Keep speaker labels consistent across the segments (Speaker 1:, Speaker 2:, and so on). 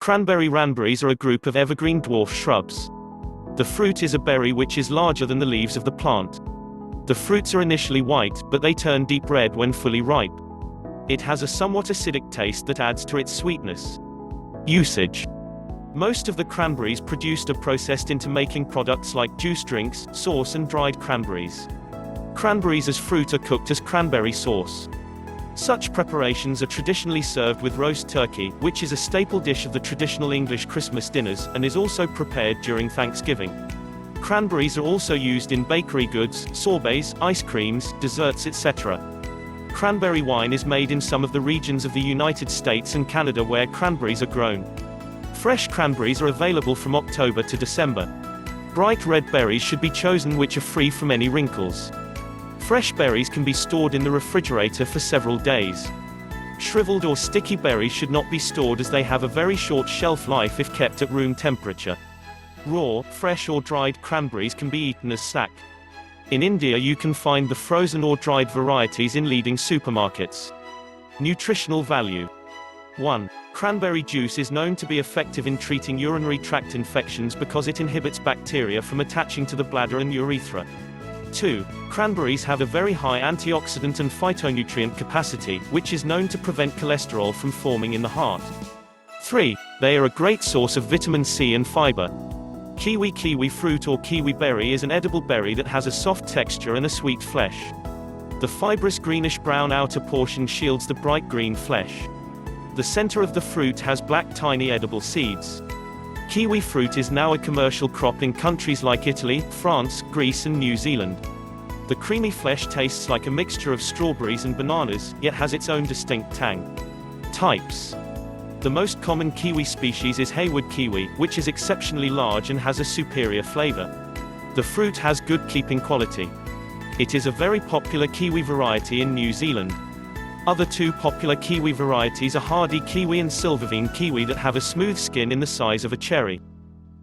Speaker 1: Cranberry ranberries are a group of evergreen dwarf shrubs. The fruit is a berry which is larger than the leaves of the plant. The fruits are initially white, but they turn deep red when fully ripe. It has a somewhat acidic taste that adds to its sweetness. Usage. Most of the cranberries produced are processed into making products like juice drinks, sauce and dried cranberries. Cranberries as fruit are cooked as cranberry sauce. Such preparations are traditionally served with roast turkey, which is a staple dish of the traditional English Christmas dinners, and is also prepared during Thanksgiving. Cranberries are also used in bakery goods, sorbets, ice creams, desserts, etc. Cranberry wine is made in some of the regions of the United States and Canada where cranberries are grown. Fresh cranberries are available from October to December. Bright red berries should be chosen which are free from any wrinkles. Fresh berries can be stored in the refrigerator for several days. Shriveled or sticky berries should not be stored as they have a very short shelf life if kept at room temperature. Raw, fresh or dried cranberries can be eaten as snack. In India you can find the frozen or dried varieties in leading supermarkets. Nutritional value. 1. Cranberry juice is known to be effective in treating urinary tract infections because it inhibits bacteria from attaching to the bladder and urethra. 2. Cranberries have a very high antioxidant and phytonutrient capacity, which is known to prevent cholesterol from forming in the heart. 3. They are a great source of vitamin C and fiber. Kiwi fruit or kiwi berry is an edible berry that has a soft texture and a sweet flesh. The fibrous greenish-brown outer portion shields the bright green flesh. The center of the fruit has black tiny edible seeds. Kiwi fruit is now a commercial crop in countries like Italy, France, Greece and New Zealand. The creamy flesh tastes like a mixture of strawberries and bananas, yet has its own distinct tang. Types. The most common kiwi species is Hayward kiwi, which is exceptionally large and has a superior flavor. The fruit has good keeping quality. It is a very popular kiwi variety in New Zealand. Other two popular kiwi varieties are hardy kiwi and silvervine kiwi that have a smooth skin in the size of a cherry.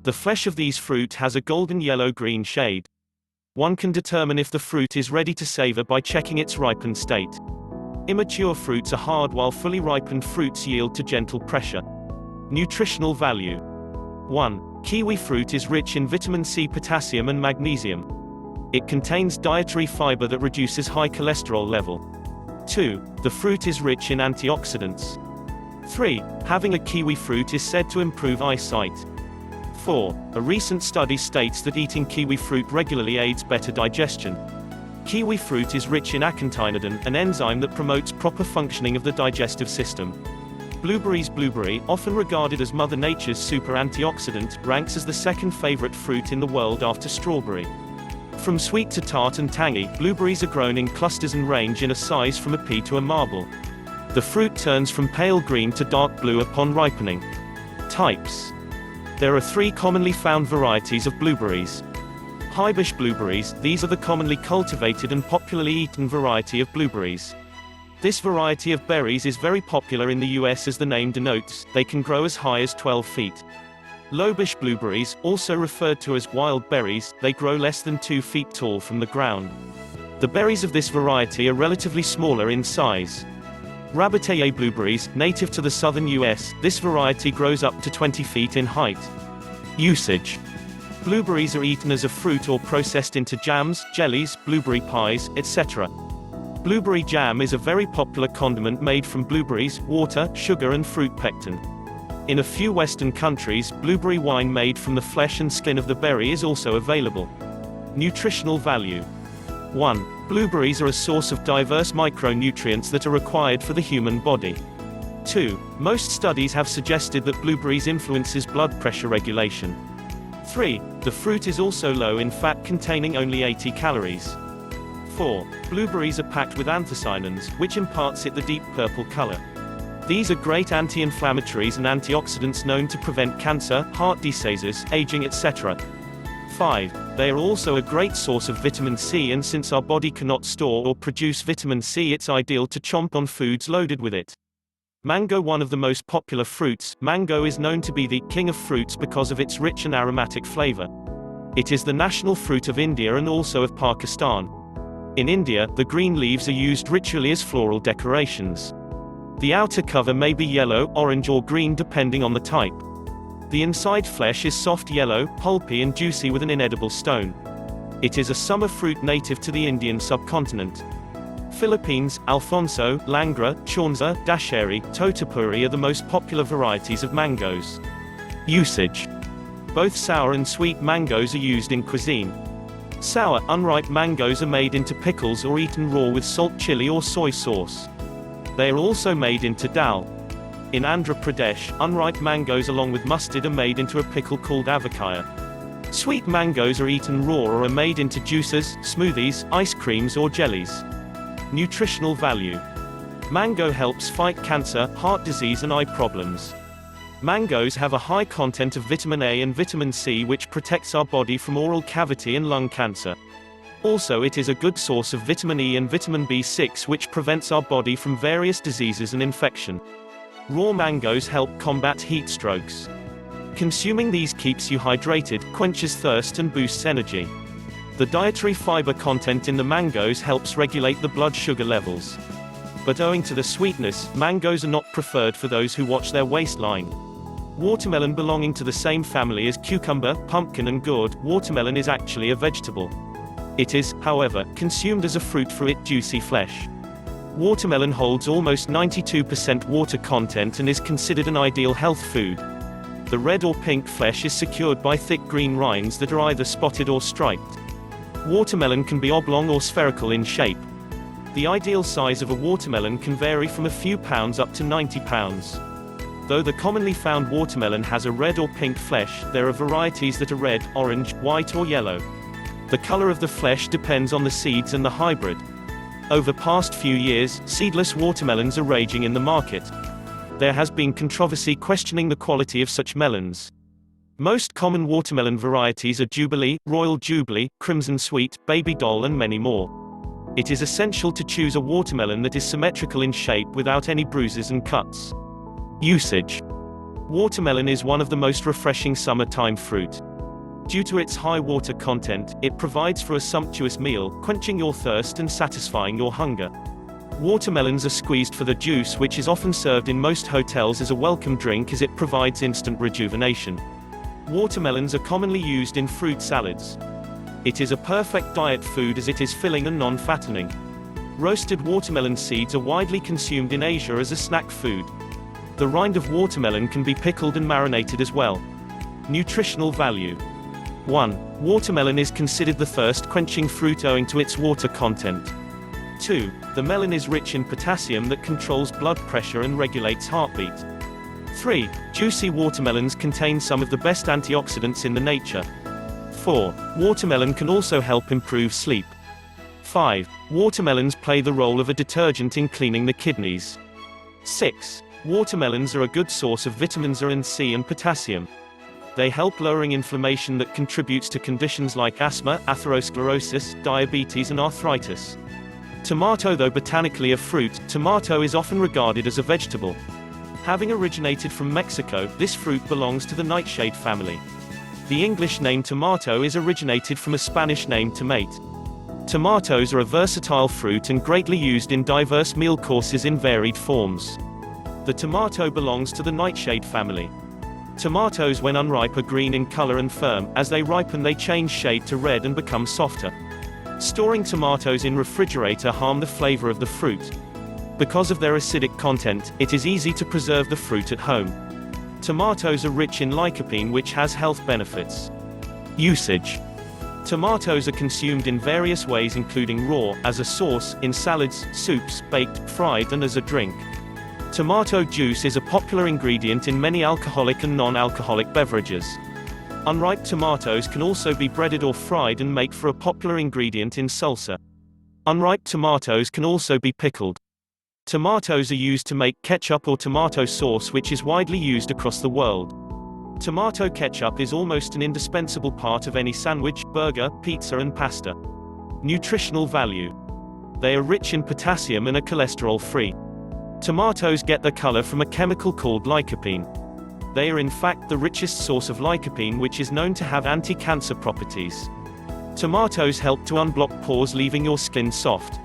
Speaker 1: The flesh of these fruit has a golden yellow-green shade. One can determine if the fruit is ready to savor by checking its ripened state. Immature fruits are hard while fully ripened fruits yield to gentle pressure. Nutritional value. 1. Kiwi fruit is rich in vitamin C, potassium and magnesium. It contains dietary fiber that reduces high cholesterol level. 2. The fruit is rich in antioxidants. 3. Having a kiwi fruit is said to improve eyesight. 4. A recent study states that eating kiwi fruit regularly aids better digestion. Kiwi fruit is rich in acantinidin, an enzyme that promotes proper functioning of the digestive system. Blueberry, often regarded as Mother Nature's super antioxidant, ranks as the second favorite fruit in the world after strawberry. From sweet to tart and tangy, blueberries are grown in clusters and range in a size from a pea to a marble. The fruit turns from pale green to dark blue upon ripening. Types. There are 3 commonly found varieties of blueberries. Highbush blueberries, these are the commonly cultivated and popularly eaten variety of blueberries. This variety of berries is very popular in the US as the name denotes, they can grow as high as 12 feet. Lowbush blueberries, also referred to as wild berries, they grow less than 2 feet tall from the ground. The berries of this variety are relatively smaller in size. Rabbiteye blueberries, native to the southern US, this variety grows up to 20 feet in height. Usage. Blueberries are eaten as a fruit or processed into jams, jellies, blueberry pies, etc. Blueberry jam is a very popular condiment made from blueberries, water, sugar and fruit pectin. In a few Western countries, blueberry wine made from the flesh and skin of the berry is also available. Nutritional value. 1. Blueberries are a source of diverse micronutrients that are required for the human body. 2. Most studies have suggested that blueberries influences blood pressure regulation. 3. The fruit is also low in fat, containing only 80 calories. 4. Blueberries are packed with anthocyanins, which imparts it the deep purple color. These are great anti-inflammatories and antioxidants known to prevent cancer, heart diseases, aging, etc. 5. They are also a great source of vitamin C, and since our body cannot store or produce vitamin C, it's ideal to chomp on foods loaded with it. Mango. One of the most popular fruits, mango is known to be the king of fruits because of its rich and aromatic flavor. It is the national fruit of India and also of Pakistan. In India, the green leaves are used ritually as floral decorations. The outer cover may be yellow, orange or green depending on the type. The inside flesh is soft yellow, pulpy and juicy with an inedible stone. It is a summer fruit native to the Indian subcontinent. Philippines, Alfonso, Langra, Chaunza, Dasheri, Totapuri are the most popular varieties of mangoes. Usage. Both sour and sweet mangoes are used in cuisine. Sour, unripe mangoes are made into pickles or eaten raw with salt chili or soy sauce. They are also made into dal. In Andhra Pradesh, unripe mangoes along with mustard are made into a pickle called avakaya. Sweet mangoes are eaten raw or are made into juices, smoothies, ice creams or jellies. Nutritional value. Mango helps fight cancer, heart disease and eye problems. Mangoes have a high content of vitamin A and vitamin C which protects our body from oral cavity and lung cancer. Also it is a good source of vitamin E and vitamin B6 which prevents our body from various diseases and infection. Raw mangoes help combat heat strokes. Consuming these keeps you hydrated, quenches thirst and boosts energy. The dietary fiber content in the mangoes helps regulate the blood sugar levels. But owing to the sweetness, mangoes are not preferred for those who watch their waistline. Watermelon belonging to the same family as cucumber, pumpkin and gourd, watermelon is actually a vegetable. It is, however, consumed as a fruit for its juicy flesh. Watermelon holds almost 92% water content and is considered an ideal health food. The red or pink flesh is secured by thick green rinds that are either spotted or striped. Watermelon can be oblong or spherical in shape. The ideal size of a watermelon can vary from a few pounds up to 90 pounds. Though the commonly found watermelon has a red or pink flesh, there are varieties that are red, orange, white or yellow. The color of the flesh depends on the seeds and the hybrid. Over past few years, seedless watermelons are raging in the market. There has been controversy questioning the quality of such melons. Most common watermelon varieties are Jubilee, Royal Jubilee, Crimson Sweet, Baby Doll and many more. It is essential to choose a watermelon that is symmetrical in shape without any bruises and cuts. Usage. Watermelon is one of the most refreshing summertime fruit. Due to its high water content, it provides for a sumptuous meal, quenching your thirst and satisfying your hunger. Watermelons are squeezed for the juice which is often served in most hotels as a welcome drink as it provides instant rejuvenation. Watermelons are commonly used in fruit salads. It is a perfect diet food as it is filling and non-fattening. Roasted watermelon seeds are widely consumed in Asia as a snack food. The rind of watermelon can be pickled and marinated as well. Nutritional value. 1. Watermelon is considered the thirst-quenching fruit owing to its water content. 2. The melon is rich in potassium that controls blood pressure and regulates heartbeat. 3. Juicy watermelons contain some of the best antioxidants in the nature. 4. Watermelon can also help improve sleep. 5. Watermelons play the role of a detergent in cleaning the kidneys. 6. Watermelons are a good source of vitamins A and C and potassium. They help lowering inflammation that contributes to conditions like asthma, atherosclerosis, diabetes and arthritis. Tomato. Though botanically a fruit, tomato is often regarded as a vegetable. Having originated from Mexico, this fruit belongs to the nightshade family. The English name tomato is originated from a Spanish name tomate. Tomatoes are a versatile fruit and greatly used in diverse meal courses in varied forms. The tomato belongs to the nightshade family. Tomatoes when unripe are green in color and firm. As they ripen they change shade to red and become softer. Storing tomatoes in refrigerator harm the flavor of the fruit. Because of their acidic content, it is easy to preserve the fruit at home. Tomatoes are rich in lycopene which has health benefits. Usage. Tomatoes are consumed in various ways including raw, as a sauce, in salads, soups, baked, fried and as a drink. Tomato juice is a popular ingredient in many alcoholic and non-alcoholic beverages. Unripe tomatoes can also be breaded or fried and make for a popular ingredient in salsa. Unripe tomatoes can also be pickled. Tomatoes are used to make ketchup or tomato sauce which is widely used across the world. Tomato ketchup is almost an indispensable part of any sandwich, burger, pizza and pasta. Nutritional value. They are rich in potassium and are cholesterol-free. Tomatoes get their color from a chemical called lycopene. They are in fact the richest source of lycopene which is known to have anti-cancer properties. Tomatoes help to unblock pores leaving your skin soft.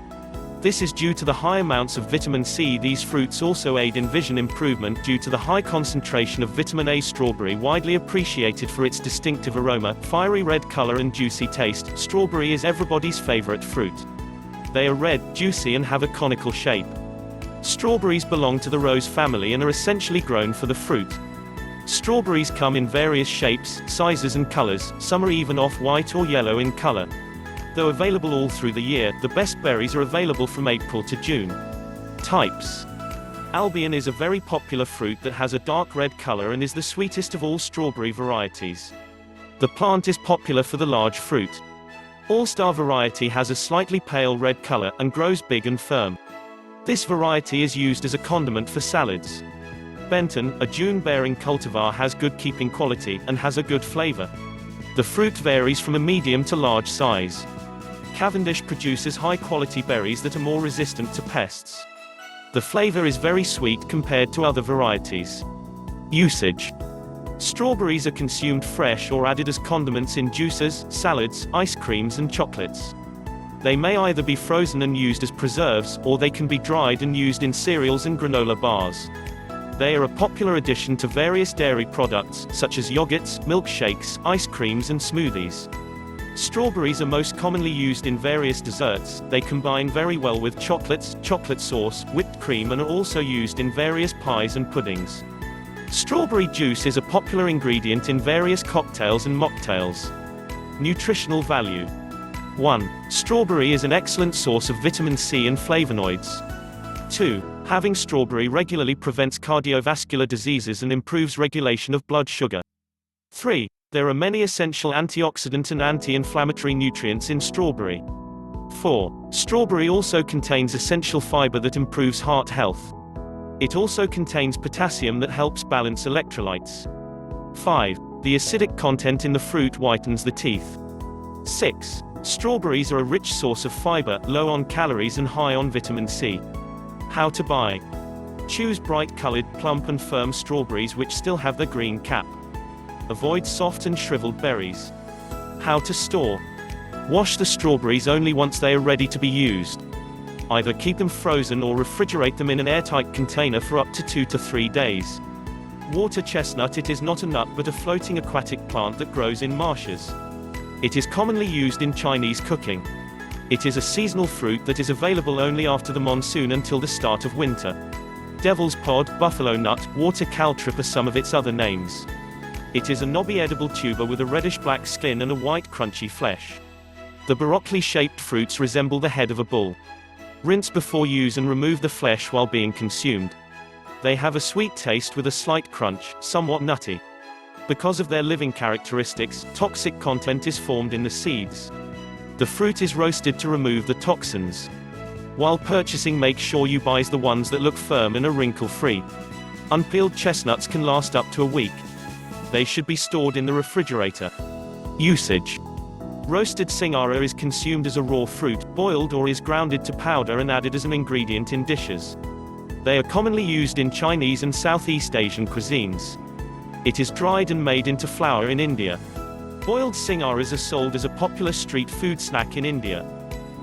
Speaker 1: This is due to the high amounts of vitamin C. These fruits also aid in vision improvement due to the high concentration of vitamin A. Strawberry, widely appreciated for its distinctive aroma, fiery red color and juicy taste. Strawberry is everybody's favorite fruit. They are red, juicy and have a conical shape. Strawberries belong to the rose family and are essentially grown for the fruit. Strawberries come in various shapes, sizes and colors, some are even off-white or yellow in color. Though available all through the year, the best berries are available from April to June. Types. Albion is a very popular fruit that has a dark red color and is the sweetest of all strawberry varieties. The plant is popular for the large fruit. All-Star variety has a slightly pale red color, and grows big and firm. This variety is used as a condiment for salads. Benton, a June-bearing cultivar, has good keeping quality, and has a good flavor. The fruit varies from a medium to large size. Cavendish produces high-quality berries that are more resistant to pests. The flavor is very sweet compared to other varieties. Usage. Strawberries are consumed fresh or added as condiments in juices, salads, ice creams and chocolates. They may either be frozen and used as preserves, or they can be dried and used in cereals and granola bars. They are a popular addition to various dairy products, such as yogurts, milkshakes, ice creams and smoothies. Strawberries are most commonly used in various desserts. They combine very well with chocolates, chocolate sauce, whipped cream and are also used in various pies and puddings. Strawberry juice is a popular ingredient in various cocktails and mocktails. Nutritional value. 1. Strawberry is an excellent source of vitamin C and flavonoids. 2. Having strawberry regularly prevents cardiovascular diseases and improves regulation of blood sugar. 3. There are many essential antioxidant and anti-inflammatory nutrients in strawberry. 4. Strawberry also contains essential fiber that improves heart health. It also contains potassium that helps balance electrolytes. 5. The acidic content in the fruit whitens the teeth. 6. Strawberries are a rich source of fiber, low on calories and high on vitamin C. How to buy. Choose bright-colored, plump and firm strawberries which still have their green cap. Avoid soft and shriveled berries. How to store. Wash the strawberries only once they are ready to be used. Either keep them frozen or refrigerate them in an airtight container for up to 2 to 3 days. Water chestnut. It is not a nut but a floating aquatic plant that grows in marshes. It is commonly used in Chinese cooking. It is a seasonal fruit that is available only after the monsoon until the start of winter. Devil's pod, buffalo nut, water caltrip are some of its other names. It is a knobby edible tuber with a reddish-black skin and a white crunchy flesh. The broccoli-shaped fruits resemble the head of a bull. Rinse before use and remove the flesh while being consumed. They have a sweet taste with a slight crunch, somewhat nutty. Because of their living characteristics, toxic content is formed in the seeds. The fruit is roasted to remove the toxins. While purchasing, make sure you buy the ones that look firm and are wrinkle-free. Unpeeled chestnuts can last up to a week. They should be stored in the refrigerator. Usage. Roasted singara is consumed as a raw fruit, boiled or is grounded to powder and added as an ingredient in dishes. They are commonly used in Chinese and Southeast Asian cuisines. It is dried and made into flour in India. Boiled singaras are sold as a popular street food snack in India.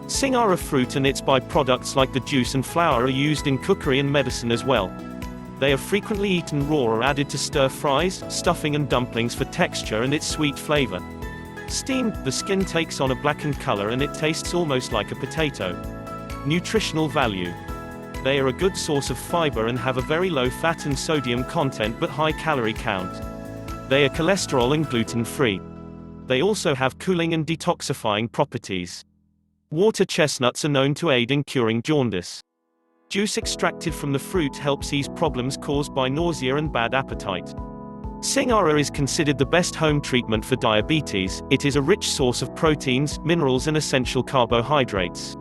Speaker 1: Singara fruit and its byproducts like the juice and flour are used in cookery and medicine as well. They are frequently eaten raw or added to stir-fries, stuffing and dumplings for texture and its sweet flavor. Steamed, the skin takes on a blackened color and it tastes almost like a potato. Nutritional value. They are a good source of fiber and have a very low fat and sodium content but high calorie count. They are cholesterol and gluten-free. They also have cooling and detoxifying properties. Water chestnuts are known to aid in curing jaundice. Juice extracted from the fruit helps ease problems caused by nausea and bad appetite. Singara is considered the best home treatment for diabetes. It is a rich source of proteins, minerals and essential carbohydrates.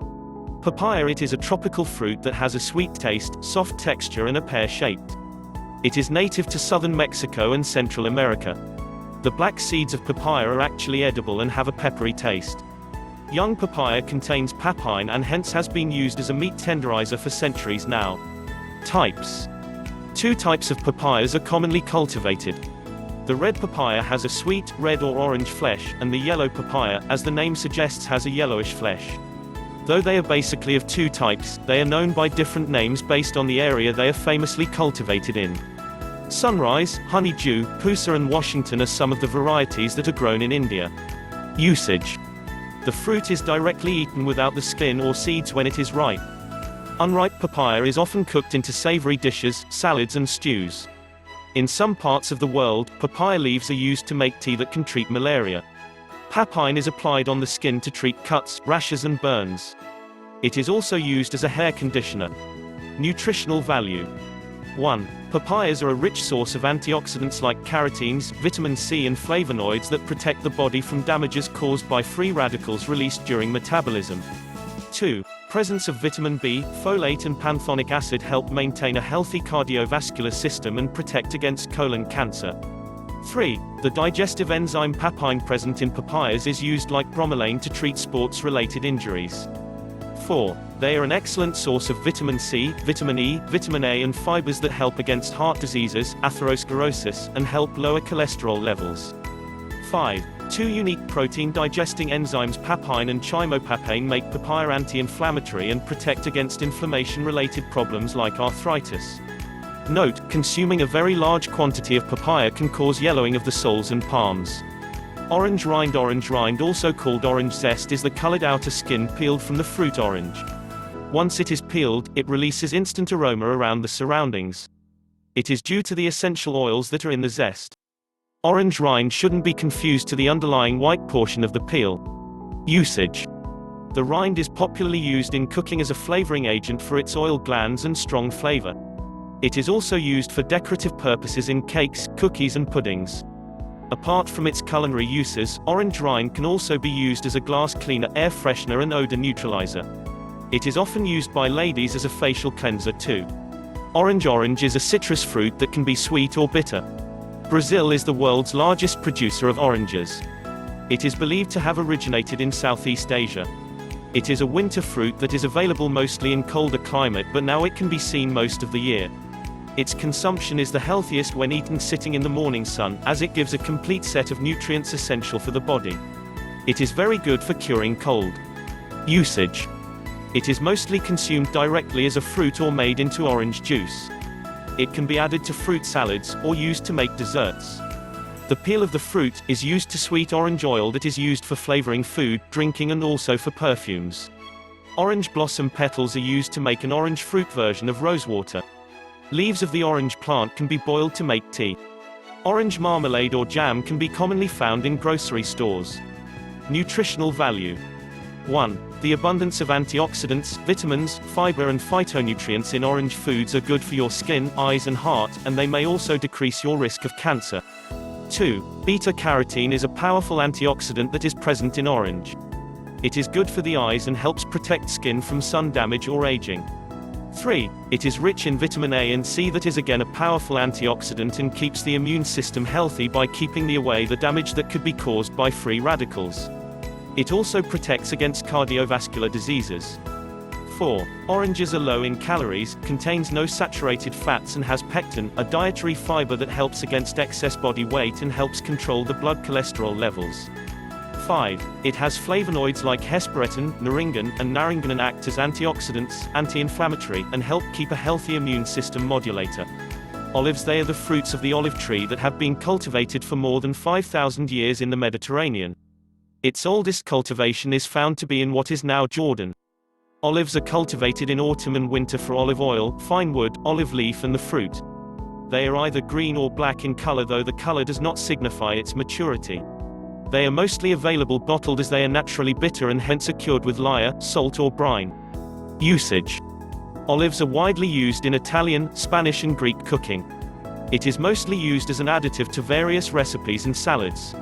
Speaker 1: Papaya. It is a tropical fruit that has a sweet taste, soft texture and a pear-shaped. It is native to southern Mexico and Central America. The black seeds of papaya are actually edible and have a peppery taste. Young papaya contains papain and hence has been used as a meat tenderizer for centuries now. Types. 2 types of papayas are commonly cultivated. The red papaya has a sweet, red or orange flesh, and the yellow papaya, as the name suggests, has a yellowish flesh. Though they are basically of two types, they are known by different names based on the area they are famously cultivated in. Sunrise, honeydew, pusa and Washington are some of the varieties that are grown in India. Usage. The fruit is directly eaten without the skin or seeds when it is ripe. Unripe papaya is often cooked into savory dishes, salads and stews. In some parts of the world, papaya leaves are used to make tea that can treat malaria. Papain is applied on the skin to treat cuts, rashes and burns. It is also used as a hair conditioner. Nutritional value. 1. Papayas are a rich source of antioxidants like carotenes, vitamin C and flavonoids that protect the body from damages caused by free radicals released during metabolism. 2. Presence of vitamin B, folate and pantothenic acid help maintain a healthy cardiovascular system and protect against colon cancer. 3. The digestive enzyme papain present in papayas is used like bromelain to treat sports-related injuries. 4. They are an excellent source of vitamin C, vitamin E, vitamin A and fibers that help against heart diseases, atherosclerosis, and help lower cholesterol levels. 5. Two unique protein-digesting enzymes papain and chymopapane make papaya anti-inflammatory and protect against inflammation-related problems like arthritis. Note, consuming a very large quantity of papaya can cause yellowing of the soles and palms. Orange rind also called orange zest is the colored outer skin peeled from the fruit orange. Once it is peeled, it releases instant aroma around the surroundings. It is due to the essential oils that are in the zest. Orange rind shouldn't be confused to the underlying white portion of the peel. Usage. The rind is popularly used in cooking as a flavoring agent for its oil glands and strong flavor. It is also used for decorative purposes in cakes, cookies and puddings. Apart from its culinary uses, orange rind can also be used as a glass cleaner, air freshener and odor neutralizer. It is often used by ladies as a facial cleanser too. Orange is a citrus fruit that can be sweet or bitter. Brazil is the world's largest producer of oranges. It is believed to have originated in Southeast Asia. It is a winter fruit that is available mostly in colder climate, but now it can be seen most of the year. Its consumption is the healthiest when eaten sitting in the morning sun, as it gives a complete set of nutrients essential for the body. It is very good for curing cold. Usage. It is mostly consumed directly as a fruit or made into orange juice. It can be added to fruit salads, or used to make desserts. The peel of the fruit is used to sweet orange oil that is used for flavoring food, drinking and also for perfumes. Orange blossom petals are used to make an orange fruit version of rosewater. Leaves of the orange plant can be boiled to make tea. Orange marmalade or jam can be commonly found in grocery stores. Nutritional value. 1. The abundance of antioxidants, vitamins, fiber and phytonutrients in orange foods are good for your skin, eyes and heart, and they may also decrease your risk of cancer. 2. Beta-carotene is a powerful antioxidant that is present in orange. It is good for the eyes and helps protect skin from sun damage or aging. 3. It is rich in vitamin A and C that is again a powerful antioxidant and keeps the immune system healthy by keeping away the damage that could be caused by free radicals. It also protects against cardiovascular diseases. 4. Oranges are low in calories, contains no saturated fats and has pectin, a dietary fiber that helps against excess body weight and helps control the blood cholesterol levels. 5. It has flavonoids like hesperetin, naringan, and naringan act as antioxidants, anti-inflammatory, and help keep a healthy immune system modulator. Olives. They are the fruits of the olive tree that have been cultivated for more than 5,000 years in the Mediterranean. Its oldest cultivation is found to be in what is now Jordan. Olives are cultivated in autumn and winter for olive oil, fine wood, olive leaf and the fruit. They are either green or black in color, though the color does not signify its maturity. They are mostly available bottled as they are naturally bitter and hence are cured with lye, salt or brine. Usage. Olives are widely used in Italian, Spanish and Greek cooking. It is mostly used as an additive to various recipes and salads.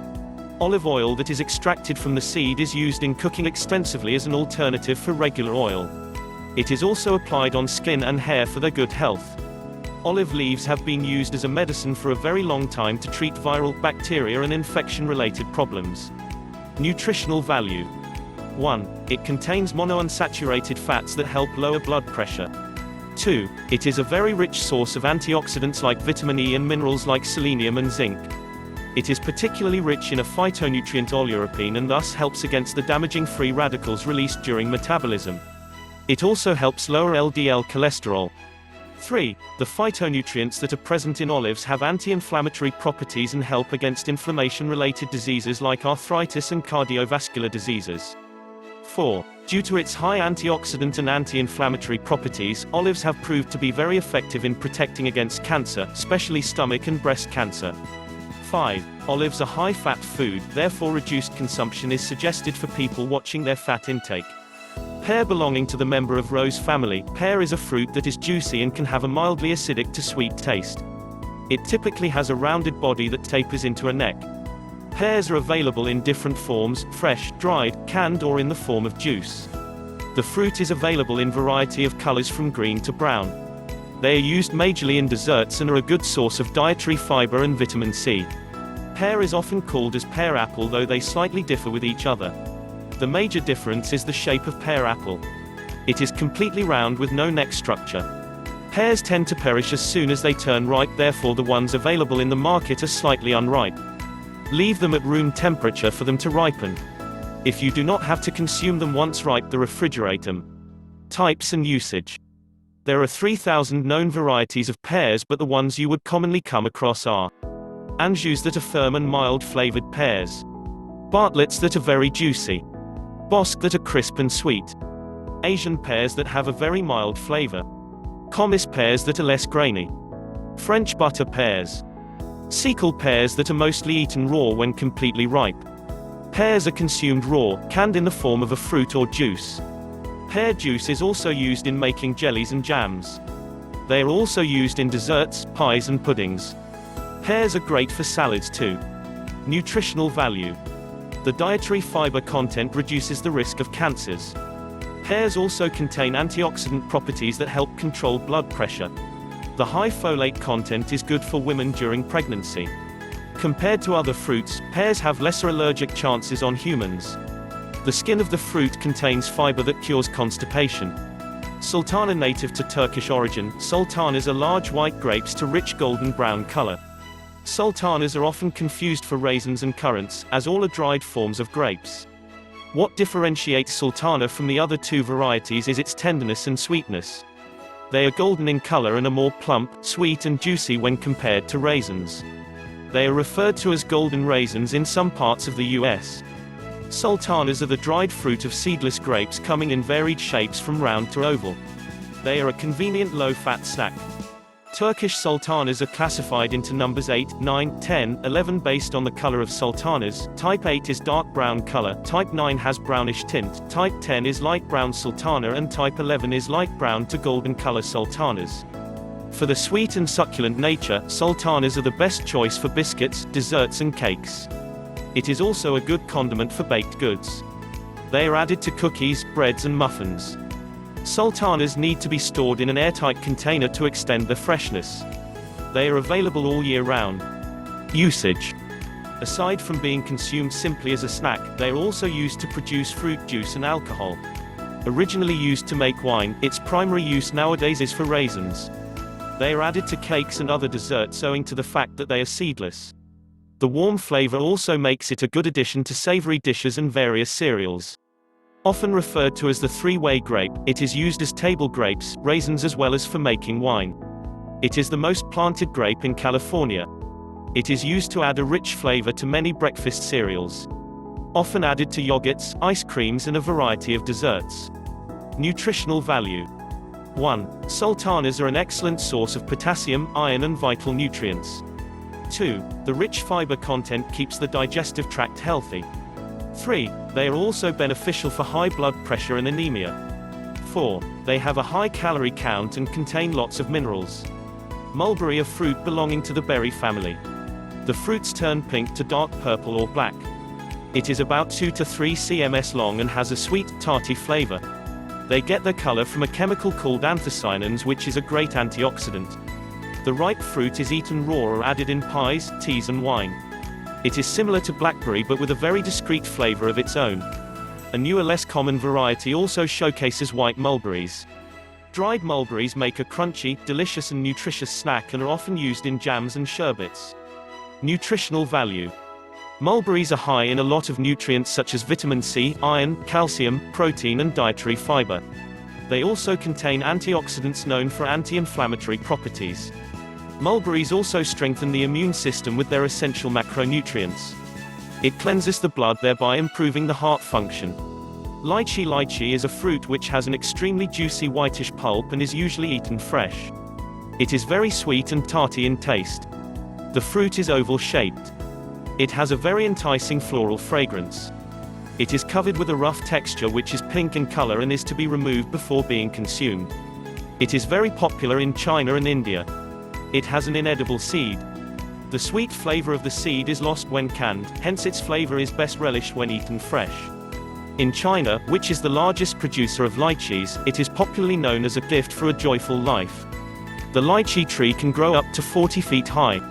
Speaker 1: Olive oil that is extracted from the seed is used in cooking extensively as an alternative for regular oil. It is also applied on skin and hair for their good health. Olive leaves have been used as a medicine for a very long time to treat viral, bacteria and infection-related problems. Nutritional value. 1. It contains monounsaturated fats that help lower blood pressure. 2. It is a very rich source of antioxidants like vitamin E and minerals like selenium and zinc. It is particularly rich in a phytonutrient oleuropein and thus helps against the damaging free radicals released during metabolism. It also helps lower LDL cholesterol. 3. The phytonutrients that are present in olives have anti-inflammatory properties and help against inflammation-related diseases like arthritis and cardiovascular diseases. 4. Due to its high antioxidant and anti-inflammatory properties, olives have proved to be very effective in protecting against cancer, especially stomach and breast cancer. 5. Olives are high-fat food, therefore reduced consumption is suggested for people watching their fat intake. Pear belonging to the member of rose family, pear is a fruit that is juicy and can have a mildly acidic to sweet taste. It typically has a rounded body that tapers into a neck. Pears are available in different forms, fresh, dried, canned or in the form of juice. The fruit is available in variety of colors from green to brown. They are used majorly in desserts and are a good source of dietary fiber and vitamin C. Pear is often called as pear apple, though they slightly differ with each other. The major difference is the shape of pear apple. It is completely round with no neck structure. Pears tend to perish as soon as they turn ripe, therefore the ones available in the market are slightly unripe. Leave them at room temperature for them to ripen. If you do not have to consume them once ripe, then refrigerate them. Types and usage. There are 3,000 known varieties of pears, but the ones you would commonly come across are Anjous that are firm and mild flavored pears, Bartletts that are very juicy, Bosc that are crisp and sweet, Asian pears that have a very mild flavor, Comis pears that are less grainy, French butter pears, Secale pears that are mostly eaten raw when completely ripe. Pears are consumed raw, canned in the form of a fruit or juice. Pear juice is also used in making jellies and jams. They are also used in desserts, pies and puddings. Pears are great for salads too. Nutritional value. The dietary fiber content reduces the risk of cancers. Pears also contain antioxidant properties that help control blood pressure. The high folate content is good for women during pregnancy. Compared to other fruits, pears have lesser allergic chances on humans. The skin of the fruit contains fiber that cures constipation. Sultana. Native to Turkish origin, sultanas are large white grapes to rich golden brown color. Sultanas are often confused for raisins and currants, as all are dried forms of grapes. What differentiates sultana from the other two varieties is its tenderness and sweetness. They are golden in color and are more plump, sweet and juicy when compared to raisins. They are referred to as golden raisins in some parts of the US. Sultanas are the dried fruit of seedless grapes, coming in varied shapes from round to oval. They are a convenient low-fat snack. Turkish sultanas are classified into numbers 8, 9, 10, 11 based on the color of sultanas. Type 8 is dark brown color, type 9 has brownish tint, type 10 is light brown sultana and type 11 is light brown to golden color sultanas. For the sweet and succulent nature, sultanas are the best choice for biscuits, desserts and cakes. It is also a good condiment for baked goods. They are added to cookies, breads and muffins. Sultanas need to be stored in an airtight container to extend their freshness. They are available all year round. Usage. Aside from being consumed simply as a snack, they are also used to produce fruit juice and alcohol. Originally used to make wine, its primary use nowadays is for raisins. They are added to cakes and other desserts owing to the fact that they are seedless. The warm flavor also makes it a good addition to savory dishes and various cereals. Often referred to as the three-way grape, it is used as table grapes, raisins as well as for making wine. It is the most planted grape in California. It is used to add a rich flavor to many breakfast cereals. Often added to yogurts, ice creams and a variety of desserts. Nutritional value. 1. Sultanas are an excellent source of potassium, iron and vital nutrients. 2. The rich fiber content keeps the digestive tract healthy. 3. They are also beneficial for high blood pressure and anemia. 4. They have a high calorie count and contain lots of minerals. Mulberry, a fruit belonging to the berry family. The fruits turn pink to dark purple or black. It is about 2 to 3 cms long and has a sweet, tarty flavor. They get their color from a chemical called anthocyanins, which is a great antioxidant. The ripe fruit is eaten raw or added in pies, teas and wine. It is similar to blackberry but with a very discreet flavor of its own. A newer, less common variety also showcases white mulberries. Dried mulberries make a crunchy, delicious and nutritious snack and are often used in jams and sherbets. Nutritional value. Mulberries are high in a lot of nutrients such as vitamin C, iron, calcium, protein and dietary fiber. They also contain antioxidants known for anti-inflammatory properties. Mulberries also strengthen the immune system with their essential macronutrients. It cleanses the blood, thereby improving the heart function. Lychee is a fruit which has an extremely juicy whitish pulp and is usually eaten fresh. It is very sweet and tarty in taste. The fruit is oval-shaped. It has a very enticing floral fragrance. It is covered with a rough texture which is pink in color and is to be removed before being consumed. It is very popular in China and India. It has an inedible seed. The sweet flavor of the seed is lost when canned, hence its flavor is best relished when eaten fresh. In China, which is the largest producer of lychees, it is popularly known as a gift for a joyful life. The lychee tree can grow up to 40 feet high.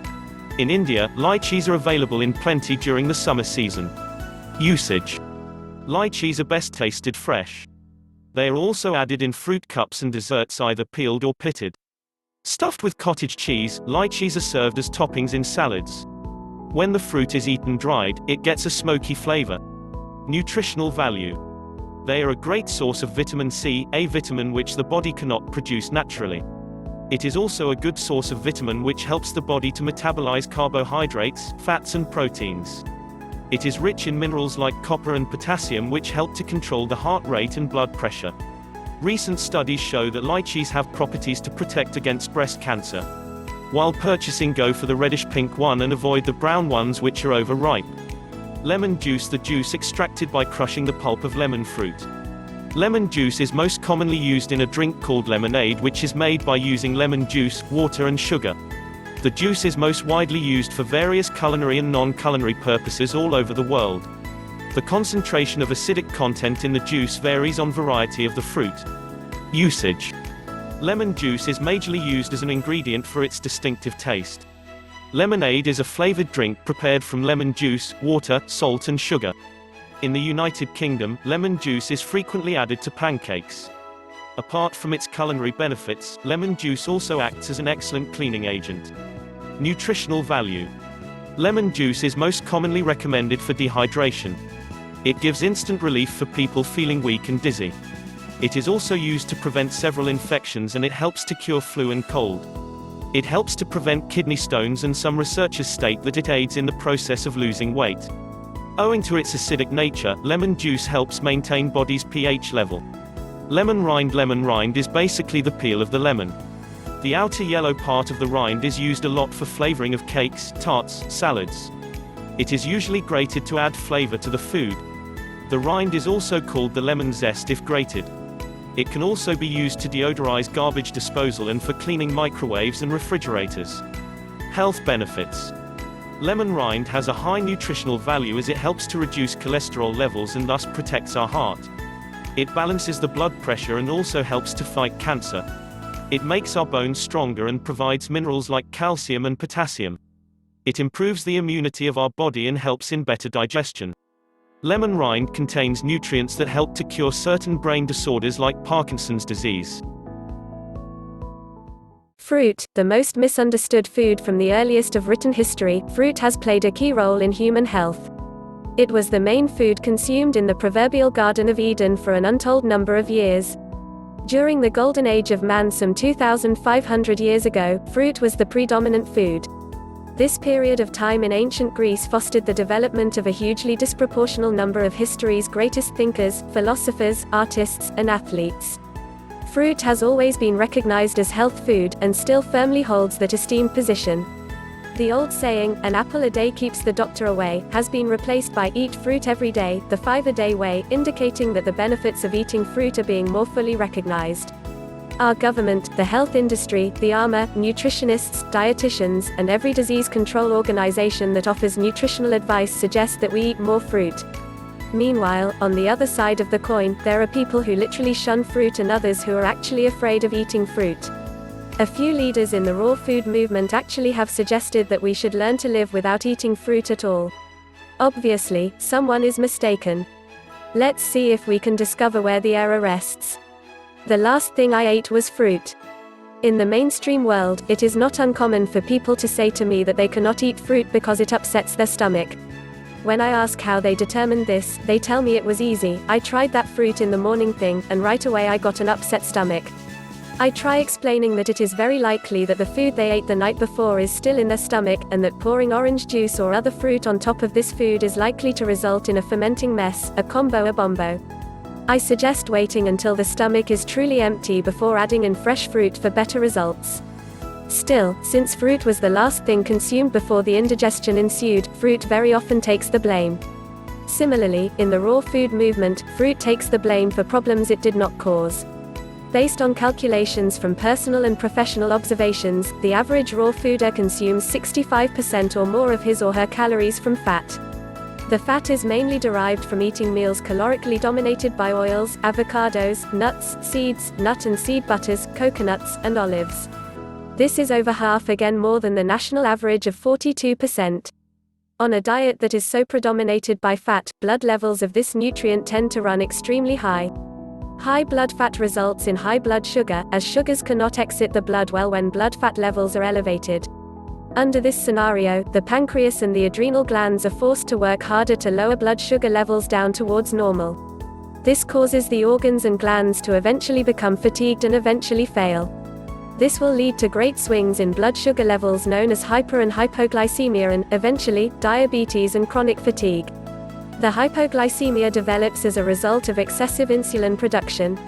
Speaker 1: In India, lychees are available in plenty during the summer season. Usage. Lychees are best tasted fresh. They are also added in fruit cups and desserts, either peeled or pitted. Stuffed with cottage cheese, lychees are served as toppings in salads. When the fruit is eaten dried, it gets a smoky flavor. Nutritional value. They are a great source of vitamin C, a vitamin which the body cannot produce naturally. It is also a good source of vitamin which helps the body to metabolize carbohydrates, fats and proteins. It is rich in minerals like copper and potassium which help to control the heart rate and blood pressure. Recent studies show that lychees have properties to protect against breast cancer. While purchasing, go for the reddish-pink one and avoid the brown ones which are overripe. Lemon juice. The juice extracted by crushing the pulp of lemon fruit. Lemon juice is most commonly used in a drink called lemonade, which is made by using lemon juice, water and sugar. The juice is most widely used for various culinary and non-culinary purposes all over the world. The concentration of acidic content in the juice varies on variety of the fruit. Usage. Lemon juice is majorly used as an ingredient for its distinctive taste. Lemonade is a flavored drink prepared from lemon juice, water, salt and sugar. In the United Kingdom, lemon juice is frequently added to pancakes. Apart from its culinary benefits, lemon juice also acts as an excellent cleaning agent. Nutritional value. Lemon juice is most commonly recommended for dehydration. It gives instant relief for people feeling weak and dizzy. It is also used to prevent several infections and it helps to cure flu and cold. It helps to prevent kidney stones and some researchers state that it aids in the process of losing weight. Owing to its acidic nature, lemon juice helps maintain body's pH level. Lemon rind is basically the peel of the lemon. The outer yellow part of the rind is used a lot for flavoring of cakes, tarts, salads. It is usually grated to add flavor to the food. The rind is also called the lemon zest if grated. It can also be used to deodorize garbage disposal and for cleaning microwaves and refrigerators. Health benefits. Lemon rind has a high nutritional value as it helps to reduce cholesterol levels and thus protects our heart. It balances the blood pressure and also helps to fight cancer. It makes our bones stronger and provides minerals like calcium and potassium. It improves the immunity of our body and helps in better digestion. Lemon rind contains nutrients that help to cure certain brain disorders like Parkinson's disease.
Speaker 2: Fruit, the most misunderstood food from the earliest of written history, fruit has played a key role in human health. It was the main food consumed in the proverbial Garden of Eden for an untold number of years. During the golden age of man some 2,500 years ago, fruit was the predominant food. This period of time in ancient Greece fostered the development of a hugely disproportional number of history's greatest thinkers, philosophers, artists, and athletes. Fruit has always been recognized as health food, and still firmly holds that esteemed position. The old saying, "An apple a day keeps the doctor away," has been replaced by "Eat fruit every day, the 5-a-day way," indicating that the benefits of eating fruit are being more fully recognized. Our government, the health industry, the army, nutritionists, dietitians, and every disease control organization that offers nutritional advice suggest that we eat more fruit. Meanwhile, on the other side of the coin, there are people who literally shun fruit and others who are actually afraid of eating fruit. A few leaders in the raw food movement actually have suggested that we should learn to live without eating fruit at all. Obviously, someone is mistaken. Let's see if we can discover where the error rests. The last thing I ate was fruit. In the mainstream world, it is not uncommon for people to say to me that they cannot eat fruit because it upsets their stomach. When I ask how they determined this, they tell me it was easy. I tried that fruit in the morning thing, and right away I got an upset stomach. I try explaining that it is very likely that the food they ate the night before is still in their stomach, and that pouring orange juice or other fruit on top of this food is likely to result in a fermenting mess, a combo bombo. I suggest waiting until the stomach is truly empty before adding in fresh fruit for better results. Still, since fruit was the last thing consumed before the indigestion ensued, fruit very often takes the blame. Similarly, in the raw food movement, fruit takes the blame for problems it did not cause. Based on calculations from personal and professional observations, the average raw fooder consumes 65% or more of his or her calories from fat. The fat is mainly derived from eating meals calorically dominated by oils, avocados, nuts, seeds, nut and seed butters, coconuts, and olives. This is over half, again more than the national average of 42%. On a diet that is so predominated by fat, blood levels of this nutrient tend to run extremely high. High blood fat results in high blood sugar, as sugars cannot exit the blood well when blood fat levels are elevated. Under this scenario, the pancreas and the adrenal glands are forced to work harder to lower blood sugar levels down towards normal. This causes the organs and glands to eventually become fatigued and eventually fail. This will lead to great swings in blood sugar levels known as hyper and hypoglycemia and, eventually, diabetes and chronic fatigue. The hypoglycemia develops as a result of excessive insulin production.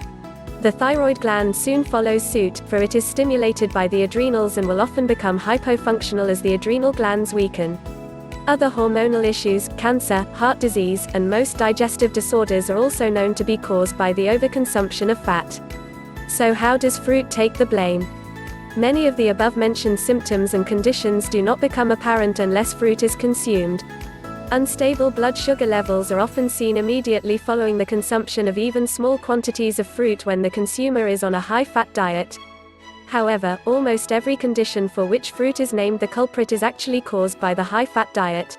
Speaker 2: The thyroid gland soon follows suit, for it is stimulated by the adrenals and will often become hypofunctional as the adrenal glands weaken. Other hormonal issues, cancer, heart disease, and most digestive disorders are also known to be caused by the overconsumption of fat. So how does fruit take the blame? Many of the above-mentioned symptoms and conditions do not become apparent unless fruit is consumed. Unstable blood sugar levels are often seen immediately following the consumption of even small quantities of fruit when the consumer is on a high-fat diet. However, almost every condition for which fruit is named the culprit is actually caused by the high-fat diet.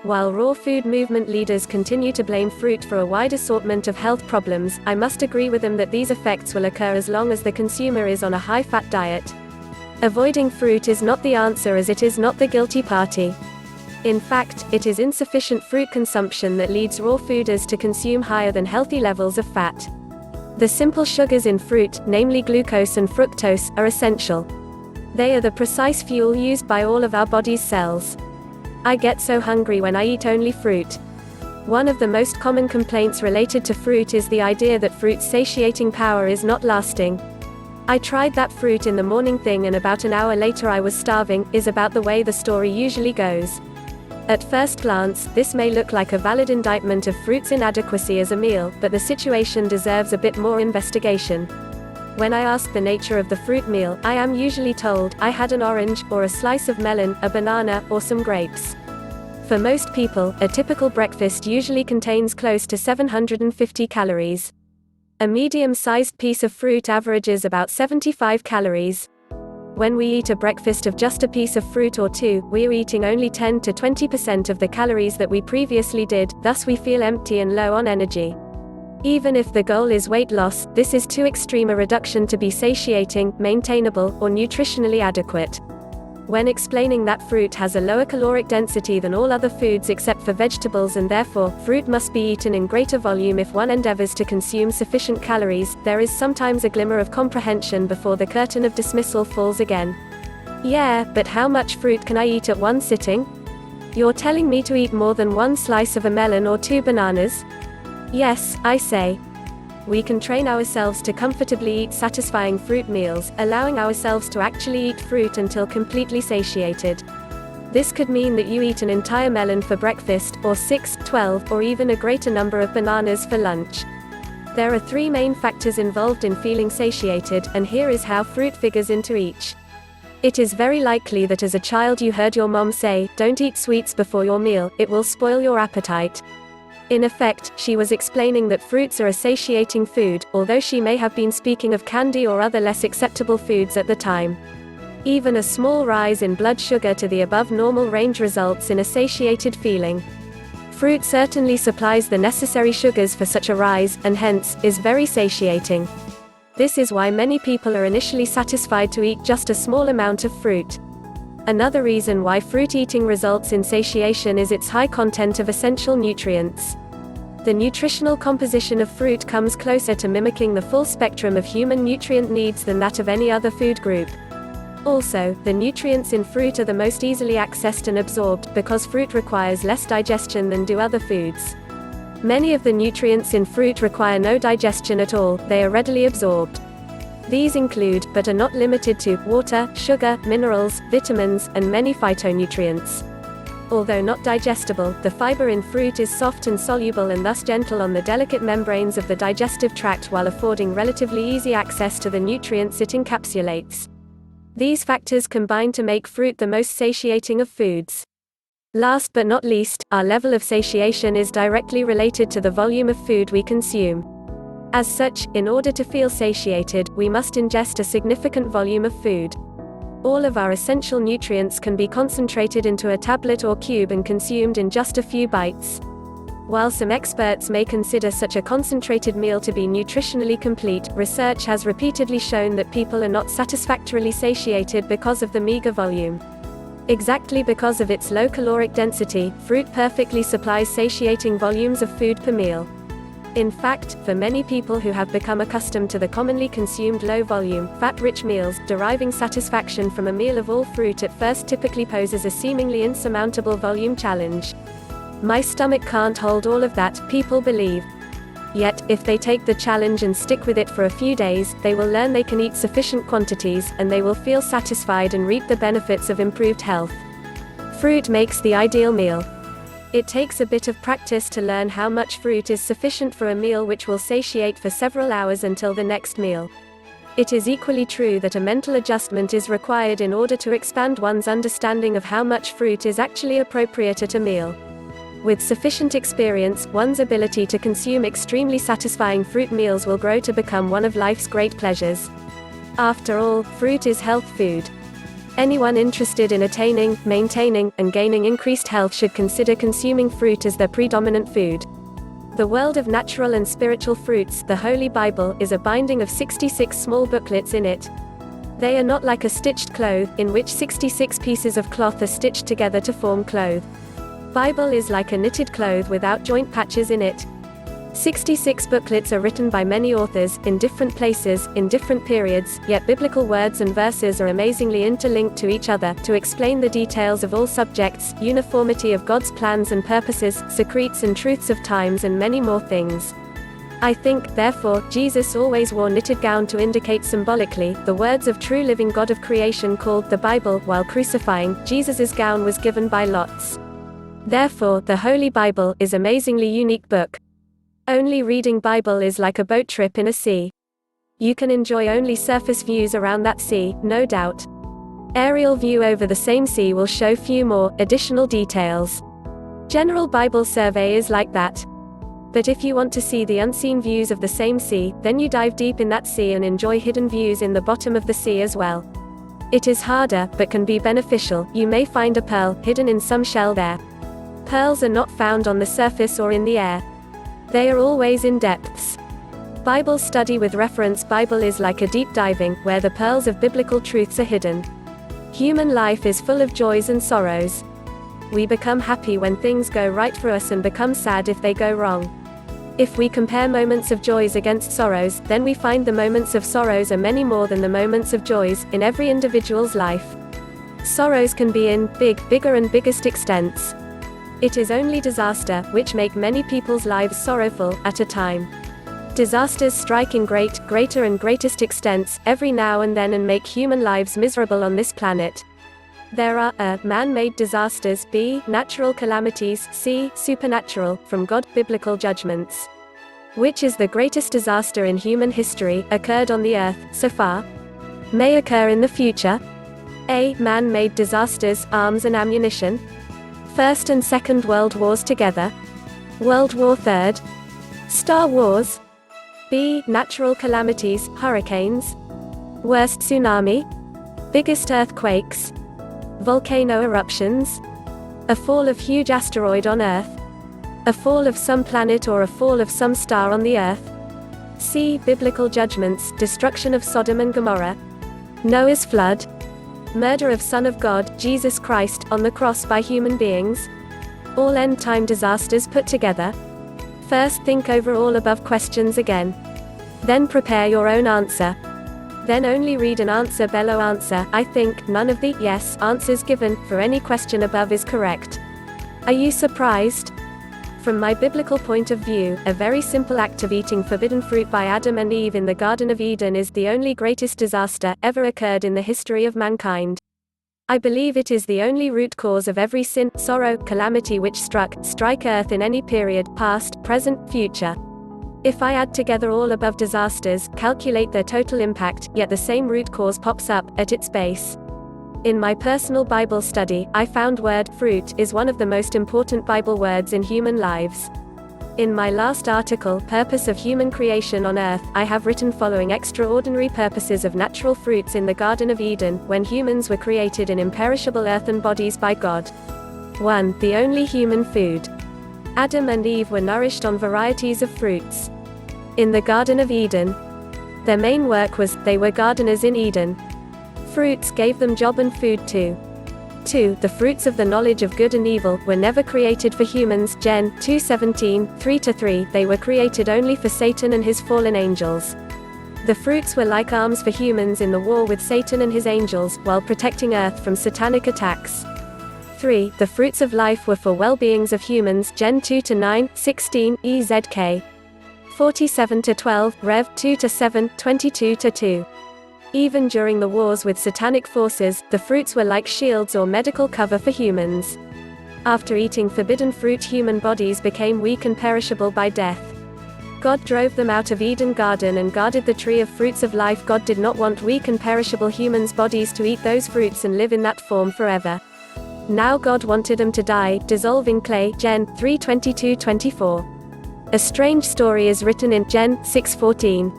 Speaker 2: While raw food movement leaders continue to blame fruit for a wide assortment of health problems, I must agree with them that these effects will occur as long as the consumer is on a high-fat diet. Avoiding fruit is not the answer, as it is not the guilty party. In fact, it is insufficient fruit consumption that leads raw fooders to consume higher than healthy levels of fat. The simple sugars in fruit, namely glucose and fructose, are essential. They are the precise fuel used by all of our body's cells. I get so hungry when I eat only fruit. One of the most common complaints related to fruit is the idea that fruit's satiating power is not lasting. I tried that fruit in the morning thing and about an hour later I was starving, is about the way the story usually goes. At first glance, this may look like a valid indictment of fruit's inadequacy as a meal, but the situation deserves a bit more investigation. When I ask the nature of the fruit meal, I am usually told, I had an orange, or a slice of melon, a banana, or some grapes. For most people, a typical breakfast usually contains close to 750 calories. A medium-sized piece of fruit averages about 75 calories. When we eat a breakfast of just a piece of fruit or two, we're eating only 10 to 20% of the calories that we previously did, thus we feel empty and low on energy. Even if the goal is weight loss, this is too extreme a reduction to be satiating, maintainable, or nutritionally adequate. When explaining that fruit has a lower caloric density than all other foods except for vegetables and therefore, fruit must be eaten in greater volume if one endeavors to consume sufficient calories, there is sometimes a glimmer of comprehension before the curtain of dismissal falls again. Yeah, but how much fruit can I eat at one sitting? You're telling me to eat more than one slice of a melon or 2 bananas? Yes, I say. We can train ourselves to comfortably eat satisfying fruit meals, allowing ourselves to actually eat fruit until completely satiated. This could mean that you eat an entire melon for breakfast, or 6, 12, or even a greater number of bananas for lunch. There are 3 main factors involved in feeling satiated, and here is how fruit figures into each. It is very likely that as a child you heard your mom say, "Don't eat sweets before your meal, it will spoil your appetite." In effect, she was explaining that fruits are a satiating food, although she may have been speaking of candy or other less acceptable foods at the time. Even a small rise in blood sugar to the above normal range results in a satiated feeling. Fruit certainly supplies the necessary sugars for such a rise, and hence, is very satiating. This is why many people are initially satisfied to eat just a small amount of fruit. Another reason why fruit eating results in satiation is its high content of essential nutrients. The nutritional composition of fruit comes closer to mimicking the full spectrum of human nutrient needs than that of any other food group. Also, the nutrients in fruit are the most easily accessed and absorbed, because fruit requires less digestion than do other foods. Many of the nutrients in fruit require no digestion at all, they are readily absorbed. These include, but are not limited to, water, sugar, minerals, vitamins, and many phytonutrients. Although not digestible, the fiber in fruit is soft and soluble and thus gentle on the delicate membranes of the digestive tract while affording relatively easy access to the nutrients it encapsulates. These factors combine to make fruit the most satiating of foods. Last but not least, our level of satiation is directly related to the volume of food we consume. As such, in order to feel satiated, we must ingest a significant volume of food. All of our essential nutrients can be concentrated into a tablet or cube and consumed in just a few bites. While some experts may consider such a concentrated meal to be nutritionally complete, research has repeatedly shown that people are not satisfactorily satiated because of the meager volume. Exactly because of its low caloric density, fruit perfectly supplies satiating volumes of food per meal. In fact, for many people who have become accustomed to the commonly consumed low-volume, fat-rich meals, deriving satisfaction from a meal of all fruit at first typically poses a seemingly insurmountable volume challenge. My stomach can't hold all of that, people believe. Yet, if they take the challenge and stick with it for a few days, they will learn they can eat sufficient quantities, and they will feel satisfied and reap the benefits of improved health. Fruit makes the ideal meal. It takes a bit of practice to learn how much fruit is sufficient for a meal which will satiate for several hours until the next meal. It is equally true that a mental adjustment is required in order to expand one's understanding of how much fruit is actually appropriate at a meal. With sufficient experience, one's ability to consume extremely satisfying fruit meals will grow to become one of life's great pleasures. After all, fruit is health food. Anyone interested in attaining, maintaining, and gaining increased health should consider consuming fruit as their predominant food. The world of natural and spiritual fruits, the Holy Bible, is a binding of 66 small booklets in it. They are not like a stitched cloth, in which 66 pieces of cloth are stitched together to form cloth. Bible is like a knitted cloth without joint patches in it. 66 booklets are written by many authors, in different places, in different periods, yet biblical words and verses are amazingly interlinked to each other, to explain the details of all subjects, uniformity of God's plans and purposes, secrets and truths of times and many more things. I think, therefore, Jesus always wore knitted gown to indicate symbolically, the words of true living God of creation called the Bible. While crucifying, Jesus's gown was given by lots. Therefore, the Holy Bible is amazingly unique book. Only reading Bible is like a boat trip in a sea. You can enjoy only surface views around that sea, no doubt. Aerial view over the same sea will show few more, additional details. General Bible survey is like that. But if you want to see the unseen views of the same sea, then you dive deep in that sea and enjoy hidden views in the bottom of the sea as well. It is harder, but can be beneficial. You may find a pearl, hidden in some shell there. Pearls are not found on the surface or in the air. They are always in depths. Bible study with reference Bible is like a deep diving, where the pearls of biblical truths are hidden. Human life is full of joys and sorrows. We become happy when things go right for us and become sad if they go wrong. If we compare moments of joys against sorrows, then we find the moments of sorrows are many more than the moments of joys, in every individual's life. Sorrows can be in bigger and biggest extents. It is only disaster, which make many people's lives sorrowful, at a time. Disasters strike in greater and greatest extents, every now and then and make human lives miserable on this planet. There are a. Man-made disasters, b. Natural calamities, c. Supernatural, from God, biblical judgments. Which is the greatest disaster in human history, occurred on the earth, so far? May occur in the future? A. Man-made disasters, arms and ammunition. First and Second World Wars together. World War III. Star Wars. B. Natural calamities, hurricanes. Worst tsunami. Biggest earthquakes. Volcano eruptions. A fall of huge asteroid on Earth. A fall of some planet or a fall of some star on the Earth. C. Biblical judgments, destruction of Sodom and Gomorrah. Noah's flood. Murder of Son of God, Jesus Christ, on the cross by human beings. All end-time disasters put together. First think over all above questions again. Then prepare your own answer. Then only read and answer below answer. I think none of the yes answers given for any question above is correct. Are you surprised? From my biblical point of view, a very simple act of eating forbidden fruit by Adam and Eve in the Garden of Eden is the only greatest disaster ever occurred in the history of mankind. I believe it is the only root cause of every sin, sorrow, calamity which strike earth in any period, past, present, future. If I add together all above disasters, calculate their total impact, yet the same root cause pops up at its base. In my personal Bible study, I found word fruit is one of the most important Bible words in human lives. In my last article, Purpose of Human Creation on Earth, I have written following extraordinary purposes of natural fruits in the Garden of Eden, when humans were created in imperishable earthen bodies by God. 1. The only human food. Adam and Eve were nourished on varieties of fruits. In the Garden of Eden, their main work was, they were gardeners in Eden. Fruits gave them job and food too. 2. The fruits of the knowledge of good and evil were never created for humans. Gen. 2:17, 3-3. They were created only for Satan and his fallen angels. The fruits were like arms for humans in the war with Satan and his angels, while protecting Earth from satanic attacks. 3. The fruits of life were for well-beings of humans. Gen. 2-9, 16, EZK. 47-12, Rev. 2-7, 22-2. Even during the wars with satanic forces, the fruits were like shields or medical cover for humans. After eating forbidden fruit, human bodies became weak and perishable by death. God drove them out of Eden Garden and guarded the tree of fruits of life. God did not want weak and perishable humans' bodies to eat those fruits and live in that form forever. Now God wanted them to die, dissolve in clay. Gen. 3:22-24. A strange story is written in Gen. 6:14.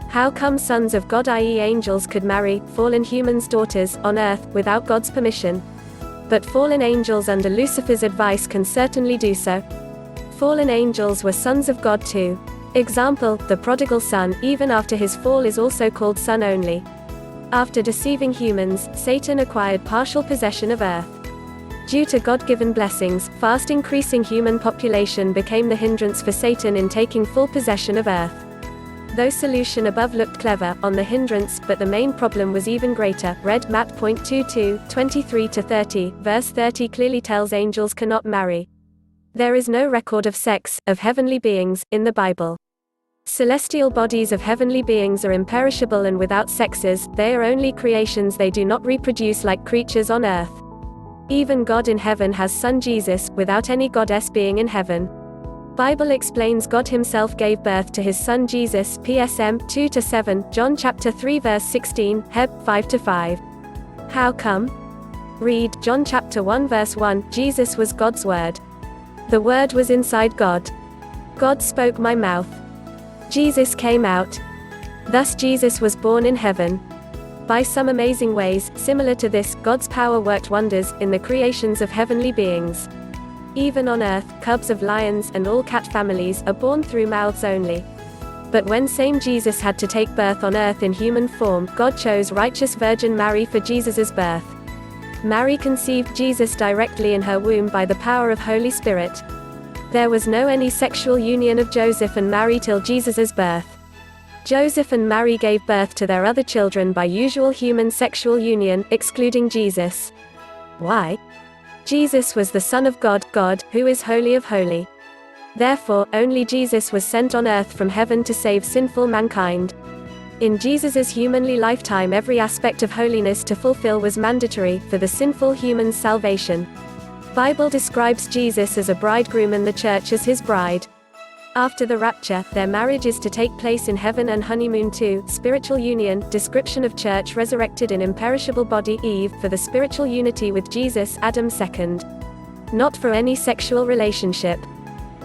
Speaker 2: How come sons of God, i.e. angels, could marry fallen humans' daughters on earth without God's permission? But fallen angels under Lucifer's advice can certainly do so. Fallen angels were sons of God too. Example, the prodigal son, even after his fall, is also called son only. After deceiving humans, Satan acquired partial possession of earth. Due to God-given blessings, fast increasing human population became the hindrance for Satan in taking full possession of earth. Though solution above looked clever on the hindrance, but the main problem was even greater. Read Matt. 22, 23-30, verse 30 clearly tells angels cannot marry. There is no record of sex, of heavenly beings, in the Bible. Celestial bodies of heavenly beings are imperishable and without sexes, they are only creations, they do not reproduce like creatures on earth. Even God in heaven has Son Jesus, without any goddess being in heaven. Bible explains God himself gave birth to his son Jesus. PSM 2-7, John chapter 3 verse 16, Heb 5-5. How come? Read John chapter 1 verse 1. Jesus was God's word. The word was inside God. God spoke my mouth. Jesus came out. Thus Jesus was born in heaven. By some amazing ways, similar to this, God's power worked wonders in the creations of heavenly beings. Even on earth, cubs of lions and all cat families are born through mouths only. But when same Jesus had to take birth on earth in human form, God chose righteous Virgin Mary for Jesus's birth. Mary conceived Jesus directly in her womb by the power of Holy Spirit. There was no any sexual union of Joseph and Mary till Jesus's birth. Joseph and Mary gave birth to their other children by usual human sexual union, excluding Jesus. Why? Jesus was the Son of God, God, who is holy of holy. Therefore, only Jesus was sent on earth from heaven to save sinful mankind. In Jesus's humanly lifetime, every aspect of holiness to fulfill was mandatory for the sinful human's salvation. Bible describes Jesus as a bridegroom and the church as his bride. After the rapture, their marriage is to take place in heaven, and honeymoon too, spiritual union, description of church resurrected in imperishable body, Eve, for the spiritual unity with Jesus, Adam second. Not for any sexual relationship.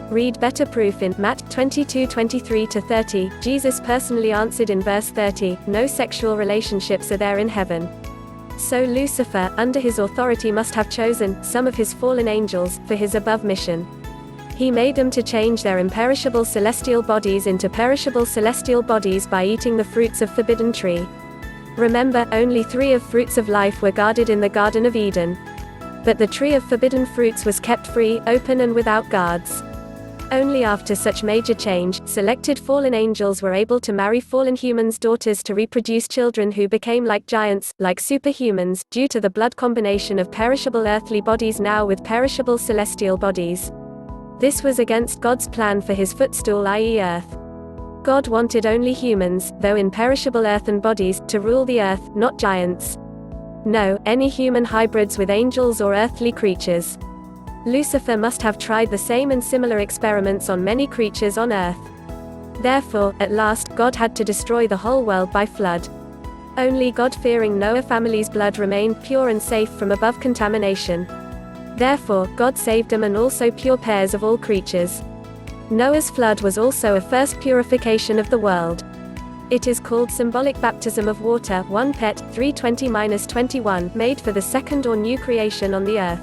Speaker 2: Read better proof in Matt 22:23-30. Jesus personally answered in verse 30, no sexual relationships are there in heaven. So Lucifer, under his authority, must have chosen some of his fallen angels for his above mission. He made them to change their imperishable celestial bodies into perishable celestial bodies by eating the fruits of forbidden tree. Remember, only 3 of fruits of life were guarded in the Garden of Eden. But the tree of forbidden fruits was kept free, open and without guards. Only after such major change, selected fallen angels were able to marry fallen humans' daughters to reproduce children who became like giants, like superhumans, due to the blood combination of perishable earthly bodies now with perishable celestial bodies. This was against God's plan for his footstool, i.e. earth. God wanted only humans, though in perishable earthen bodies, to rule the earth, not giants. No, any human hybrids with angels or earthly creatures. Lucifer must have tried the same and similar experiments on many creatures on earth. Therefore, at last, God had to destroy the whole world by flood. Only God-fearing Noah family's blood remained pure and safe from above contamination. Therefore, God saved them and also pure pairs of all creatures. Noah's flood was also a first purification of the world. It is called symbolic baptism of water, 1 Pet 3:20-21, made for the second or new creation on the earth.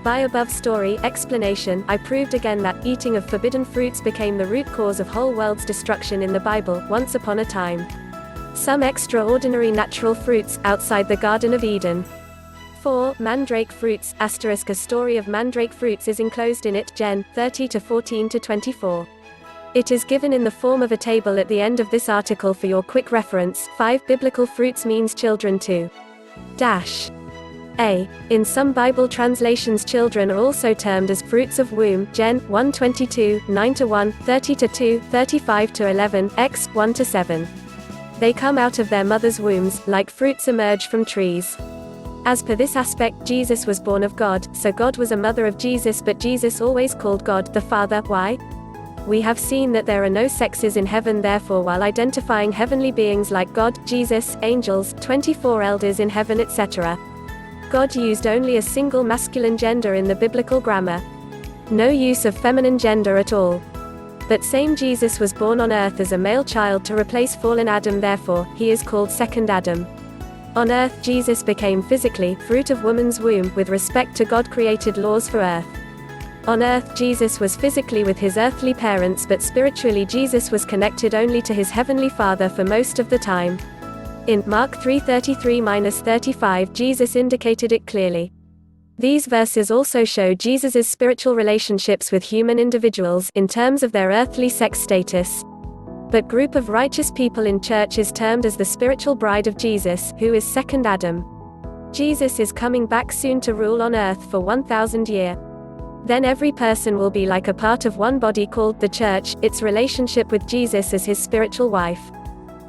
Speaker 2: By above story explanation, I proved again that eating of forbidden fruits became the root cause of whole world's destruction in the Bible, once upon a time. Some extraordinary natural fruits, outside the Garden of Eden. 4. Mandrake fruits, *, a story of mandrake fruits is enclosed in it, Gen. 30-14-24. It is given in the form of a table at the end of this article for your quick reference. 5. Biblical fruits means children too. A. In some Bible translations children are also termed as fruits of womb, Gen. 1:22, 9-1, 30-2, 35-11, x. 1-7. They come out of their mother's wombs, like fruits emerge from trees. As per this aspect, Jesus was born of God, so God was a mother of Jesus, but Jesus always called God the Father. Why? We have seen that there are no sexes in heaven, therefore while identifying heavenly beings like God, Jesus, angels, 24 elders in heaven etc., God used only a single masculine gender in the biblical grammar. No use of feminine gender at all. But same Jesus was born on earth as a male child to replace fallen Adam, therefore, he is called second Adam. On earth Jesus became physically, fruit of woman's womb, with respect to God-created laws for earth. On earth Jesus was physically with his earthly parents, but spiritually Jesus was connected only to his heavenly Father for most of the time. In Mark 3:33-35 Jesus indicated it clearly. These verses also show Jesus' spiritual relationships with human individuals, in terms of their earthly sex status. But group of righteous people in church is termed as the spiritual bride of Jesus, who is second Adam. Jesus is coming back soon to rule on earth for 1,000 years. Then every person will be like a part of one body called the church, its relationship with Jesus as his spiritual wife.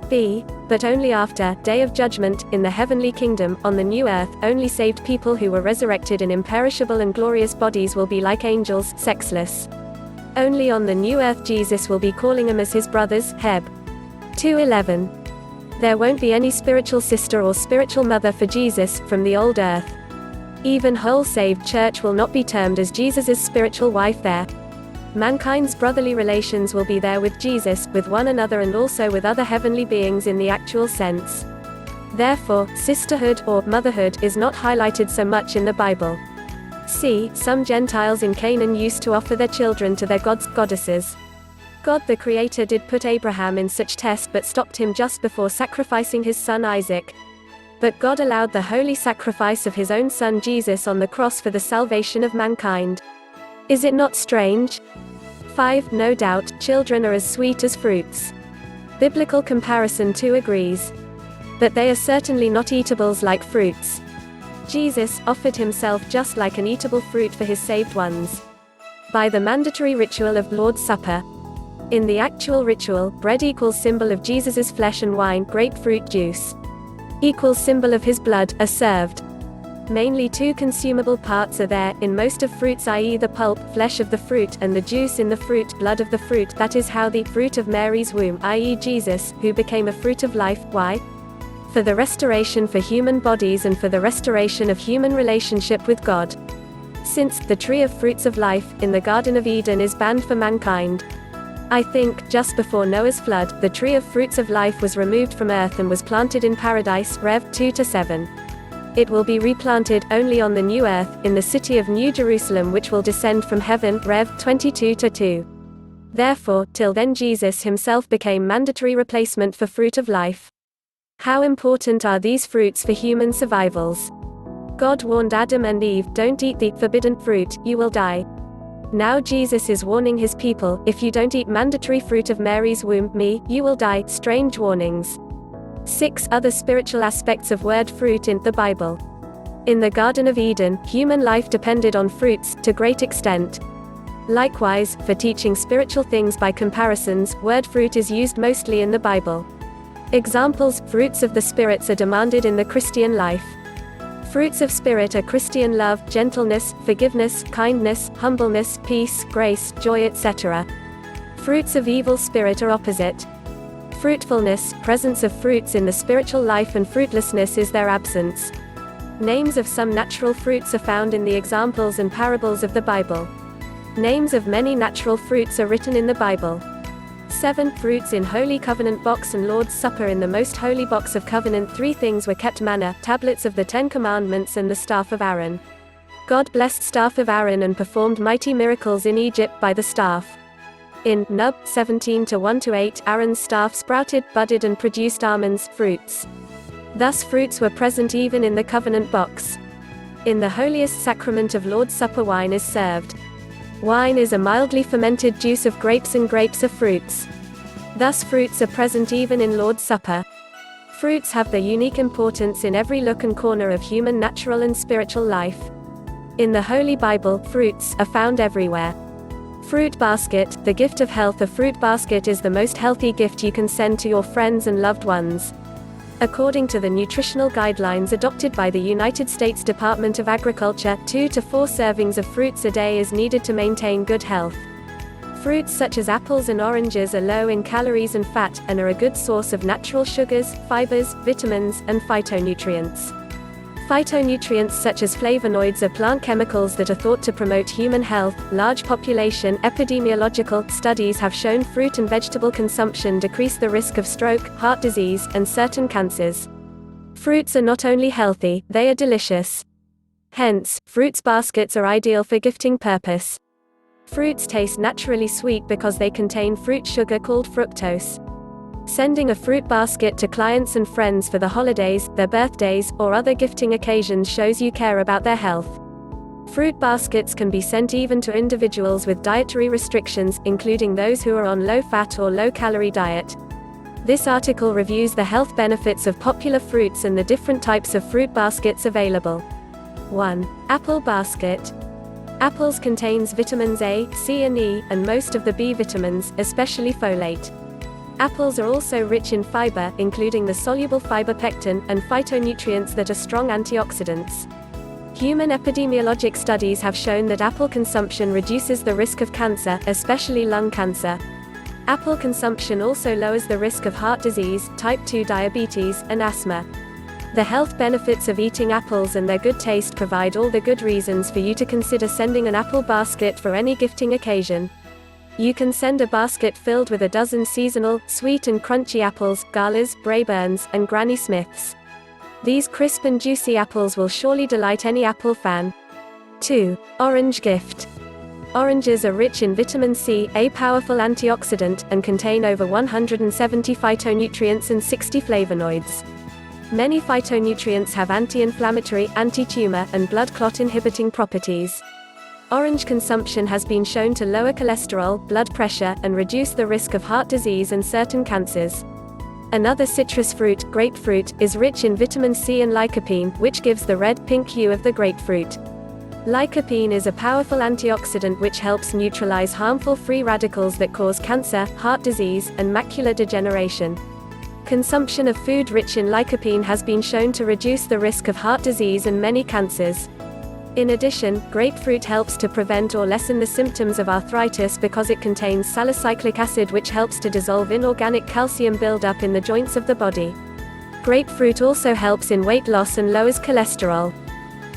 Speaker 2: B. But only after day of judgment, in the heavenly kingdom, on the new earth, only saved people who were resurrected in imperishable and glorious bodies will be like angels, sexless. Only on the new earth Jesus will be calling them as his brothers, Heb 2:11. There won't be any spiritual sister or spiritual mother for Jesus, from the old earth. Even whole saved church will not be termed as Jesus' spiritual wife there. Mankind's brotherly relations will be there with Jesus, with one another and also with other heavenly beings in the actual sense. Therefore, sisterhood, or motherhood, is not highlighted so much in the Bible. C. Some Gentiles in Canaan used to offer their children to their gods, goddesses. God the Creator did put Abraham in such test but stopped him just before sacrificing his son Isaac. But God allowed the holy sacrifice of his own son Jesus on the cross for the salvation of mankind. Is it not strange? 5. No doubt, children are as sweet as fruits. Biblical comparison too agrees. But they are certainly not eatables like fruits. Jesus offered himself just like an eatable fruit for his saved ones. By the mandatory ritual of Lord's Supper. In the actual ritual, bread equals symbol of Jesus' flesh and wine, grapefruit juice, equals symbol of his blood, are served. Mainly two consumable parts are there, in most of fruits, i.e. the pulp, flesh of the fruit, and the juice in the fruit, blood of the fruit. That is how the fruit of Mary's womb, i.e. Jesus, who became a fruit of life. Why? For the restoration for human bodies and for the restoration of human relationship with God. Since the tree of fruits of life, in the Garden of Eden is banned for mankind. I think, just before Noah's flood, the tree of fruits of life was removed from earth and was planted in paradise, Rev. 2-7. It will be replanted only on the new earth, in the city of New Jerusalem, which will descend from heaven. Rev 22:2. Therefore, till then Jesus himself became mandatory replacement for fruit of life. How important are these fruits for human survivals? God warned Adam and Eve, don't eat the forbidden fruit, you will die. Now Jesus is warning his people, if you don't eat mandatory fruit of Mary's womb, me, you will die. Strange warnings. 6 other spiritual aspects of word fruit in the Bible. In the Garden of Eden, human life depended on fruits, to great extent. Likewise, for teaching spiritual things by comparisons, word fruit is used mostly in the Bible. Examples: fruits of the spirits are demanded in the Christian life. Fruits of spirit are Christian love, gentleness, forgiveness, kindness, humbleness, peace, grace, joy, etc. Fruits of evil spirit are opposite. Fruitfulness, presence of fruits in the spiritual life, and fruitlessness is their absence. Names of some natural fruits are found in the examples and parables of the Bible. Names of many natural fruits are written in the Bible. 7 fruits in Holy Covenant box and Lord's Supper. In the most holy box of covenant 3 things were kept: manna, tablets of the 10 commandments, and the staff of Aaron. God blessed staff of Aaron and performed mighty miracles in Egypt by the staff. In Nub 17:1-8, Aaron's staff sprouted, budded, and produced almonds, fruits. Thus fruits were present even in the covenant box. In the holiest sacrament of Lord's Supper, wine is served. Wine is a mildly fermented juice of grapes, and grapes are fruits. Thus fruits are present even in Lord's Supper. Fruits have their unique importance in every nook and corner of human natural and spiritual life. In the Holy Bible, fruits are found everywhere. Fruit basket, the gift of health. A fruit basket is the most healthy gift you can send to your friends and loved ones. According to the nutritional guidelines adopted by the United States Department of Agriculture, 2 to 4 servings of fruits a day is needed to maintain good health. Fruits such as apples and oranges are low in calories and fat, and are a good source of natural sugars, fibers, vitamins, and phytonutrients. Phytonutrients such as flavonoids are plant chemicals that are thought to promote human health. Large population epidemiological studies have shown fruit and vegetable consumption decrease the risk of stroke, heart disease, and certain cancers. Fruits are not only healthy, they are delicious. Hence, fruits baskets are ideal for gifting purpose. Fruits taste naturally sweet because they contain fruit sugar called fructose. Sending a fruit basket to clients and friends for the holidays, their birthdays, or other gifting occasions shows you care about their health. Fruit baskets can be sent even to individuals with dietary restrictions, including those who are on low-fat or low-calorie diet. This article reviews the health benefits of popular fruits and the different types of fruit baskets available. 1. Apple basket. Apples contains vitamins A, C and E, and most of the B vitamins, especially folate. Apples are also rich in fiber, including the soluble fiber pectin, and phytonutrients that are strong antioxidants. Human epidemiologic studies have shown that apple consumption reduces the risk of cancer, especially lung cancer. Apple consumption also lowers the risk of heart disease, type 2 diabetes, and asthma. The health benefits of eating apples and their good taste provide all the good reasons for you to consider sending an apple basket for any gifting occasion. You can send a basket filled with a dozen seasonal, sweet and crunchy apples, galas, Braeburns, and Granny Smiths. These crisp and juicy apples will surely delight any apple fan. 2. Orange gift. Oranges are rich in vitamin C, a powerful antioxidant, and contain over 170 phytonutrients and 60 flavonoids. Many phytonutrients have anti-inflammatory, anti-tumor, and blood clot inhibiting properties. Orange consumption has been shown to lower cholesterol, blood pressure, and reduce the risk of heart disease and certain cancers. Another citrus fruit, grapefruit, is rich in vitamin C and lycopene, which gives the red-pink hue of the grapefruit. Lycopene is a powerful antioxidant which helps neutralize harmful free radicals that cause cancer, heart disease, and macular degeneration. Consumption of food rich in lycopene has been shown to reduce the risk of heart disease and many cancers. In addition, grapefruit helps to prevent or lessen the symptoms of arthritis because it contains salicylic acid, which helps to dissolve inorganic calcium buildup in the joints of the body. Grapefruit also helps in weight loss and lowers cholesterol.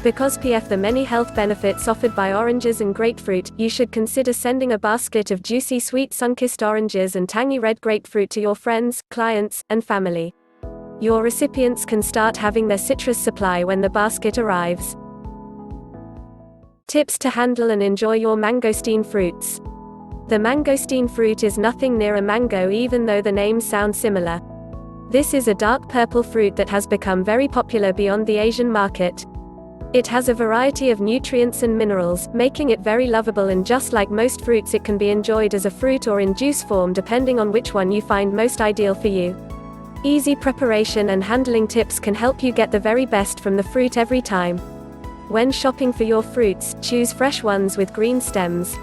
Speaker 2: Because of the many health benefits offered by oranges and grapefruit, you should consider sending a basket of juicy sweet sun-kissed oranges and tangy red grapefruit to your friends, clients, and family. Your recipients can start having their citrus supply when the basket arrives. Tips to handle and enjoy your mangosteen fruits. The mangosteen fruit is nothing near a mango, even though the names sound similar. This is a dark purple fruit that has become very popular beyond the Asian market. It has a variety of nutrients and minerals, making it very lovable, and just like most fruits, it can be enjoyed as a fruit or in juice form depending on which one you find most ideal for you. Easy preparation and handling tips can help you get the very best from the fruit every time. When shopping for your fruits, choose fresh ones with green stems.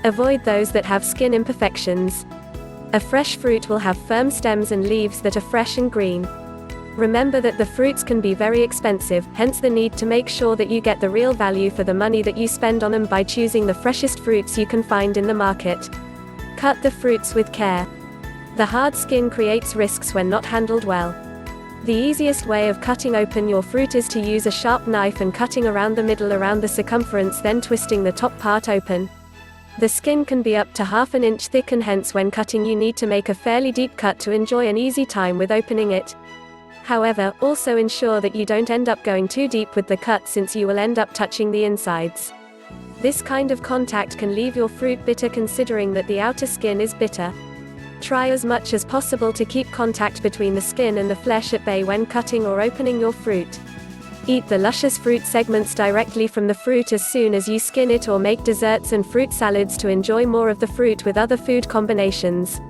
Speaker 2: Avoid those that have skin imperfections. A fresh fruit will have firm stems and leaves that are fresh and green. Remember that the fruits can be very expensive, hence the need to make sure that you get the real value for the money that you spend on them by choosing the freshest fruits you can find in the market. Cut the fruits with care. The hard skin creates risks when not handled well. The easiest way of cutting open your fruit is to use a sharp knife and cutting around the middle around the circumference, then twisting the top part open. The skin can be up to ½ an inch thick, and hence when cutting you need to make a fairly deep cut to enjoy an easy time with opening it. However, also ensure that you don't end up going too deep with the cut, since you will end up touching the insides. This kind of contact can leave your fruit bitter, considering that the outer skin is bitter. Try as much as possible to keep contact between the skin and the flesh at bay when cutting or opening your fruit. Eat the luscious fruit segments directly from the fruit as soon as you skin it, or make desserts and fruit salads to enjoy more of the fruit with other food combinations.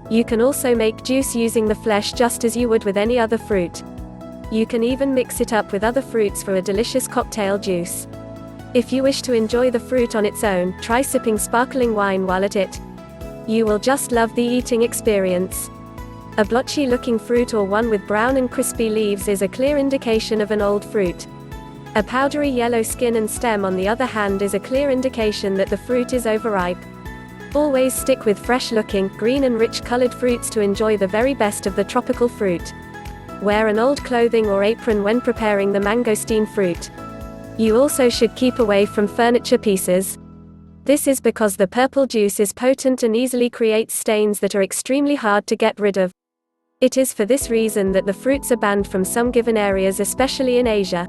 Speaker 2: You can also make juice using the flesh just as you would with any other fruit. You can even mix it up with other fruits for a delicious cocktail juice. If you wish to enjoy the fruit on its own, try sipping sparkling wine while at it. You will just love the eating experience. A blotchy-looking fruit or one with brown and crispy leaves is a clear indication of an old fruit. A powdery yellow skin and stem, on the other hand, is a clear indication that the fruit is overripe. Always stick with fresh-looking, green and rich-colored fruits to enjoy the very best of the tropical fruit. Wear an old clothing or apron when preparing the mangosteen fruit. You also should keep away from furniture pieces. This is because the purple juice is potent and easily creates stains that are extremely hard to get rid of. It is for this reason that the fruits are banned from some given areas, especially in Asia.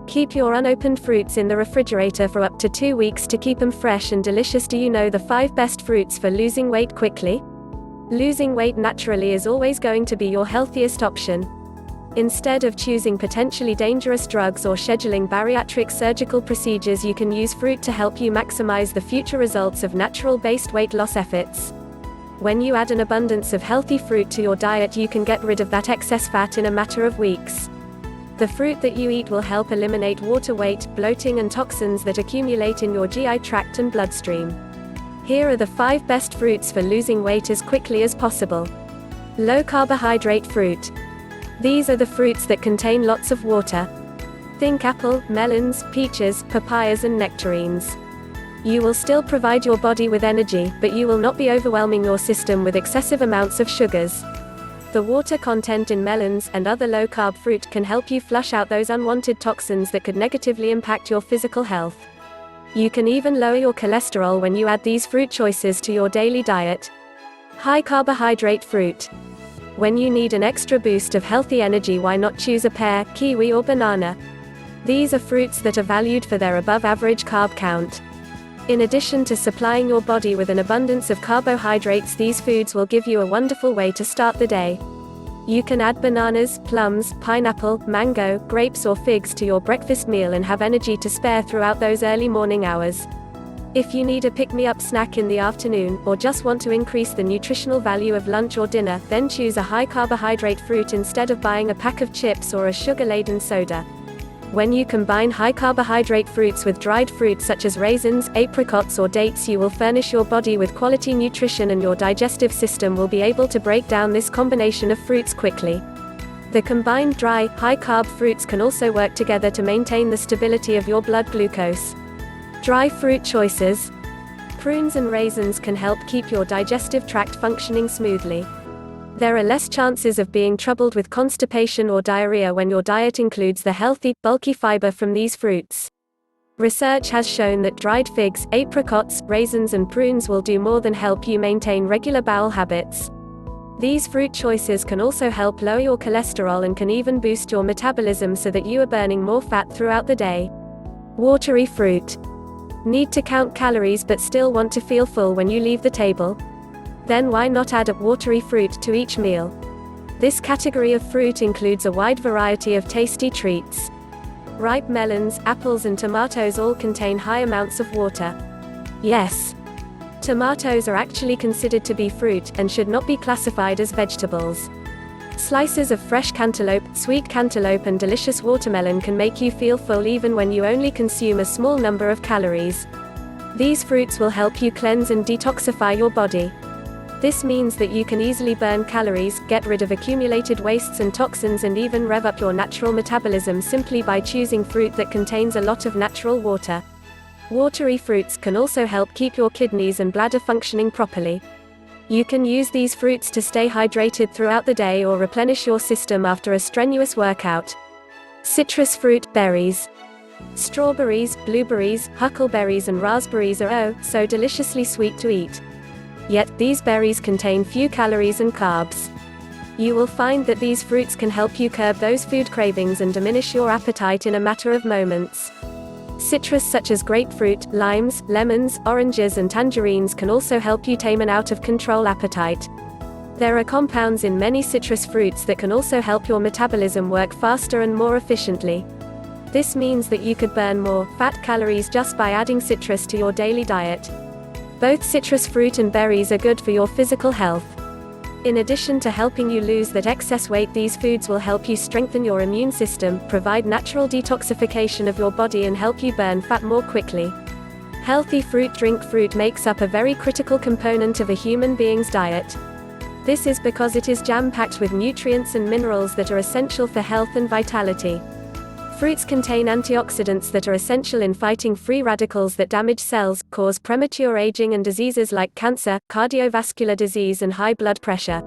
Speaker 2: Keep your unopened fruits in the refrigerator for up to 2 weeks to keep them fresh and delicious. Do you know the 5 best fruits for losing weight quickly? Losing weight naturally is always going to be your healthiest option. Instead of choosing potentially dangerous drugs or scheduling bariatric surgical procedures, you can use fruit to help you maximize the future results of natural-based weight loss efforts. When you add an abundance of healthy fruit to your diet, you can get rid of that excess fat in a matter of weeks. The fruit that you eat will help eliminate water weight, bloating and toxins that accumulate in your GI tract and bloodstream. Here are the 5 best fruits for losing weight as quickly as possible. Low carbohydrate fruit. These are the fruits that contain lots of water. Think apple, melons, peaches, papayas and nectarines. You will still provide your body with energy, but you will not be overwhelming your system with excessive amounts of sugars. The water content in melons and other low-carb fruit can help you flush out those unwanted toxins that could negatively impact your physical health. You can even lower your cholesterol when you add these fruit choices to your daily diet. High carbohydrate fruit. When you need an extra boost of healthy energy, why not choose a pear, kiwi or banana? These are fruits that are valued for their above-average carb count. In addition to supplying your body with an abundance of carbohydrates, these foods will give you a wonderful way to start the day. You can add bananas, plums, pineapple, mango, grapes or figs to your breakfast meal and have energy to spare throughout those early morning hours. If you need a pick-me-up snack in the afternoon, or just want to increase the nutritional value of lunch or dinner, then choose a high-carbohydrate fruit instead of buying a pack of chips or a sugar-laden soda. When you combine high-carbohydrate fruits with dried fruits such as raisins, apricots or dates, you will furnish your body with quality nutrition, and your digestive system will be able to break down this combination of fruits quickly. The combined dry, high-carb fruits can also work together to maintain the stability of your blood glucose. Dry fruit choices. Prunes and raisins can help keep your digestive tract functioning smoothly. There are less chances of being troubled with constipation or diarrhea when your diet includes the healthy, bulky fiber from these fruits. Research has shown that dried figs, apricots, raisins and prunes will do more than help you maintain regular bowel habits. These fruit choices can also help lower your cholesterol and can even boost your metabolism so that you are burning more fat throughout the day. Watery fruit. Need to count calories but still want to feel full when you leave the table? Then why not add a watery fruit to each meal? This category of fruit includes a wide variety of tasty treats. Ripe melons, apples and tomatoes all contain high amounts of water. Yes, tomatoes are actually considered to be fruit, and should not be classified as vegetables. Slices of fresh cantaloupe, sweet cantaloupe and delicious watermelon can make you feel full even when you only consume a small number of calories. These fruits will help you cleanse and detoxify your body. This means that you can easily burn calories, get rid of accumulated wastes and toxins and even rev up your natural metabolism simply by choosing fruit that contains a lot of natural water. Watery fruits can also help keep your kidneys and bladder functioning properly. You can use these fruits to stay hydrated throughout the day or replenish your system after a strenuous workout. Citrus fruit, berries. Strawberries, blueberries, huckleberries and raspberries are oh so deliciously sweet to eat. Yet, these berries contain few calories and carbs. You will find that these fruits can help you curb those food cravings and diminish your appetite in a matter of moments. Citrus such as grapefruit, limes, lemons, oranges and tangerines can also help you tame an out-of-control appetite. There are compounds in many citrus fruits that can also help your metabolism work faster and more efficiently. This means that you could burn more fat calories just by adding citrus to your daily diet. Both citrus fruit and berries are good for your physical health. In addition to helping you lose that excess weight, these foods will help you strengthen your immune system, provide natural detoxification of your body and help you burn fat more quickly. Healthy fruit. Drink fruit makes up a very critical component of a human being's diet. This is because it is jam-packed with nutrients and minerals that are essential for health and vitality. Fruits contain antioxidants that are essential in fighting free radicals that damage cells, cause premature aging and diseases like cancer, cardiovascular disease and high blood pressure.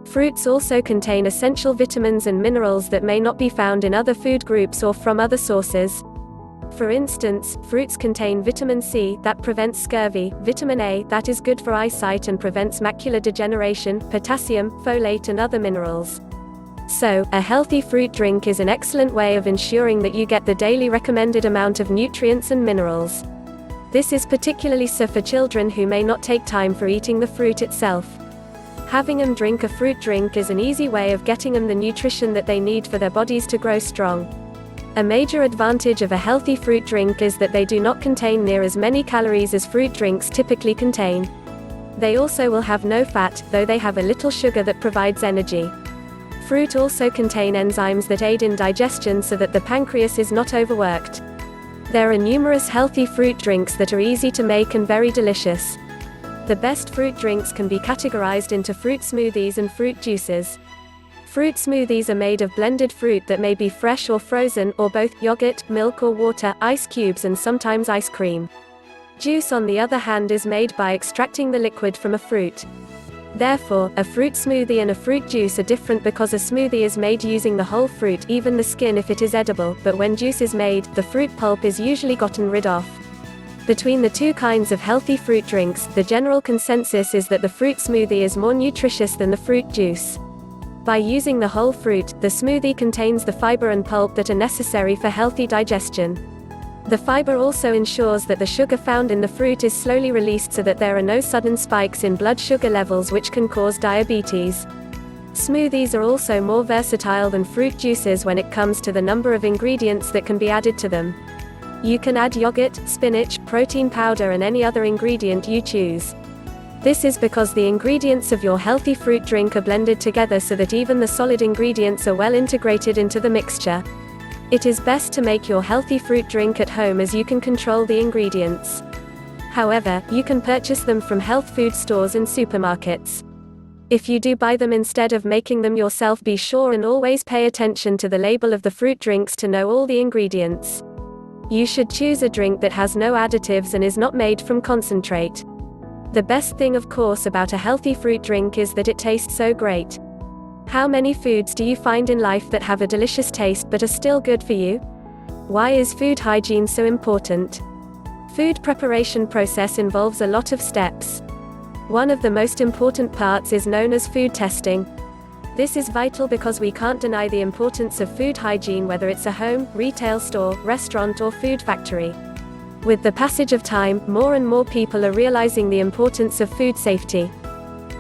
Speaker 2: Fruits also contain essential vitamins and minerals that may not be found in other food groups or from other sources. For instance, fruits contain vitamin C, that prevents scurvy, vitamin A, that is good for eyesight and prevents macular degeneration, potassium, folate and other minerals. So, a healthy fruit drink is an excellent way of ensuring that you get the daily recommended amount of nutrients and minerals. This is particularly so for children who may not take time for eating the fruit itself. Having them drink a fruit drink is an easy way of getting them the nutrition that they need for their bodies to grow strong. A major advantage of a healthy fruit drink is that they do not contain near as many calories as fruit drinks typically contain. They also will have no fat, though they have a little sugar that provides energy. Fruit also contain enzymes that aid in digestion so that the pancreas is not overworked. There are numerous healthy fruit drinks that are easy to make and very delicious. The best fruit drinks can be categorized into fruit smoothies and fruit juices. Fruit smoothies are made of blended fruit that may be fresh or frozen, or both, yogurt, milk or water, ice cubes and sometimes ice cream. Juice on the other hand is made by extracting the liquid from a fruit. Therefore, a fruit smoothie and a fruit juice are different because a smoothie is made using the whole fruit, even the skin if it is edible, but when juice is made, the fruit pulp is usually gotten rid of. Between the two kinds of healthy fruit drinks, the general consensus is that the fruit smoothie is more nutritious than the fruit juice. By using the whole fruit, the smoothie contains the fiber and pulp that are necessary for healthy digestion. The fiber also ensures that the sugar found in the fruit is slowly released so that there are no sudden spikes in blood sugar levels which can cause diabetes. Smoothies are also more versatile than fruit juices when it comes to the number of ingredients that can be added to them. You can add yogurt, spinach, protein powder and any other ingredient you choose. This is because the ingredients of your healthy fruit drink are blended together so that even the solid ingredients are well integrated into the mixture. It is best to make your healthy fruit drink at home as you can control the ingredients. However, you can purchase them from health food stores and supermarkets. If you do buy them instead of making them yourself, be sure and always pay attention to the label of the fruit drinks to know all the ingredients. You should choose a drink that has no additives and is not made from concentrate. The best thing, of course, about a healthy fruit drink is that it tastes so great. How many foods do you find in life that have a delicious taste but are still good for you? Why is food hygiene so important? Food preparation process involves a lot of steps. One of the most important parts is known as food testing. This is vital because we can't deny the importance of food hygiene, whether it's a home, retail store, restaurant, or food factory. With the passage of time, more and more people are realizing the importance of food safety.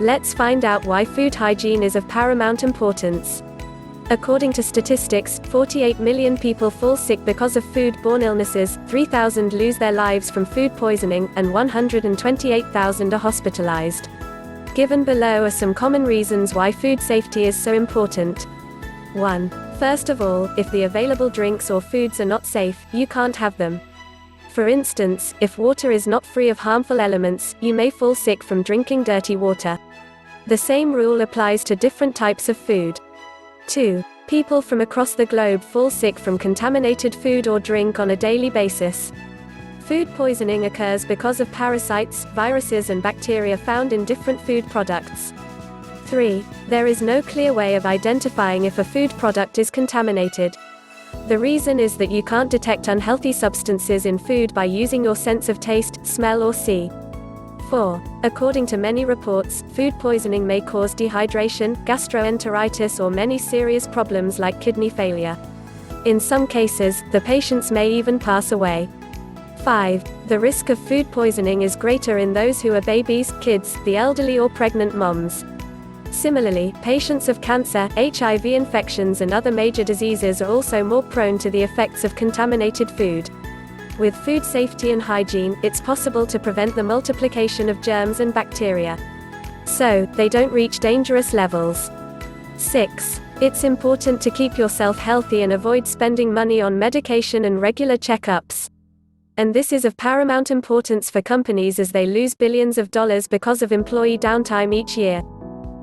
Speaker 2: Let's find out why food hygiene is of paramount importance. According to statistics, 48 million people fall sick because of food-borne illnesses, 3,000 lose their lives from food poisoning, and 128,000 are hospitalized. Given below are some common reasons why food safety is so important. 1. First of all, if the available drinks or foods are not safe, you can't have them. For instance, if water is not free of harmful elements, you may fall sick from drinking dirty water. The same rule applies to different types of food. 2. People from across the globe fall sick from contaminated food or drink on a daily basis. Food poisoning occurs because of parasites, viruses, and bacteria found in different food products. 3. There is no clear way of identifying if a food product is contaminated. The reason is that you can't detect unhealthy substances in food by using your sense of taste, smell, or see. 4. According to many reports, food poisoning may cause dehydration, gastroenteritis, or many serious problems like kidney failure. In some cases, the patients may even pass away. 5. The risk of food poisoning is greater in those who are babies, kids, the elderly, or pregnant moms. Similarly, patients of cancer, HIV infections, and other major diseases are also more prone to the effects of contaminated food. With food safety and hygiene, it's possible to prevent the multiplication of germs and bacteria, so they don't reach dangerous levels. 6. It's important to keep yourself healthy and avoid spending money on medication and regular checkups. And this is of paramount importance for companies as they lose billions of dollars because of employee downtime each year.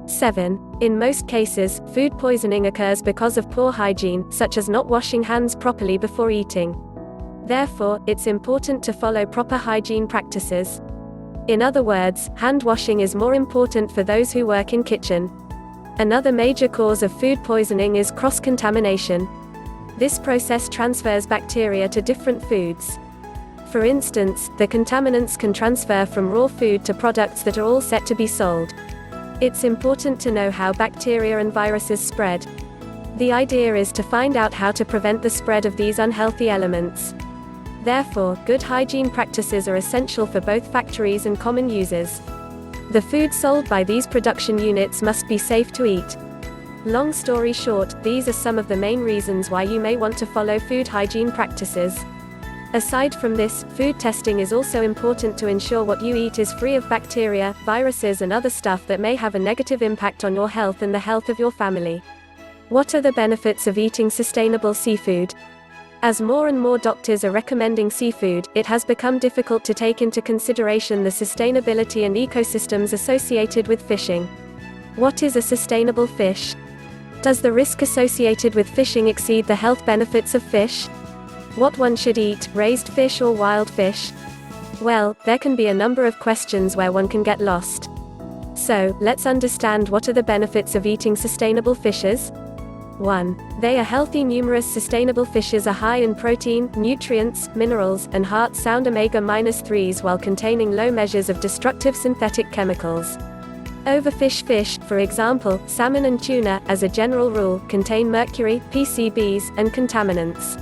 Speaker 2: 7. In most cases, food poisoning occurs because of poor hygiene, such as not washing hands properly before eating. Therefore, it's important to follow proper hygiene practices. In other words, hand washing is more important for those who work in kitchen. Another major cause of food poisoning is cross-contamination. This process transfers bacteria to different foods. For instance, the contaminants can transfer from raw food to products that are all set to be sold. It's important to know how bacteria and viruses spread. The idea is to find out how to prevent the spread of these unhealthy elements. Therefore, good hygiene practices are essential for both factories and common users. The food sold by these production units must be safe to eat. Long story short, these are some of the main reasons why you may want to follow food hygiene practices. Aside from this, food testing is also important to ensure what you eat is free of bacteria, viruses, and other stuff that may have a negative impact on your health and the health of your family. What are the benefits of eating sustainable seafood? As more and more doctors are recommending seafood, it has become difficult to take into consideration the sustainability and ecosystems associated with fishing. What is a sustainable fish? Does the risk associated with fishing exceed the health benefits of fish? What one should eat, raised fish or wild fish? Well, there can be a number of questions where one can get lost. So, let's understand what are the benefits of eating sustainable fishes. 1. They are healthy. Numerous sustainable fishes are high in protein, nutrients, minerals, and heart-sound omega-3s while containing low measures of destructive synthetic chemicals. Overfish fish, for example, salmon and tuna, as a general rule, contain mercury, PCBs, and contaminants.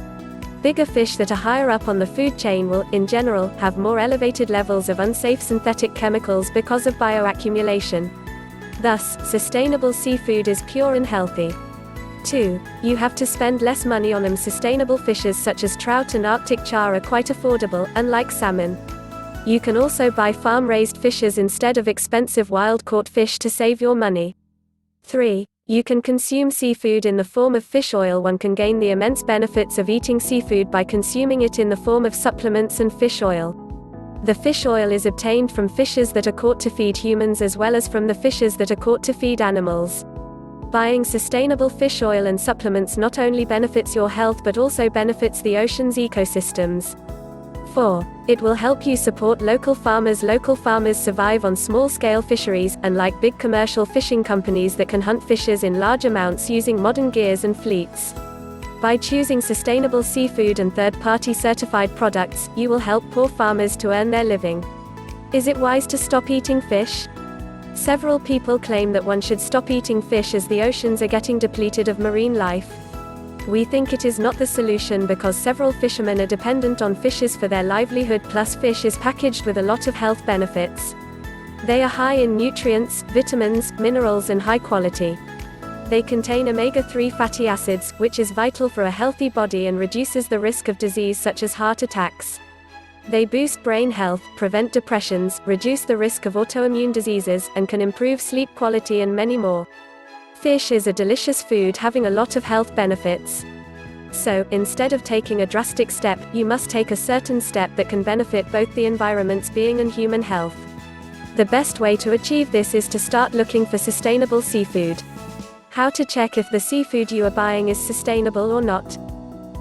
Speaker 2: Bigger fish that are higher up on the food chain will, in general, have more elevated levels of unsafe synthetic chemicals because of bioaccumulation. Thus, sustainable seafood is pure and healthy. 2. You have to spend less money on them. Sustainable fishes such as trout and Arctic char are quite affordable, unlike salmon. You can also buy farm-raised fishes instead of expensive wild-caught fish to save your money. 3. You can consume seafood in the form of fish oil. One can gain the immense benefits of eating seafood by consuming it in the form of supplements and fish oil. The fish oil is obtained from fishes that are caught to feed humans as well as from the fishes that are caught to feed animals. Buying sustainable fish oil and supplements not only benefits your health but also benefits the ocean's ecosystems. 4. It will help you support local farmers. Local farmers survive on small-scale fisheries, unlike big commercial fishing companies that can hunt fishes in large amounts using modern gears and fleets. By choosing sustainable seafood and third-party certified products, you will help poor farmers to earn their living. Is it wise to stop eating fish? Several people claim that one should stop eating fish as the oceans are getting depleted of marine life. We think it is not the solution because several fishermen are dependent on fishes for their livelihood, plus fish is packaged with a lot of health benefits. They are high in nutrients, vitamins, minerals and high quality. They contain omega-3 fatty acids, which is vital for a healthy body and reduces the risk of disease such as heart attacks. They boost brain health, prevent depressions, reduce the risk of autoimmune diseases, and can improve sleep quality and many more. Fish is a delicious food having a lot of health benefits. So, instead of taking a drastic step, you must take a certain step that can benefit both the environment's being and human health. The best way to achieve this is to start looking for sustainable seafood. How to check if the seafood you are buying is sustainable or not.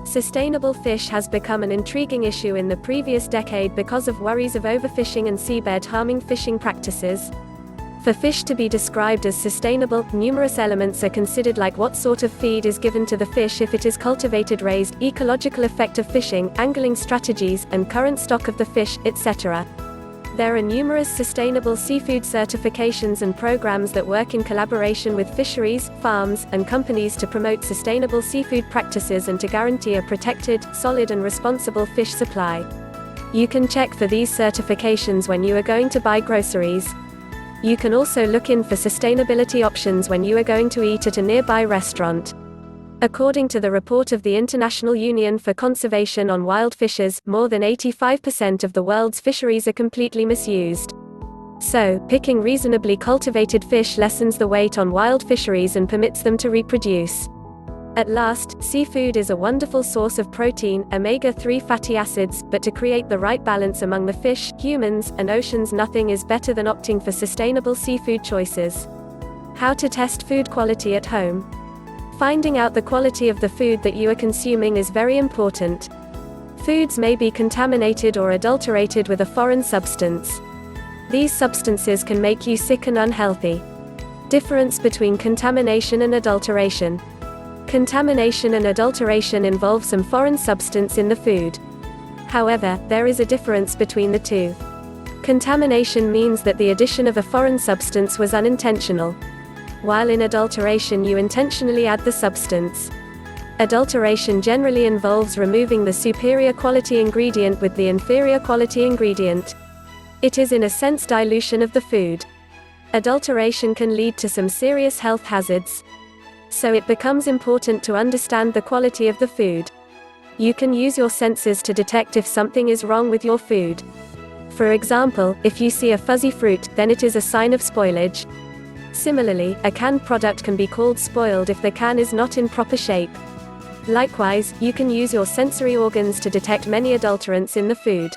Speaker 2: Sustainable fish has become an intriguing issue in the previous decade because of worries of overfishing and seabed harming fishing practices. For fish to be described as sustainable, numerous elements are considered, like what sort of feed is given to the fish if it is cultivated, raised, ecological effect of fishing, angling strategies, and current stock of the fish, etc. There are numerous sustainable seafood certifications and programs that work in collaboration with fisheries, farms, and companies to promote sustainable seafood practices and to guarantee a protected, solid and responsible fish supply. You can check for these certifications when you are going to buy groceries. You can also look in for sustainability options when you are going to eat at a nearby restaurant. According to the report of the International Union for Conservation on Wild Fishes, more than 85% of the world's fisheries are completely misused. So, picking reasonably cultivated fish lessens the weight on wild fisheries and permits them to reproduce. At last, seafood is a wonderful source of protein, omega-3 fatty acids, but to create the right balance among the fish, humans, and oceans, nothing is better than opting for sustainable seafood choices. How to test food quality at home. Finding out the quality of the food that you are consuming is very important. Foods may be contaminated or adulterated with a foreign substance. These substances can make you sick and unhealthy. Difference between contamination and adulteration. Contamination and adulteration involve some foreign substance in the food. However, there is a difference between the two. Contamination means that the addition of a foreign substance was unintentional, while in adulteration you intentionally add the substance. Adulteration generally involves removing the superior quality ingredient with the inferior quality ingredient. It is in a sense dilution of the food. Adulteration can lead to some serious health hazards. So it becomes important to understand the quality of the food. You can use your senses to detect if something is wrong with your food. For example, if you see a fuzzy fruit, then it is a sign of spoilage. Similarly, a canned product can be called spoiled if the can is not in proper shape. Likewise, you can use your sensory organs to detect many adulterants in the food.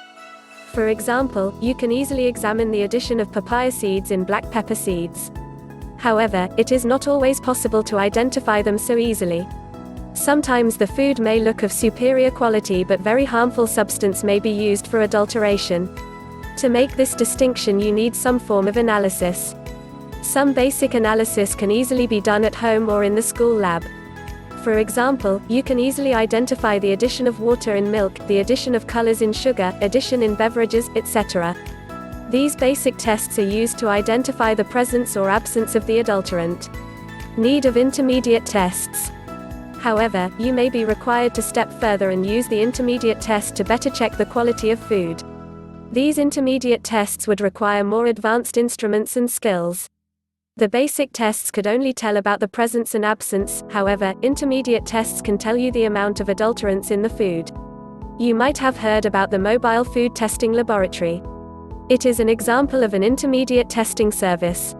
Speaker 2: For example, you can easily examine the addition of papaya seeds in black pepper seeds. However, it is not always possible to identify them so easily. Sometimes the food may look of superior quality but very harmful substance may be used for adulteration. To make this distinction you need some form of analysis. Some basic analysis can easily be done at home or in the school lab. For example, you can easily identify the addition of water in milk, the addition of colors in sugar, addition in beverages, etc. These basic tests are used to identify the presence or absence of the adulterant. Need of intermediate tests. However, you may be required to step further and use the intermediate test to better check the quality of food. These intermediate tests would require more advanced instruments and skills. The basic tests could only tell about the presence and absence, however, intermediate tests can tell you the amount of adulterants in the food. You might have heard about the Mobile Food Testing Laboratory. It is an example of an intermediate testing service.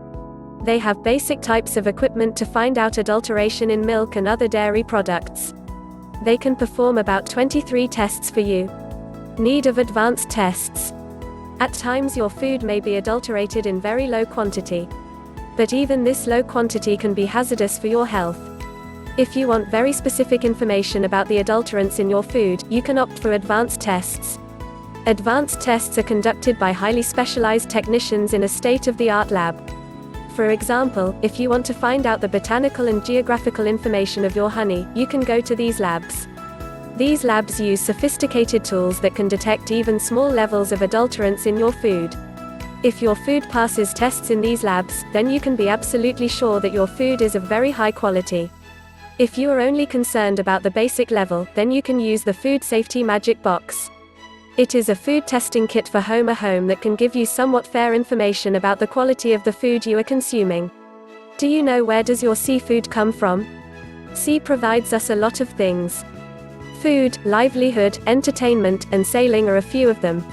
Speaker 2: They have basic types of equipment to find out adulteration in milk and other dairy products. They can perform about 23 tests for you. Need of advanced tests. At times your food may be adulterated in very low quantity. But even this low quantity can be hazardous for your health. If you want very specific information about the adulterants in your food, you can opt for advanced tests. Advanced tests are conducted by highly specialized technicians in a state-of-the-art lab. For example, if you want to find out the botanical and geographical information of your honey, you can go to these labs. These labs use sophisticated tools that can detect even small levels of adulterants in your food. If your food passes tests in these labs, then you can be absolutely sure that your food is of very high quality. If you are only concerned about the basic level, then you can use the Food Safety Magic Box. It is a food testing kit for home that can give you somewhat fair information about the quality of the food you are consuming. Do you know where does your seafood come from? Sea provides us a lot of things. Food, livelihood, entertainment, and sailing are a few of them.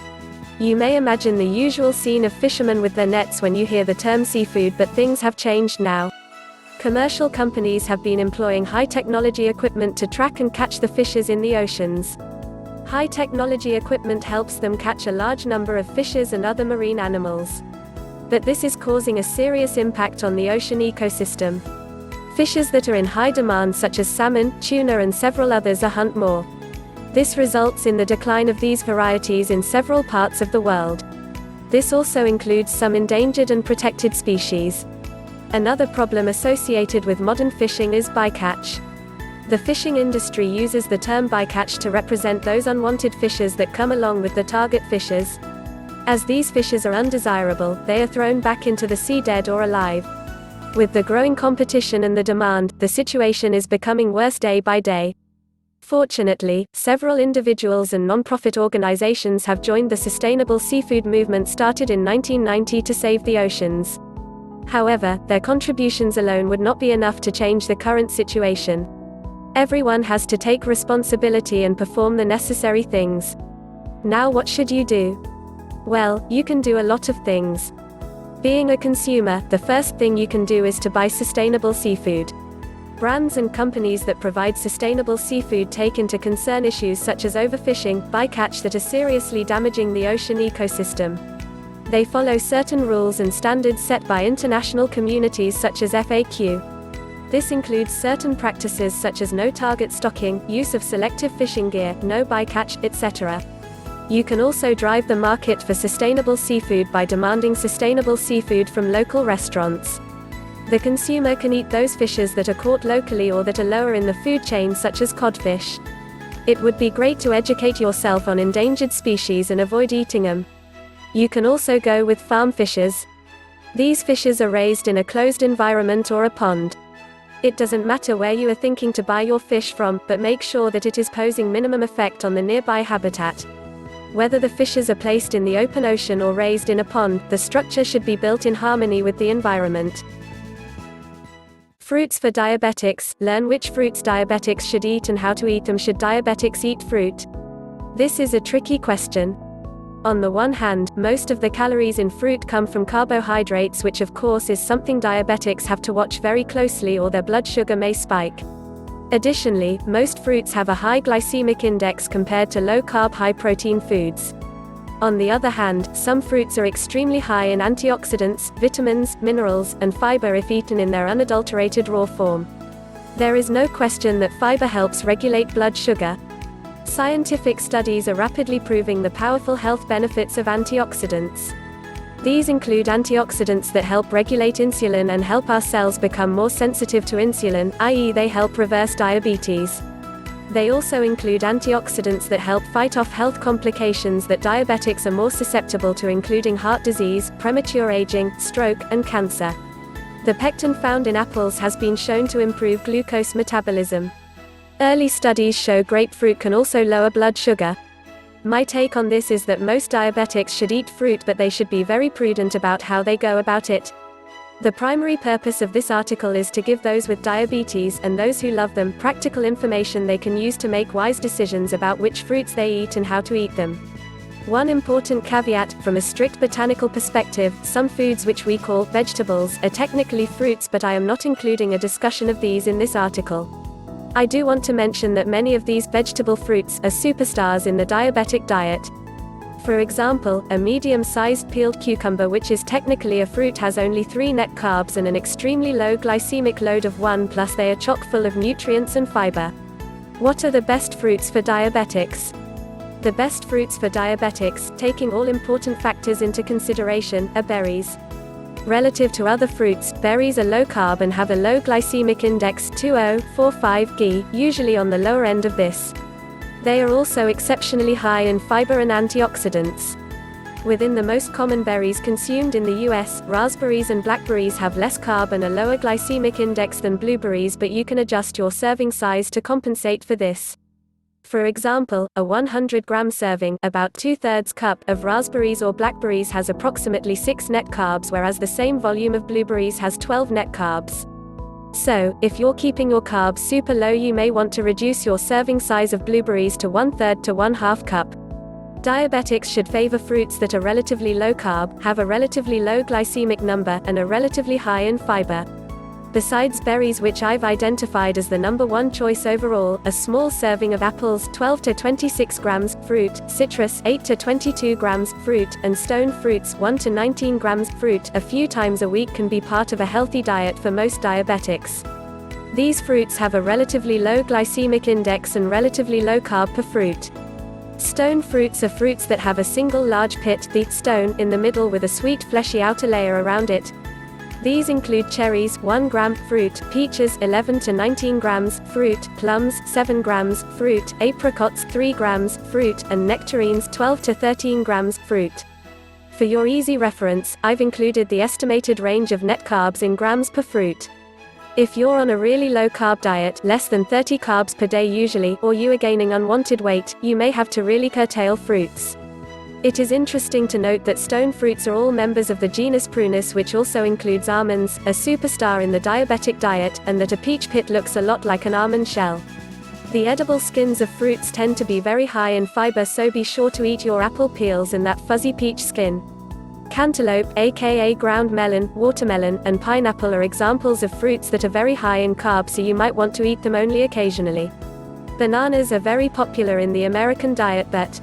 Speaker 2: You may imagine the usual scene of fishermen with their nets when you hear the term seafood, but things have changed now. Commercial companies have been employing high-technology equipment to track and catch the fishes in the oceans. High-technology equipment helps them catch a large number of fishes and other marine animals. But this is causing a serious impact on the ocean ecosystem. Fishes that are in high demand such as salmon, tuna and several others are hunt more. This results in the decline of these varieties in several parts of the world. This also includes some endangered and protected species. Another problem associated with modern fishing is bycatch. The fishing industry uses the term bycatch to represent those unwanted fishes that come along with the target fishes. As these fishes are undesirable, they are thrown back into the sea dead or alive. With the growing competition and the demand, the situation is becoming worse day by day. Fortunately, several individuals and non-profit organizations have joined the sustainable seafood movement started in 1990 to save the oceans. However, their contributions alone would not be enough to change the current situation. Everyone has to take responsibility and perform the necessary things. Now what should you do? Well, you can do a lot of things. Being a consumer, the first thing you can do is to buy sustainable seafood. Brands and companies that provide sustainable seafood take into concern issues such as overfishing, bycatch that are seriously damaging the ocean ecosystem. They follow certain rules and standards set by international communities such as FAQ. This includes certain practices such as no target stocking, use of selective fishing gear, no bycatch, etc. You can also drive the market for sustainable seafood by demanding sustainable seafood from local restaurants. The consumer can eat those fishes that are caught locally or that are lower in the food chain such as codfish. It would be great to educate yourself on endangered species and avoid eating them. You can also go with farm fishes. These fishes are raised in a closed environment or a pond. It doesn't matter where you are thinking to buy your fish from, but make sure that it is posing minimum effect on the nearby habitat. Whether the fishes are placed in the open ocean or raised in a pond, the structure should be built in harmony with the environment. Fruits for diabetics. Learn which fruits diabetics should eat and how to eat them. Should diabetics eat fruit? This is a tricky question. On the one hand, most of the calories in fruit come from carbohydrates, which of course is something diabetics have to watch very closely or their blood sugar may spike. Additionally, most fruits have a high glycemic index compared to low-carb, high-protein foods. On the other hand, some fruits are extremely high in antioxidants, vitamins, minerals, and fiber if eaten in their unadulterated raw form. There is no question that fiber helps regulate blood sugar. Scientific studies are rapidly proving the powerful health benefits of antioxidants. These include antioxidants that help regulate insulin and help our cells become more sensitive to insulin, i.e., they help reverse diabetes. They also include antioxidants that help fight off health complications that diabetics are more susceptible to, including heart disease, premature aging, stroke, and cancer. The pectin found in apples has been shown to improve glucose metabolism. Early studies show grapefruit can also lower blood sugar. My take on this is that most diabetics should eat fruit, but they should be very prudent about how they go about it. The primary purpose of this article is to give those with diabetes, and those who love them, practical information they can use to make wise decisions about which fruits they eat and how to eat them. One important caveat, from a strict botanical perspective, some foods which we call vegetables are technically fruits, but I am not including a discussion of these in this article. I do want to mention that many of these vegetable fruits are superstars in the diabetic diet. For example, a medium-sized peeled cucumber, which is technically a fruit, has only 3 net carbs and an extremely low glycemic load of 1, plus they are chock full of nutrients and fiber. What are the best fruits for diabetics? The best fruits for diabetics, taking all important factors into consideration, are berries. Relative to other fruits, berries are low-carb and have a low glycemic index 2045 G, usually on the lower end of this. They are also exceptionally high in fiber and antioxidants. Within the most common berries consumed in the US, raspberries and blackberries have less carb and a lower glycemic index than blueberries, but you can adjust your serving size to compensate for this. For example, a 100-gram serving, about 2/3 cup, of raspberries or blackberries has approximately 6 net carbs, whereas the same volume of blueberries has 12 net carbs. So, if you're keeping your carbs super low, you may want to reduce your serving size of blueberries to 1/3 to 1/2 cup. Diabetics should favor fruits that are relatively low carb, have a relatively low glycemic number, and are relatively high in fiber. Besides berries, which I've identified as the number one choice overall, a small serving of apples 12 to 26 grams, fruit, citrus 8 to 22 grams, fruit, and stone fruits 1 to 19 grams, fruit, a few times a week can be part of a healthy diet for most diabetics. These fruits have a relatively low glycemic index and relatively low carb per fruit. Stone fruits are fruits that have a single large pit, the stone, in the middle with a sweet fleshy outer layer around it. These include cherries 1 gram, fruit, peaches 11 to 19 grams, fruit, plums 7 grams, fruit, apricots 3 grams, fruit, and nectarines 12 to 13 grams, fruit. For your easy reference, I've included the estimated range of net carbs in grams per fruit. If you're on a really low carb diet, less than 30 carbs per day usually, or you are gaining unwanted weight, you may have to really curtail fruits. It is interesting to note that stone fruits are all members of the genus Prunus, which also includes almonds, a superstar in the diabetic diet, and that a peach pit looks a lot like an almond shell. The edible skins of fruits tend to be very high in fiber, so be sure to eat your apple peels and that fuzzy peach skin. Cantaloupe, aka ground melon, watermelon, and pineapple are examples of fruits that are very high in carbs, so you might want to eat them only occasionally. Bananas are very popular in the American diet, but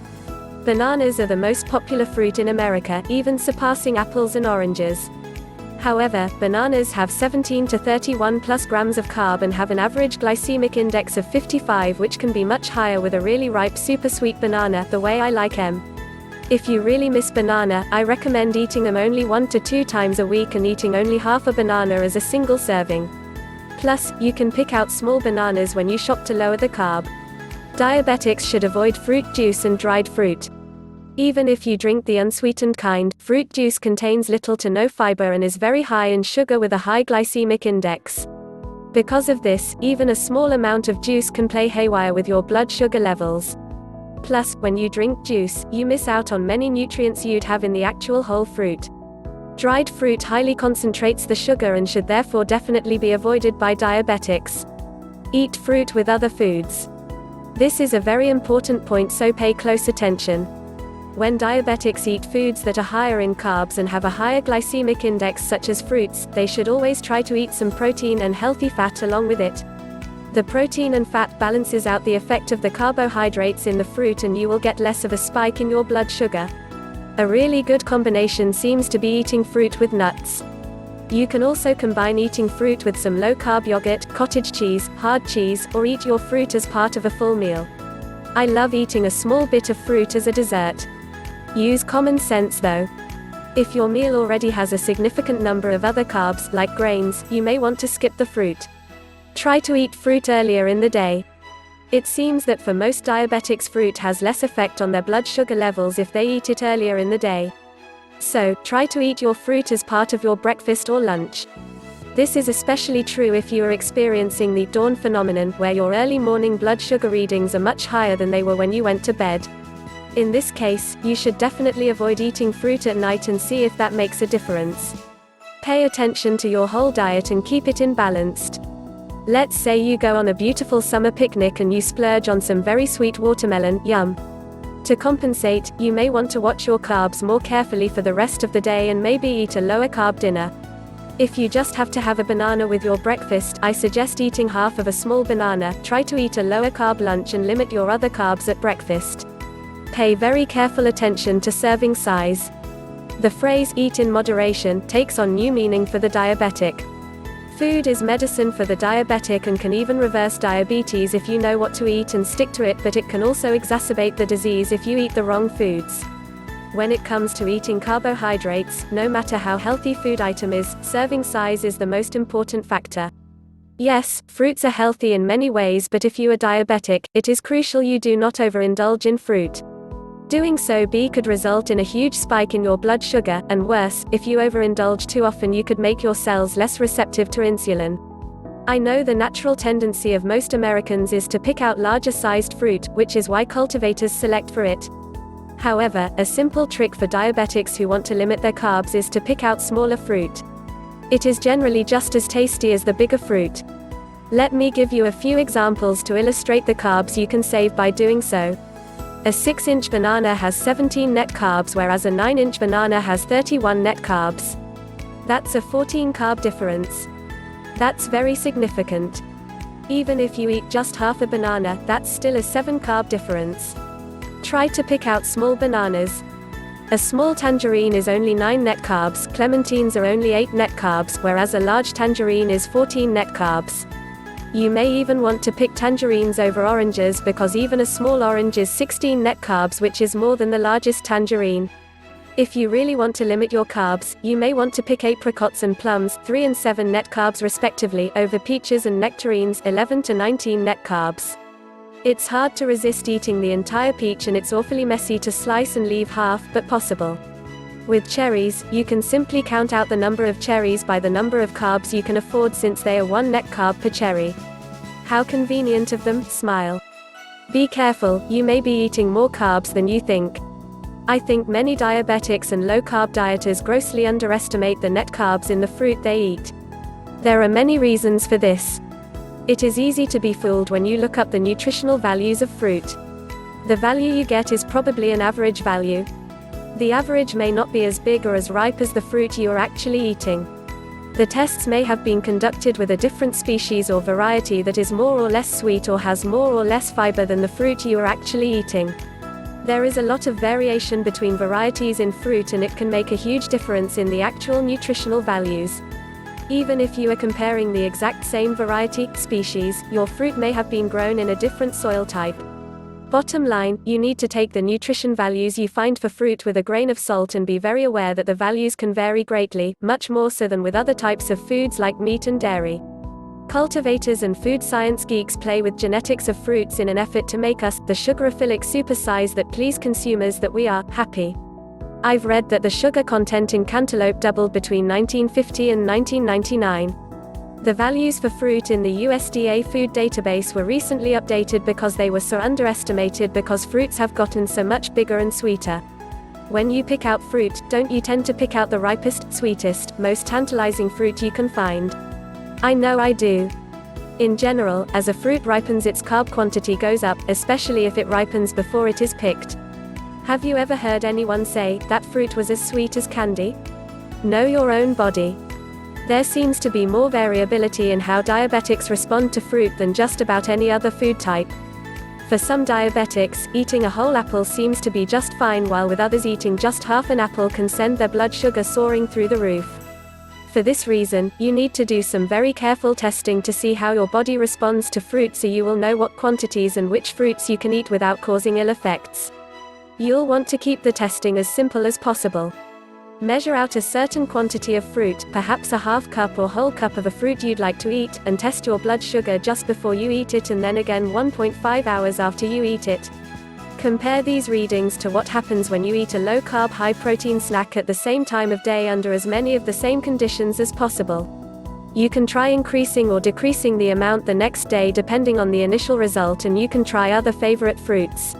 Speaker 2: bananas are the most popular fruit in America, even surpassing apples and oranges. However, bananas have 17 to 31 plus grams of carb and have an average glycemic index of 55, which can be much higher with a really ripe super sweet banana, the way I like them. If you really miss banana, I recommend eating them only 1 to 2 times a week and eating only half a banana as a single serving. Plus, you can pick out small bananas when you shop to lower the carb. Diabetics should avoid fruit juice and dried fruit. Even if you drink the unsweetened kind, fruit juice contains little to no fiber and is very high in sugar with a high glycemic index. Because of this, even a small amount of juice can play haywire with your blood sugar levels. Plus, when you drink juice, you miss out on many nutrients you'd have in the actual whole fruit. Dried fruit highly concentrates the sugar and should therefore definitely be avoided by diabetics. Eat fruit with other foods. This is a very important point, so pay close attention. When diabetics eat foods that are higher in carbs and have a higher glycemic index, such as fruits, they should always try to eat some protein and healthy fat along with it. The protein and fat balances out the effect of the carbohydrates in the fruit, and you will get less of a spike in your blood sugar. A really good combination seems to be eating fruit with nuts. You can also combine eating fruit with some low-carb yogurt, cottage cheese, hard cheese, or eat your fruit as part of a full meal. I love eating a small bit of fruit as a dessert. Use common sense though. If your meal already has a significant number of other carbs, like grains, you may want to skip the fruit. Try to eat fruit earlier in the day. It seems that for most diabetics, fruit has less effect on their blood sugar levels if they eat it earlier in the day. So, try to eat your fruit as part of your breakfast or lunch. This is especially true if you are experiencing the dawn phenomenon, where your early morning blood sugar readings are much higher than they were when you went to bed. In this case, you should definitely avoid eating fruit at night and see if that makes a difference. Pay attention to your whole diet and keep it in balanced. Let's say you go on a beautiful summer picnic and you splurge on some very sweet watermelon, yum. To compensate, you may want to watch your carbs more carefully for the rest of the day and maybe eat a lower carb dinner. If you just have to have a banana with your breakfast, I suggest eating half of a small banana. Try to eat a lower carb lunch and limit your other carbs at breakfast. Pay very careful attention to serving size. The phrase, eat in moderation, takes on new meaning for the diabetic. Food is medicine for the diabetic and can even reverse diabetes if you know what to eat and stick to it, but it can also exacerbate the disease if you eat the wrong foods. When it comes to eating carbohydrates, no matter how healthy food item is, serving size is the most important factor. Yes, fruits are healthy in many ways, but if you are diabetic, it is crucial you do not overindulge in fruit. Doing so could result in a huge spike in your blood sugar, and worse, if you overindulge too often you could make your cells less receptive to insulin. I know the natural tendency of most Americans is to pick out larger-sized fruit, which is why cultivators select for it. However, a simple trick for diabetics who want to limit their carbs is to pick out smaller fruit. It is generally just as tasty as the bigger fruit. Let me give you a few examples to illustrate the carbs you can save by doing so. A 6-inch banana has 17 net carbs, whereas a 9-inch banana has 31 net carbs. That's a 14 carb difference. That's very significant. Even if you eat just half a banana, that's still a 7 carb difference. Try to pick out small bananas. A small tangerine is only 9 net carbs, clementines are only 8 net carbs, whereas a large tangerine is 14 net carbs. You may even want to pick tangerines over oranges because even a small orange is 16 net carbs, which is more than the largest tangerine. If you really want to limit your carbs, you may want to pick apricots and plums, 3 and 7 net carbs respectively, over peaches and nectarines, 11 to 19 net carbs. It's hard to resist eating the entire peach, and it's awfully messy to slice and leave half, but possible. With cherries, you can simply count out the number of cherries by the number of carbs you can afford, since they are 1 net carb per cherry. How convenient of them, smile. Be careful, you may be eating more carbs than you think. I think many diabetics and low-carb dieters grossly underestimate the net carbs in the fruit they eat. There are many reasons for this. It is easy to be fooled when you look up the nutritional values of fruit. The value you get is probably an average value. The average may not be as big or as ripe as the fruit you are actually eating. The tests may have been conducted with a different species or variety that is more or less sweet or has more or less fiber than the fruit you are actually eating. There is a lot of variation between varieties in fruit, and it can make a huge difference in the actual nutritional values. Even if you are comparing the exact same variety, species, your fruit may have been grown in a different soil type. Bottom line, you need to take the nutrition values you find for fruit with a grain of salt and be very aware that the values can vary greatly, much more so than with other types of foods like meat and dairy. Cultivators and food science geeks play with genetics of fruits in an effort to make us, the sugarophilic supersize that please consumers that we are, happy. I've read that the sugar content in cantaloupe doubled between 1950 and 1999. The values for fruit in the USDA food database were recently updated because they were so underestimated because fruits have gotten so much bigger and sweeter. When you pick out fruit, don't you tend to pick out the ripest, sweetest, most tantalizing fruit you can find? I know I do. In general, as a fruit ripens, its carb quantity goes up, especially if it ripens before it is picked. Have you ever heard anyone say, "That fruit was as sweet as candy"? Know your own body. There seems to be more variability in how diabetics respond to fruit than just about any other food type. For some diabetics, eating a whole apple seems to be just fine, while with others eating just half an apple can send their blood sugar soaring through the roof. For this reason, you need to do some very careful testing to see how your body responds to fruit, so you will know what quantities and which fruits you can eat without causing ill effects. You'll want to keep the testing as simple as possible. Measure out a certain quantity of fruit, perhaps a half cup or whole cup of a fruit you'd like to eat, and test your blood sugar just before you eat it and then again 1.5 hours after you eat it. Compare these readings to what happens when you eat a low-carb, high-protein snack at the same time of day under as many of the same conditions as possible. You can try increasing or decreasing the amount the next day depending on the initial result, and you can try other favorite fruits.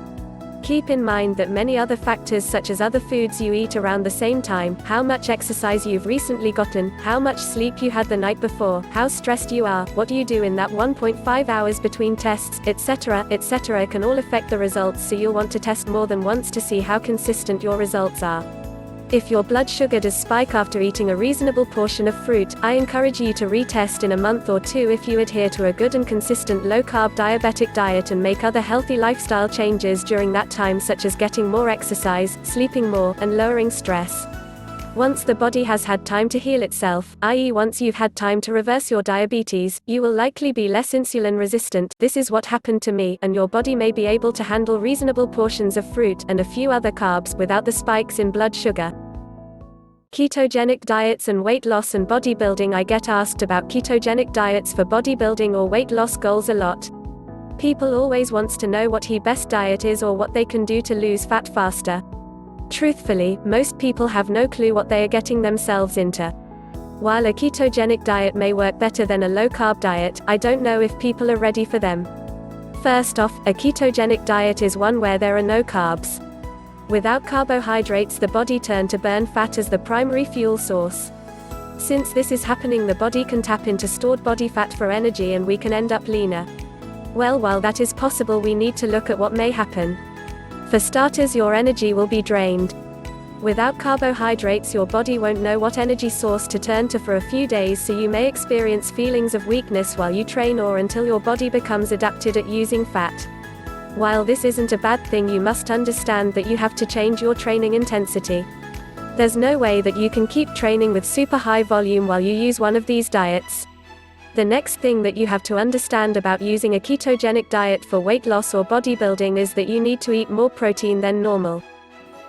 Speaker 2: Keep in mind that many other factors, such as other foods you eat around the same time, how much exercise you've recently gotten, how much sleep you had the night before, how stressed you are, what you do in that 1.5 hours between tests, etc., can all affect the results, so you'll want to test more than once to see how consistent your results are. If your blood sugar does spike after eating a reasonable portion of fruit, I encourage you to retest in a month or two if you adhere to a good and consistent low-carb diabetic diet and make other healthy lifestyle changes during that time, such as getting more exercise, sleeping more, and lowering stress. Once the body has had time to heal itself, i.e. once you've had time to reverse your diabetes, you will likely be less insulin resistant. This is what happened to me, and your body may be able to handle reasonable portions of fruit and a few other carbs without the spikes in blood sugar. Ketogenic diets and weight loss and bodybuilding. I get asked about ketogenic diets for bodybuilding or weight loss goals a lot. People always wants to know what the best diet is or what they can do to lose fat faster. Truthfully, most people have no clue what they are getting themselves into. While a ketogenic diet may work better than a low-carb diet, I don't know if people are ready for them. First off, a ketogenic diet is one where there are no carbs. Without carbohydrates, the body turns to burn fat as the primary fuel source. Since this is happening, the body can tap into stored body fat for energy and we can end up leaner. Well, while that is possible, we need to look at what may happen. For starters, your energy will be drained. Without carbohydrates, your body won't know what energy source to turn to for a few days, so you may experience feelings of weakness while you train or until your body becomes adapted at using fat. While this isn't a bad thing, you must understand that you have to change your training intensity. There's no way that you can keep training with super high volume while you use one of these diets. The next thing that you have to understand about using a ketogenic diet for weight loss or bodybuilding is that you need to eat more protein than normal.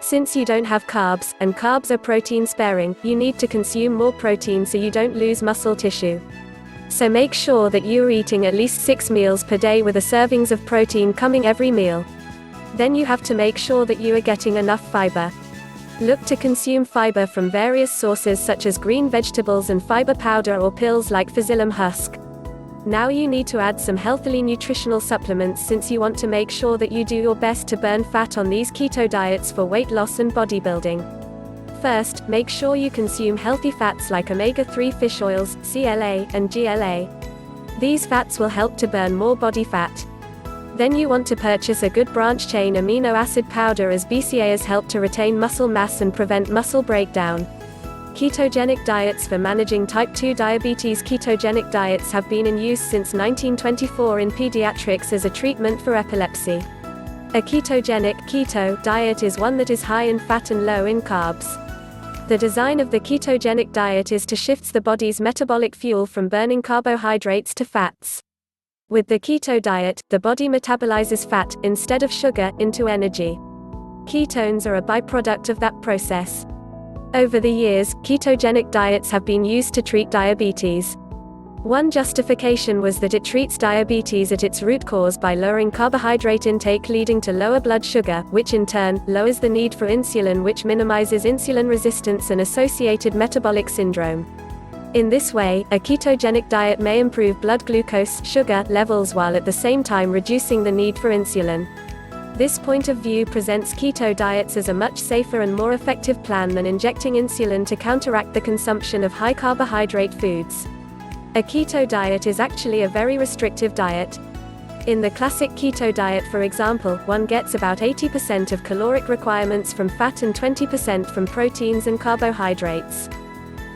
Speaker 2: Since you don't have carbs, and carbs are protein sparing, you need to consume more protein so you don't lose muscle tissue. So make sure that you are eating at least 6 meals per day with a servings of protein coming every meal. Then you have to make sure that you are getting enough fiber. Look to consume fiber from various sources such as green vegetables and fiber powder or pills like psyllium husk. Now you need to add some healthily nutritional supplements since you want to make sure that you do your best to burn fat on these keto diets for weight loss and bodybuilding. First, make sure you consume healthy fats like omega-3 fish oils, CLA, and GLA. These fats will help to burn more body fat. Then you want to purchase a good branch-chain amino acid powder, as BCAAs help to retain muscle mass and prevent muscle breakdown. Ketogenic diets for managing type 2 diabetes. Ketogenic diets have been in use since 1924 in pediatrics as a treatment for epilepsy. A ketogenic keto diet is one that is high in fat and low in carbs. The design of the ketogenic diet is to shift the body's metabolic fuel from burning carbohydrates to fats. With the keto diet, the body metabolizes fat, instead of sugar, into energy. Ketones are a byproduct of that process. Over the years, ketogenic diets have been used to treat diabetes. One justification was that it treats diabetes at its root cause by lowering carbohydrate intake, leading to lower blood sugar, which in turn lowers the need for insulin, which minimizes insulin resistance and associated metabolic syndrome. In this way, a ketogenic diet may improve blood glucose sugar levels while at the same time reducing the need for insulin. This point of view presents keto diets as a much safer and more effective plan than injecting insulin to counteract the consumption of high carbohydrate foods. A keto diet is actually a very restrictive diet. In the classic keto diet, for example, one gets about 80% of caloric requirements from fat and 20% from proteins and carbohydrates.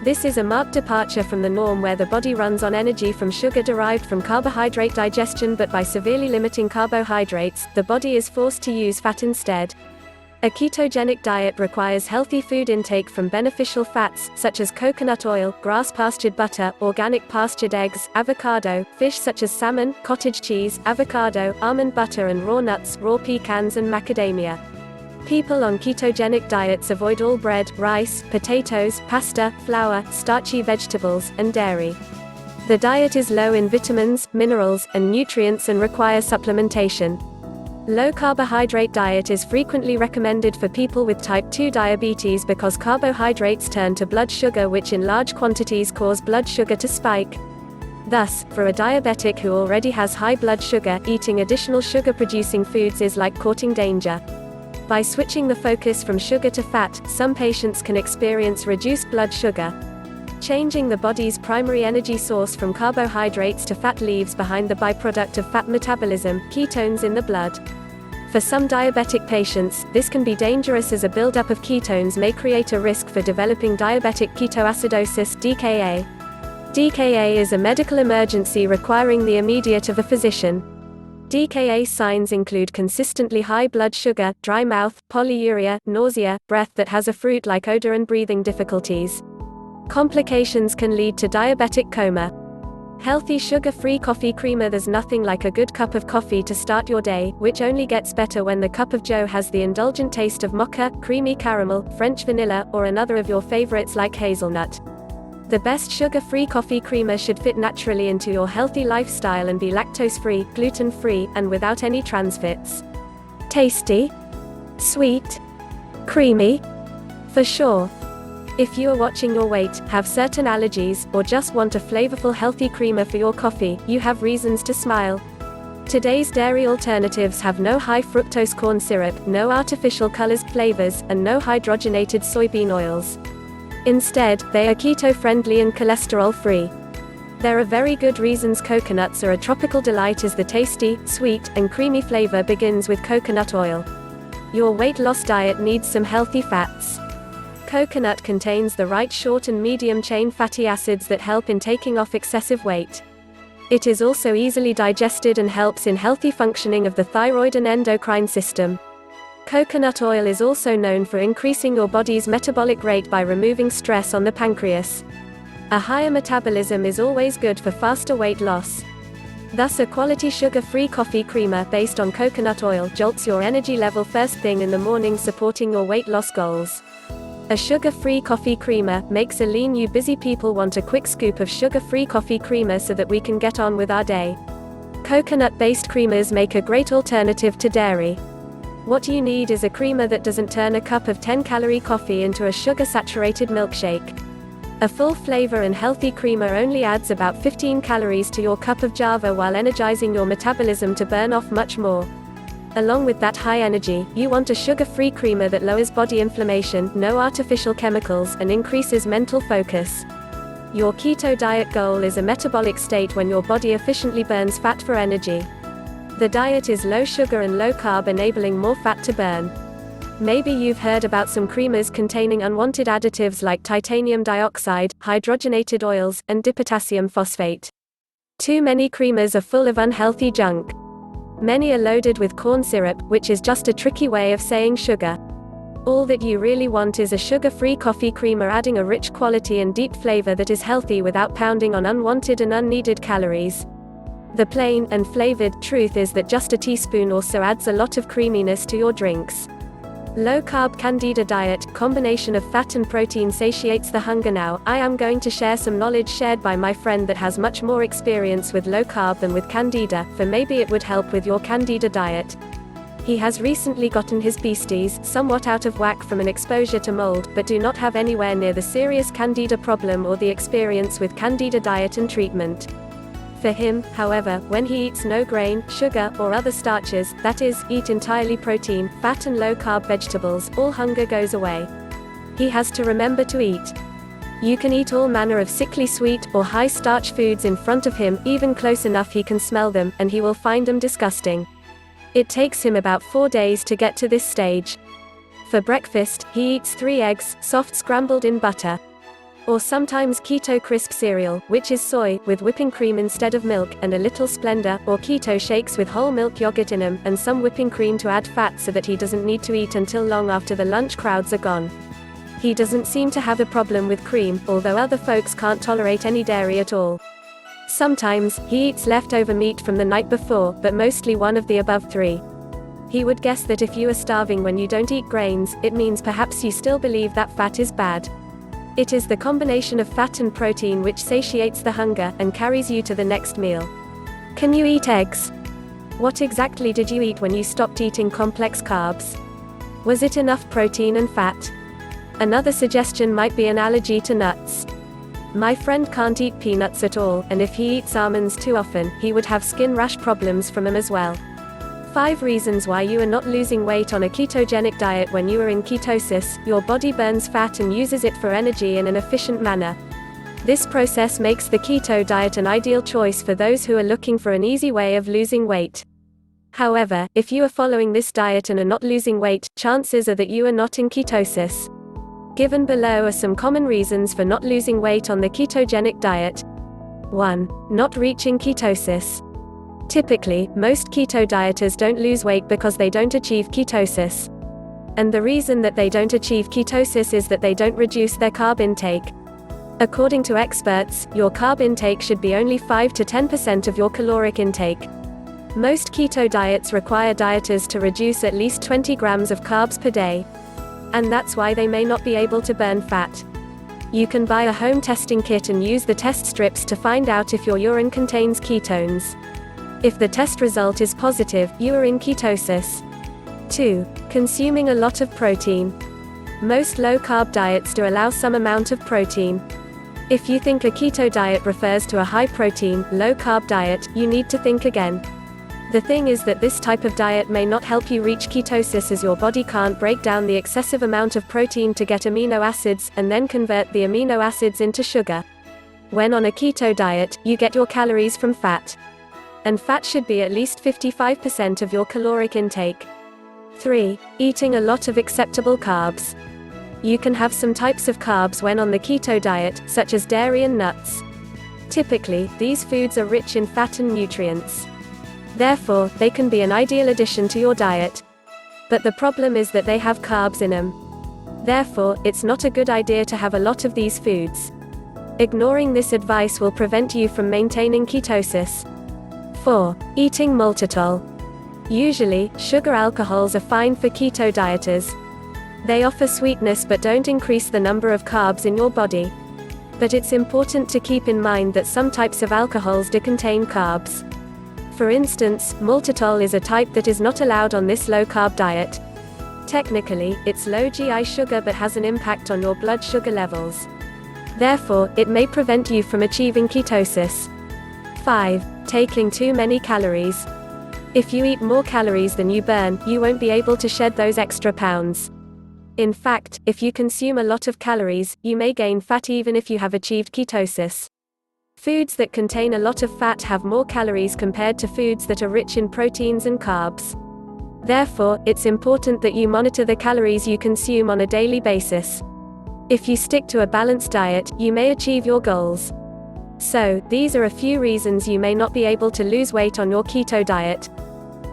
Speaker 2: This is a marked departure from the norm where the body runs on energy from sugar derived from carbohydrate digestion, but by severely limiting carbohydrates, the body is forced to use fat instead. A ketogenic diet requires healthy food intake from beneficial fats, such as coconut oil, grass-pastured butter, organic pastured eggs, avocado, fish such as salmon, cottage cheese, avocado, almond butter and raw nuts, raw pecans and macadamia. People on ketogenic diets avoid all bread, rice, potatoes, pasta, flour, starchy vegetables, and dairy. The diet is low in vitamins, minerals, and nutrients and requires supplementation. Low-carbohydrate diet is frequently recommended for people with type 2 diabetes because carbohydrates turn to blood sugar, which in large quantities cause blood sugar to spike. Thus, for a diabetic who already has high blood sugar, eating additional sugar-producing foods is like courting danger. By switching the focus from sugar to fat, some patients can experience reduced blood sugar. Changing the body's primary energy source from carbohydrates to fat leaves behind the byproduct of fat metabolism, ketones in the blood. For some diabetic patients, this can be dangerous as a buildup of ketones may create a risk for developing diabetic ketoacidosis (DKA). DKA is a medical emergency requiring the immediate of a physician. DKA signs include consistently high blood sugar, dry mouth, polyuria, nausea, breath that has a fruit-like odor and breathing difficulties. Complications can lead to diabetic coma. Healthy sugar-free coffee creamer. There's nothing like a good cup of coffee to start your day, which only gets better when the cup of joe has the indulgent taste of mocha, creamy caramel, French vanilla, or another of your favorites like hazelnut. The best sugar-free coffee creamer should fit naturally into your healthy lifestyle and be lactose-free, gluten-free, and without any trans fats. Tasty? Sweet? Creamy? For sure. If you are watching your weight, have certain allergies, or just want a flavorful healthy creamer for your coffee, you have reasons to smile. Today's dairy alternatives have no high fructose corn syrup, no artificial colors, flavors, and no hydrogenated soybean oils. Instead, they are keto-friendly and cholesterol-free. There are very good reasons coconuts are a tropical delight as the tasty, sweet, and creamy flavor begins with coconut oil. Your weight loss diet needs some healthy fats. Coconut contains the right short and medium-chain fatty acids that help in taking off excessive weight. It is also easily digested and helps in healthy functioning of the thyroid and endocrine system. Coconut oil is also known for increasing your body's metabolic rate by removing stress on the pancreas. A higher metabolism is always good for faster weight loss. Thus, a quality sugar-free coffee creamer based on coconut oil jolts your energy level first thing in the morning, supporting your weight loss goals. A sugar-free coffee creamer makes a lean you busy people want a quick scoop of sugar-free coffee creamer so that we can get on with our day. Coconut-based creamers make a great alternative to dairy. What you need is a creamer that doesn't turn a cup of 10-calorie coffee into a sugar-saturated milkshake. A full flavor and healthy creamer only adds about 15 calories to your cup of java while energizing your metabolism to burn off much more. Along with that high energy, you want a sugar-free creamer that lowers body inflammation, no artificial chemicals, and increases mental focus. Your keto diet goal is a metabolic state when your body efficiently burns fat for energy. The diet is low sugar and low carb, enabling more fat to burn. Maybe you've heard about some creamers containing unwanted additives like titanium dioxide, hydrogenated oils, and dipotassium phosphate. Too many creamers are full of unhealthy junk. Many are loaded with corn syrup, which is just a tricky way of saying sugar. All that you really want is a sugar-free coffee creamer adding a rich quality and deep flavor that is healthy without pounding on unwanted and unneeded calories. The plain and flavored truth is that just a teaspoon or so adds a lot of creaminess to your drinks. Low-carb Candida diet, combination of fat and protein satiates the hunger. Now, I am going to share some knowledge shared by my friend that has much more experience with low-carb than with Candida, for maybe it would help with your Candida diet. He has recently gotten his beasties somewhat out of whack from an exposure to mold, but do not have anywhere near the serious Candida problem or the experience with Candida diet and treatment. For him, however, when he eats no grain, sugar, or other starches, that is, eat entirely protein, fat and low-carb vegetables, all hunger goes away. He has to remember to eat. You can eat all manner of sickly sweet or high-starch foods in front of him, even close enough he can smell them, and he will find them disgusting. It takes him about 4 days to get to this stage. For breakfast, he eats 3 eggs, soft scrambled in butter. Or sometimes Keto Crisp cereal, which is soy, with whipping cream instead of milk, and a little Splenda, or Keto shakes with whole milk yogurt in them, and some whipping cream to add fat so that he doesn't need to eat until long after the lunch crowds are gone. He doesn't seem to have a problem with cream, although other folks can't tolerate any dairy at all. Sometimes, he eats leftover meat from the night before, but mostly one of the above 3. He would guess that if you are starving when you don't eat grains, it means perhaps you still believe that fat is bad. It is the combination of fat and protein which satiates the hunger, and carries you to the next meal. Can you eat eggs? What exactly did you eat when you stopped eating complex carbs? Was it enough protein and fat? Another suggestion might be an allergy to nuts. My friend can't eat peanuts at all, and if he eats almonds too often, he would have skin rash problems from them as well. 5 reasons why you are not losing weight on a ketogenic diet. When you are in ketosis, your body burns fat and uses it for energy in an efficient manner. This process makes the keto diet an ideal choice for those who are looking for an easy way of losing weight. However, if you are following this diet and are not losing weight, chances are that you are not in ketosis. Given below are some common reasons for not losing weight on the ketogenic diet. 1. Not reaching ketosis. Typically, most keto dieters don't lose weight because they don't achieve ketosis. And the reason that they don't achieve ketosis is that they don't reduce their carb intake. According to experts, your carb intake should be only 5 to 10% of your caloric intake. Most keto diets require dieters to reduce at least 20 grams of carbs per day. And that's why they may not be able to burn fat. You can buy a home testing kit and use the test strips to find out if your urine contains ketones. If the test result is positive, you are in ketosis. 2. Consuming a lot of protein. Most low-carb diets do allow some amount of protein. If you think a keto diet refers to a high-protein, low-carb diet, you need to think again. The thing is that this type of diet may not help you reach ketosis, as your body can't break down the excessive amount of protein to get amino acids, and then convert the amino acids into sugar. When on a keto diet, you get your calories from fat. And fat should be at least 55% of your caloric intake. 3. Eating a lot of acceptable carbs. You can have some types of carbs when on the keto diet, such as dairy and nuts. Typically, these foods are rich in fat and nutrients. Therefore, they can be an ideal addition to your diet. But the problem is that they have carbs in them. Therefore, it's not a good idea to have a lot of these foods. Ignoring this advice will prevent you from maintaining ketosis. 4. Eating maltitol. Usually, sugar alcohols are fine for keto dieters. They offer sweetness but don't increase the number of carbs in your body. But it's important to keep in mind that some types of alcohols do contain carbs. For instance, maltitol is a type that is not allowed on this low-carb diet. Technically, it's low GI sugar but has an impact on your blood sugar levels. Therefore, it may prevent you from achieving ketosis. 5. Taking too many calories. If you eat more calories than you burn, you won't be able to shed those extra pounds. In fact, if you consume a lot of calories, you may gain fat even if you have achieved ketosis. Foods that contain a lot of fat have more calories compared to foods that are rich in proteins and carbs. Therefore, it's important that you monitor the calories you consume on a daily basis. If you stick to a balanced diet, you may achieve your goals. So, these are a few reasons you may not be able to lose weight on your keto diet.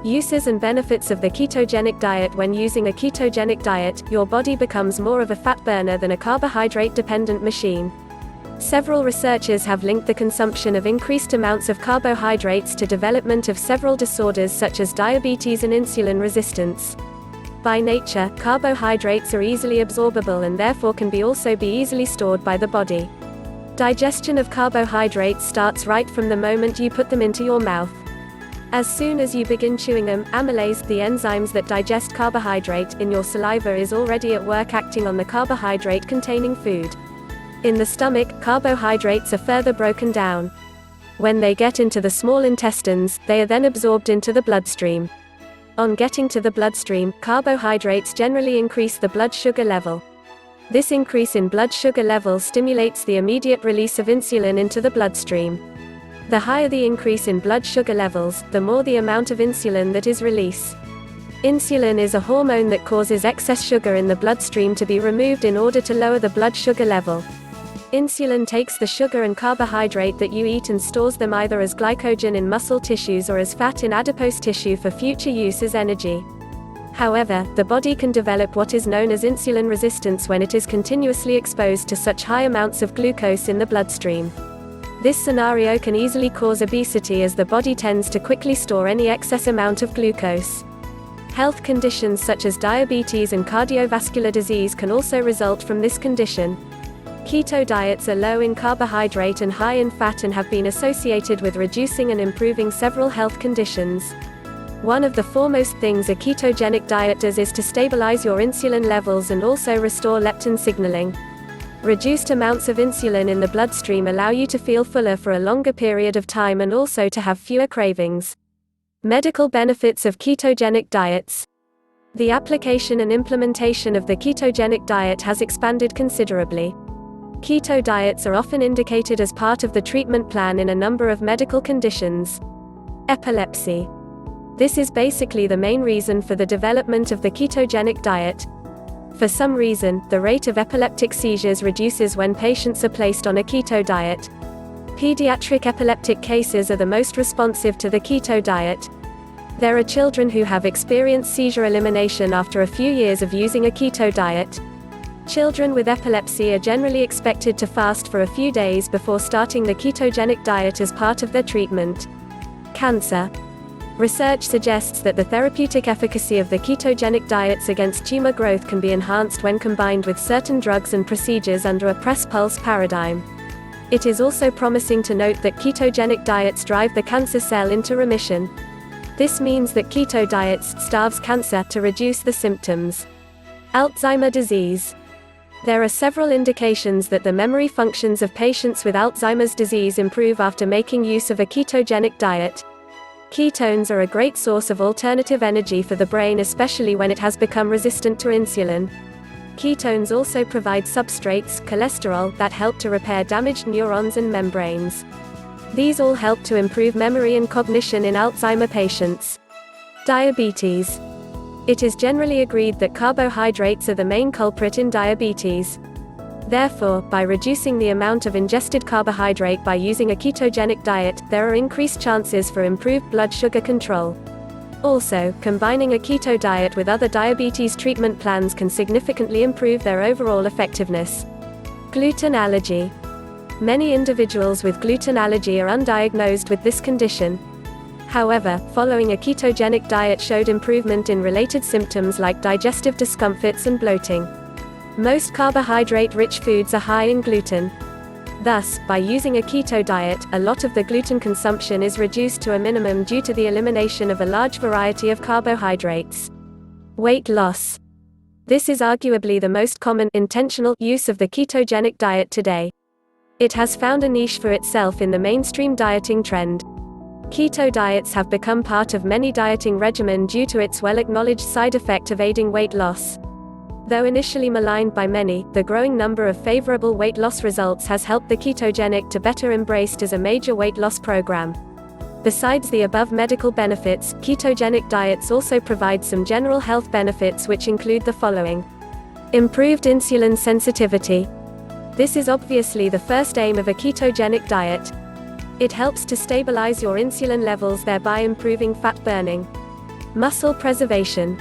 Speaker 2: Uses and benefits of the ketogenic diet. When using a ketogenic diet, your body becomes more of a fat burner than a carbohydrate-dependent machine. Several researchers have linked the consumption of increased amounts of carbohydrates to development of several disorders such as diabetes and insulin resistance. By nature, carbohydrates are easily absorbable and therefore can also be easily stored by the body. Digestion of carbohydrates starts right from the moment you put them into your mouth. As soon as you begin chewing them, amylase, the enzymes that digest carbohydrate, in your saliva is already at work acting on the carbohydrate-containing food. In the stomach, carbohydrates are further broken down. When they get into the small intestines, they are then absorbed into the bloodstream. On getting to the bloodstream, carbohydrates generally increase the blood sugar level. This increase in blood sugar level stimulates the immediate release of insulin into the bloodstream. The higher the increase in blood sugar levels, the more the amount of insulin that is released. Insulin is a hormone that causes excess sugar in the bloodstream to be removed in order to lower the blood sugar level. Insulin takes the sugar and carbohydrate that you eat and stores them either as glycogen in muscle tissues or as fat in adipose tissue for future use as energy. However, the body can develop what is known as insulin resistance when it is continuously exposed to such high amounts of glucose in the bloodstream. This scenario can easily cause obesity, as the body tends to quickly store any excess amount of glucose. Health conditions such as diabetes and cardiovascular disease can also result from this condition. Keto diets are low in carbohydrate and high in fat and have been associated with reducing and improving several health conditions. One of the foremost things a ketogenic diet does is to stabilize your insulin levels and also restore leptin signaling. Reduced amounts of insulin in the bloodstream allow you to feel fuller for a longer period of time and also to have fewer cravings. Medical benefits of ketogenic diets. The application and implementation of the ketogenic diet has expanded considerably. Keto diets are often indicated as part of the treatment plan in a number of medical conditions. Epilepsy. This is basically the main reason for the development of the ketogenic diet. For some reason, the rate of epileptic seizures reduces when patients are placed on a keto diet. Pediatric epileptic cases are the most responsive to the keto diet. There are children who have experienced seizure elimination after a few years of using a keto diet. Children with epilepsy are generally expected to fast for a few days before starting the ketogenic diet as part of their treatment. Cancer. Research suggests that the therapeutic efficacy of the ketogenic diets against tumor growth can be enhanced when combined with certain drugs and procedures under a press-pulse paradigm. It is also promising to note that ketogenic diets drive the cancer cell into remission. This means that keto diets starves cancer to reduce the symptoms. Alzheimer's disease. There are several indications that the memory functions of patients with Alzheimer's disease improve after making use of a ketogenic diet. Ketones are a great source of alternative energy for the brain, especially when it has become resistant to insulin. Ketones also provide substrates, cholesterol, that help to repair damaged neurons and membranes. These all help to improve memory and cognition in Alzheimer patients. Diabetes. It is generally agreed that carbohydrates are the main culprit in diabetes. Therefore, by reducing the amount of ingested carbohydrate by using a ketogenic diet, there are increased chances for improved blood sugar control. Also, combining a keto diet with other diabetes treatment plans can significantly improve their overall effectiveness. Gluten allergy. Many individuals with gluten allergy are undiagnosed with this condition. However, following a ketogenic diet showed improvement in related symptoms like digestive discomforts and bloating. Most carbohydrate-rich foods are high in gluten. Thus, by using a keto diet, a lot of the gluten consumption is reduced to a minimum due to the elimination of a large variety of carbohydrates. Weight loss. This is arguably the most common, intentional use of the ketogenic diet today. It has found a niche for itself in the mainstream dieting trend. Keto diets have become part of many dieting regimens due to its well-acknowledged side effect of aiding weight loss. Though initially maligned by many, the growing number of favorable weight loss results has helped the ketogenic to better embraced as a major weight loss program. Besides the above medical benefits, ketogenic diets also provide some general health benefits, which include the following. Improved insulin sensitivity. This is obviously the first aim of a ketogenic diet. It helps to stabilize your insulin levels, thereby improving fat burning. Muscle preservation.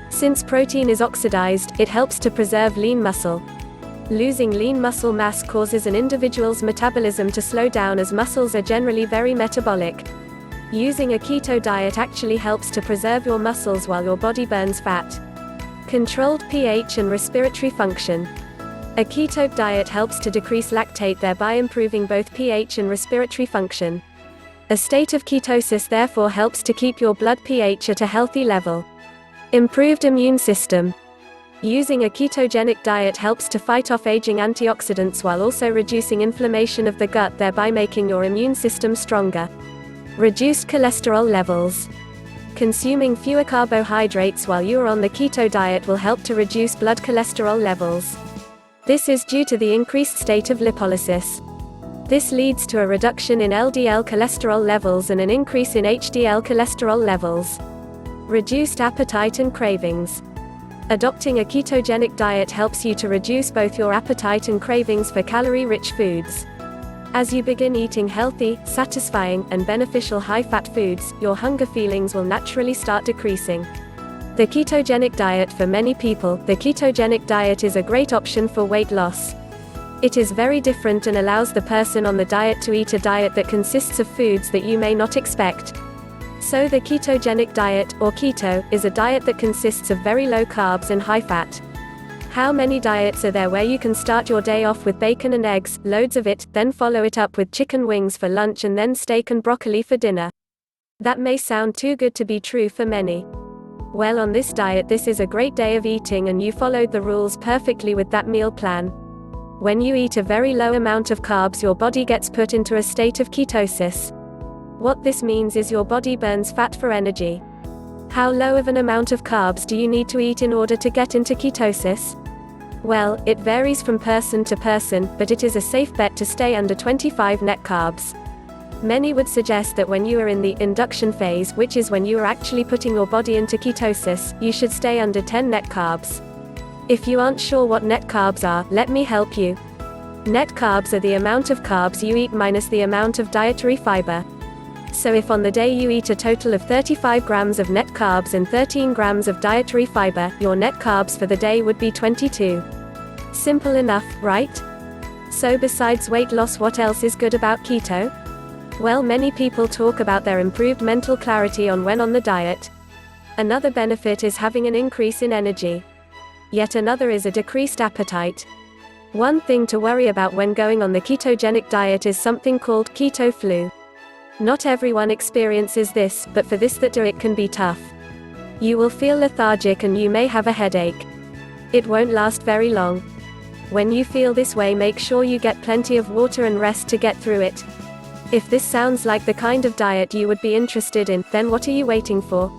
Speaker 2: Since protein is oxidized, it helps to preserve lean muscle. Losing lean muscle mass causes an individual's metabolism to slow down, as muscles are generally very metabolic. Using a keto diet actually helps to preserve your muscles while your body burns fat. Controlled pH and respiratory function. A keto diet helps to decrease lactate, thereby improving both pH and respiratory function. A state of ketosis therefore helps to keep your blood pH at a healthy level. Improved immune system. Using a ketogenic diet helps to fight off aging antioxidants while also reducing inflammation of the gut, thereby making your immune system stronger. Reduced cholesterol levels. Consuming fewer carbohydrates while you are on the keto diet will help to reduce blood cholesterol levels. This is due to the increased state of lipolysis. This leads to a reduction in LDL cholesterol levels and an increase in HDL cholesterol levels. Reduced appetite and cravings. Adopting a ketogenic diet helps you to reduce both your appetite and cravings for calorie-rich foods. As you begin eating healthy, satisfying, and beneficial high-fat foods, your hunger feelings will naturally start decreasing. The ketogenic diet. For many people, the ketogenic diet is a great option for weight loss. It is very different and allows the person on the diet to eat a diet that consists of foods that you may not expect. So the ketogenic diet, or keto, is a diet that consists of very low carbs and high fat. How many diets are there where you can start your day off with bacon and eggs, loads of it, then follow it up with chicken wings for lunch and then steak and broccoli for dinner? That may sound too good to be true for many. Well, on this diet this is a great day of eating and you followed the rules perfectly with that meal plan. When you eat a very low amount of carbs, your body gets put into a state of ketosis. What this means is your body burns fat for energy. How low of an amount of carbs do you need to eat in order to get into ketosis? Well, it varies from person to person, but it is a safe bet to stay under 25 net carbs. Many would suggest that when you are in the induction phase, which is when you are actually putting your body into ketosis, you should stay under 10 net carbs. If you aren't sure what net carbs are, let me help you. Net carbs are the amount of carbs you eat minus the amount of dietary fiber. So if on the day you eat a total of 35 grams of net carbs and 13 grams of dietary fiber, your net carbs for the day would be 22. Simple enough, right? So besides weight loss, what else is good about keto? Well, many people talk about their improved mental clarity when on the diet. Another benefit is having an increase in energy. Yet another is a decreased appetite. One thing to worry about when going on the ketogenic diet is something called keto flu. Not everyone experiences this, but for this that do it can be tough. You will feel lethargic and you may have a headache. It won't last very long. When you feel this way, make sure you get plenty of water and rest to get through it. If this sounds like the kind of diet you would be interested in, then what are you waiting for?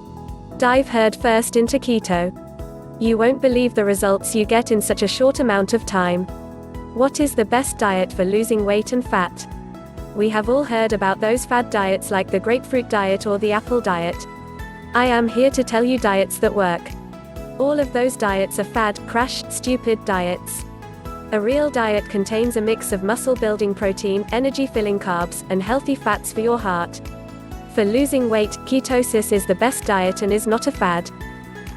Speaker 2: Dive headfirst into keto. You won't believe the results you get in such a short amount of time. What is the best diet for losing weight and fat? We have all heard about those fad diets like the grapefruit diet or the apple diet. I am here to tell you diets that work. All of those diets are fad, crash, stupid diets. A real diet contains a mix of muscle-building protein, energy-filling carbs, and healthy fats for your heart. For losing weight, ketosis is the best diet and is not a fad.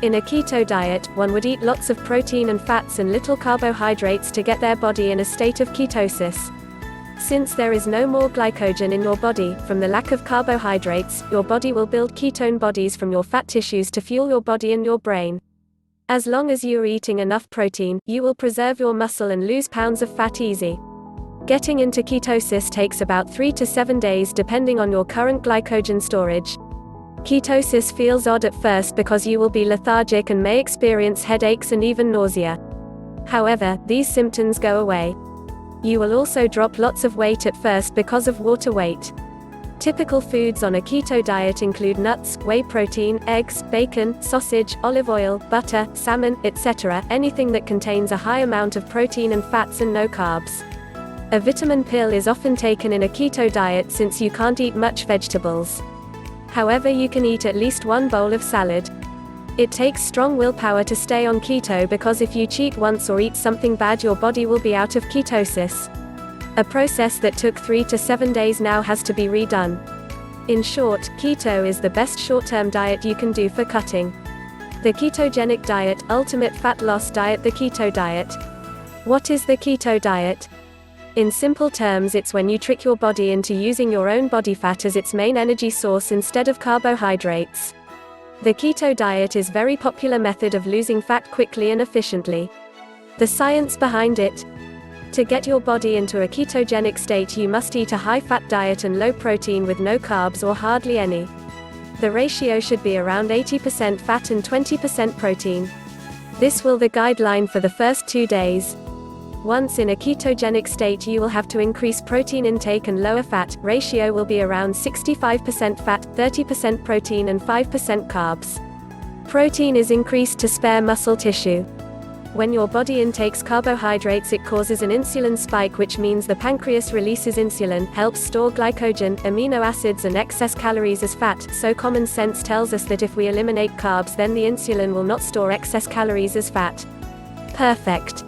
Speaker 2: In a keto diet, one would eat lots of protein and fats and little carbohydrates to get their body in a state of ketosis. Since there is no more glycogen in your body, from the lack of carbohydrates, your body will build ketone bodies from your fat tissues to fuel your body and your brain. As long as you are eating enough protein, you will preserve your muscle and lose pounds of fat easy. Getting into ketosis takes about 3 to 7 days depending on your current glycogen storage. Ketosis feels odd at first because you will be lethargic and may experience headaches and even nausea. However, these symptoms go away. You will also drop lots of weight at first because of water weight. Typical foods on a keto diet include nuts, whey protein, eggs, bacon, sausage, olive oil, butter, salmon, etc., anything that contains a high amount of protein and fats and no carbs. A vitamin pill is often taken in a keto diet since you can't eat much vegetables. However, you can eat at least one bowl of salad. It takes strong willpower to stay on keto because if you cheat once or eat something bad, your body will be out of ketosis. A process that took 3 to 7 days now has to be redone. In short, keto is the best short-term diet you can do for cutting. The ketogenic diet, ultimate fat loss diet. The keto diet. What is the keto diet? In simple terms, it's when you trick your body into using your own body fat as its main energy source instead of carbohydrates. The keto diet is a very popular method of losing fat quickly and efficiently. The science behind it. To get your body into a ketogenic state, you must eat a high-fat diet and low protein with no carbs or hardly any. The ratio should be around 80% fat and 20% protein. This will be the guideline for the first 2 days. Once in a ketogenic state, you will have to increase protein intake and lower fat. Ratio will be around 65% fat, 30% protein and 5% carbs. Protein is increased to spare muscle tissue. When your body intakes carbohydrates, it causes an insulin spike, which means the pancreas releases insulin, helps store glycogen, amino acids and excess calories as fat. So common sense tells us that if we eliminate carbs, then the insulin will not store excess calories as fat. Perfect.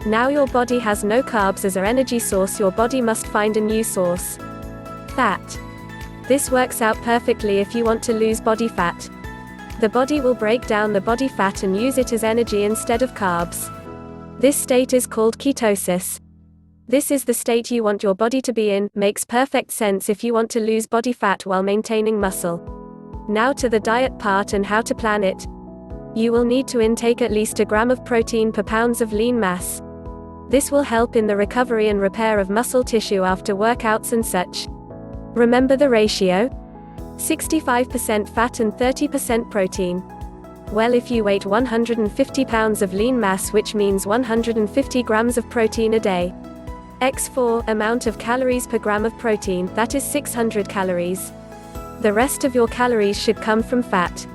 Speaker 2: Now your body has no carbs as our energy source, your body must find a new source. Fat. This works out perfectly if you want to lose body fat. The body will break down the body fat and use it as energy instead of carbs. This state is called ketosis. This is the state you want your body to be in. Makes perfect sense if you want to lose body fat while maintaining muscle. Now to the diet part and how to plan it. You will need to intake at least 1 gram of protein per pounds of lean mass. This will help in the recovery and repair of muscle tissue after workouts and such. Remember the ratio? 65% fat and 30% protein. Well, if you weight 150 pounds of lean mass, which means 150 grams of protein a day. x4 amount of calories per gram of protein, that is 600 calories. The rest of your calories should come from fat.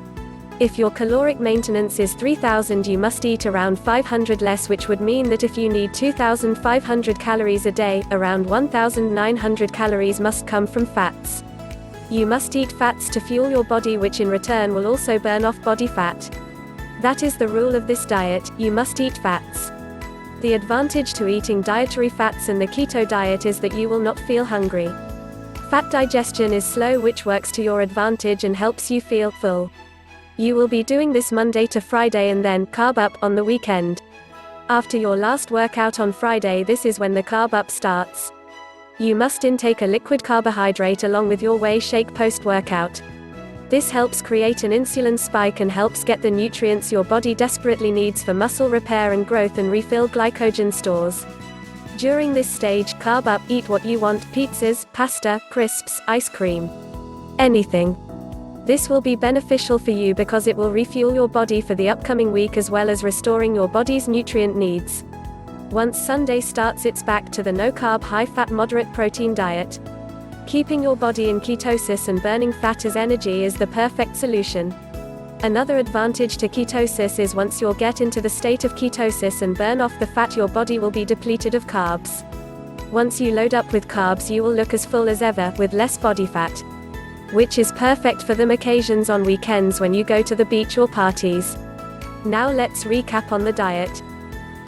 Speaker 2: If your caloric maintenance is 3000, you must eat around 500 less, which would mean that if you need 2500 calories a day, around 1900 calories must come from fats. You must eat fats to fuel your body, which in return will also burn off body fat. That is the rule of this diet, you must eat fats. The advantage to eating dietary fats in the keto diet is that you will not feel hungry. Fat digestion is slow, which works to your advantage and helps you feel full. You will be doing this Monday to Friday and then carb up on the weekend. After your last workout on Friday, this is when the carb up starts. You must intake a liquid carbohydrate along with your whey shake post-workout. This helps create an insulin spike and helps get the nutrients your body desperately needs for muscle repair and growth and refill glycogen stores. During this stage, carb up, eat what you want: pizzas, pasta, crisps, ice cream. Anything. This will be beneficial for you because it will refuel your body for the upcoming week as well as restoring your body's nutrient needs. Once Sunday starts, it's back to the no-carb, high-fat, moderate protein diet. Keeping your body in ketosis and burning fat as energy is the perfect solution. Another advantage to ketosis is once you get into the state of ketosis and burn off the fat, your body will be depleted of carbs. Once you load up with carbs, you will look as full as ever, with less body fat. Which is perfect for them occasions on weekends when you go to the beach or parties. Now let's recap on the diet.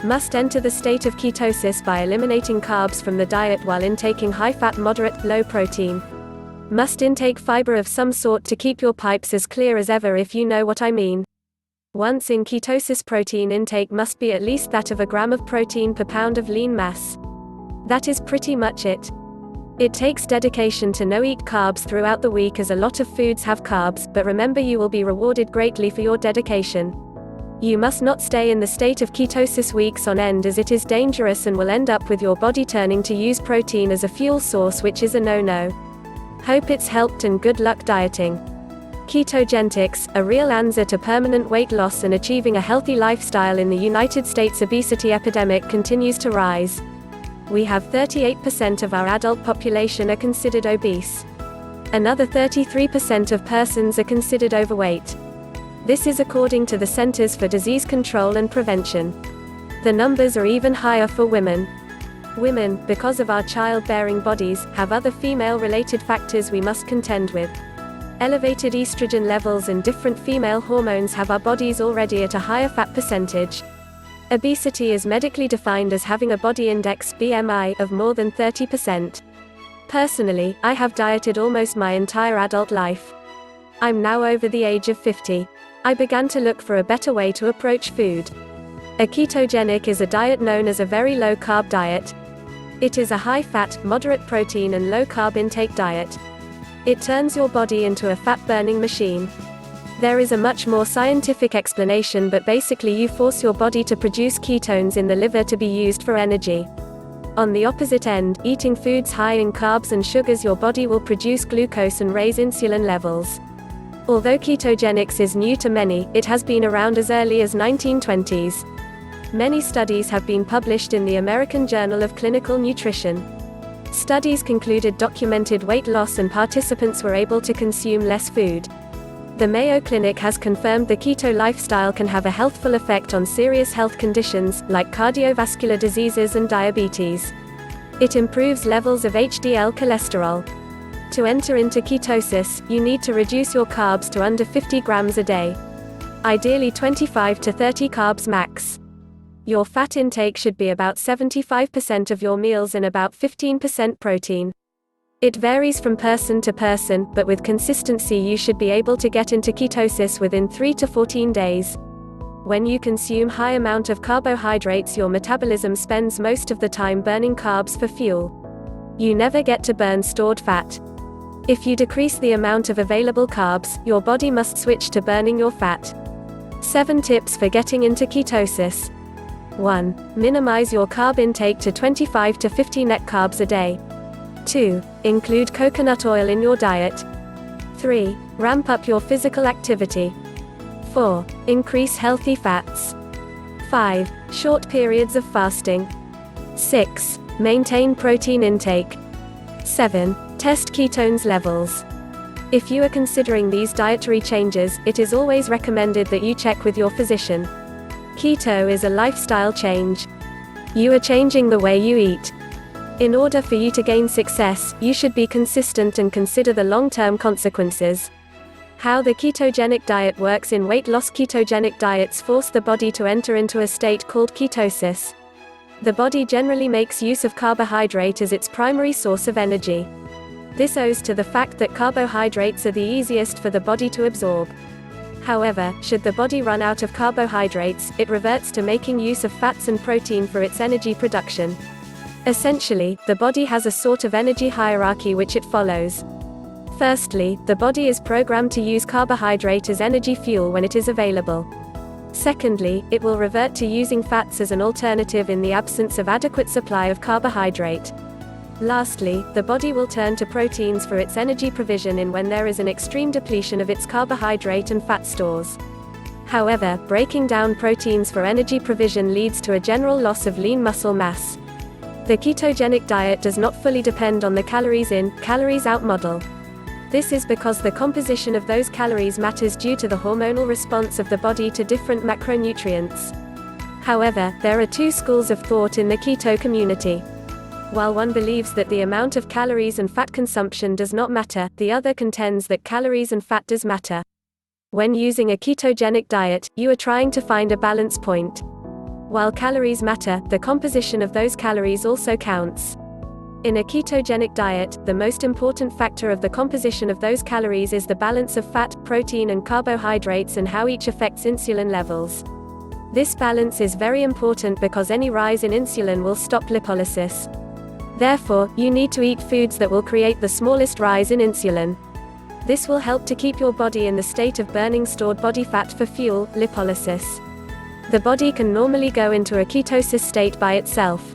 Speaker 2: Must enter the state of ketosis by eliminating carbs from the diet while intaking high-fat, moderate, low protein. Must intake fiber of some sort to keep your pipes as clear as ever, if you know what I mean. Once in ketosis, protein intake must be at least that of a gram of protein per pound of lean mass. That is pretty much it. It takes dedication to no eat carbs throughout the week, as a lot of foods have carbs, but remember, you will be rewarded greatly for your dedication. You must not stay in the state of ketosis weeks on end, as it is dangerous and will end up with your body turning to use protein as a fuel source, which is a no-no. Hope it's helped and good luck dieting. Ketogenics, a real answer to permanent weight loss and achieving a healthy lifestyle. In the United States, obesity epidemic continues to rise. We have 38% of our adult population are considered obese. Another 33% of persons are considered overweight. This is according to the Centers for Disease Control and Prevention. The numbers are even higher for women. Women, because of our childbearing bodies, have other female-related factors we must contend with. Elevated estrogen levels and different female hormones have our bodies already at a higher fat percentage. Obesity is medically defined as having a body index (BMI) of more than 30%. Personally, I have dieted almost my entire adult life. I'm now over the age of 50. I began to look for a better way to approach food. A ketogenic is a diet known as a very low-carb diet. It is a high-fat, moderate protein and low-carb intake diet. It turns your body into a fat-burning machine. There is a much more scientific explanation, but basically you force your body to produce ketones in the liver to be used for energy. On the opposite end, eating foods high in carbs and sugars, your body will produce glucose and raise insulin levels. Although ketogenics is new to many, it has been around as early as 1920s. Many studies have been published in the American Journal of Clinical Nutrition. Studies concluded documented weight loss and participants were able to consume less food. The Mayo Clinic has confirmed the keto lifestyle can have a healthful effect on serious health conditions, like cardiovascular diseases and diabetes. It improves levels of HDL cholesterol. To enter into ketosis, you need to reduce your carbs to under 50 grams a day. Ideally 25 to 30 carbs max. Your fat intake should be about 75% of your meals and about 15% protein. It varies from person to person, but with consistency you should be able to get into ketosis within 3 to 14 days. When you consume high amount of carbohydrates, your metabolism spends most of the time burning carbs for fuel. You never get to burn stored fat. If you decrease the amount of available carbs, your body must switch to burning your fat. 7 tips for getting into ketosis. 1. Minimize your carb intake to 25 to 50 net carbs a day. 2. Include coconut oil in your diet. 3. Ramp up your physical activity. 4. Increase healthy fats. 5. Short periods of fasting. 6. Maintain protein intake. 7. Test ketones levels. If you are considering these dietary changes, it is always recommended that you check with your physician. Keto is a lifestyle change. You are changing the way you eat. In order for you to gain success, you should be consistent and consider the long-term consequences. How the ketogenic diet works in weight loss. Ketogenic diets force the body to enter into a state called ketosis. The body generally makes use of carbohydrate as its primary source of energy. This owes to the fact that carbohydrates are the easiest for the body to absorb. However, should the body run out of carbohydrates, it reverts to making use of fats and protein for its energy production. Essentially, the body has a sort of energy hierarchy which it follows. Firstly, the body is programmed to use carbohydrate as energy fuel when it is available. Secondly, it will revert to using fats as an alternative in the absence of adequate supply of carbohydrate. Lastly, the body will turn to proteins for its energy provision when there is an extreme depletion of its carbohydrate and fat stores. However, breaking down proteins for energy provision leads to a general loss of lean muscle mass. The ketogenic diet does not fully depend on the calories in, calories out model. This is because the composition of those calories matters due to the hormonal response of the body to different macronutrients. However, there are two schools of thought in the keto community. While one believes that the amount of calories and fat consumption does not matter, the other contends that calories and fat does matter. When using a ketogenic diet, you are trying to find a balance point. While calories matter, the composition of those calories also counts. In a ketogenic diet, the most important factor of the composition of those calories is the balance of fat, protein and carbohydrates and how each affects insulin levels. This balance is very important because any rise in insulin will stop lipolysis. Therefore, you need to eat foods that will create the smallest rise in insulin. This will help to keep your body in the state of burning stored body fat for fuel, lipolysis. The body can normally go into a ketosis state by itself.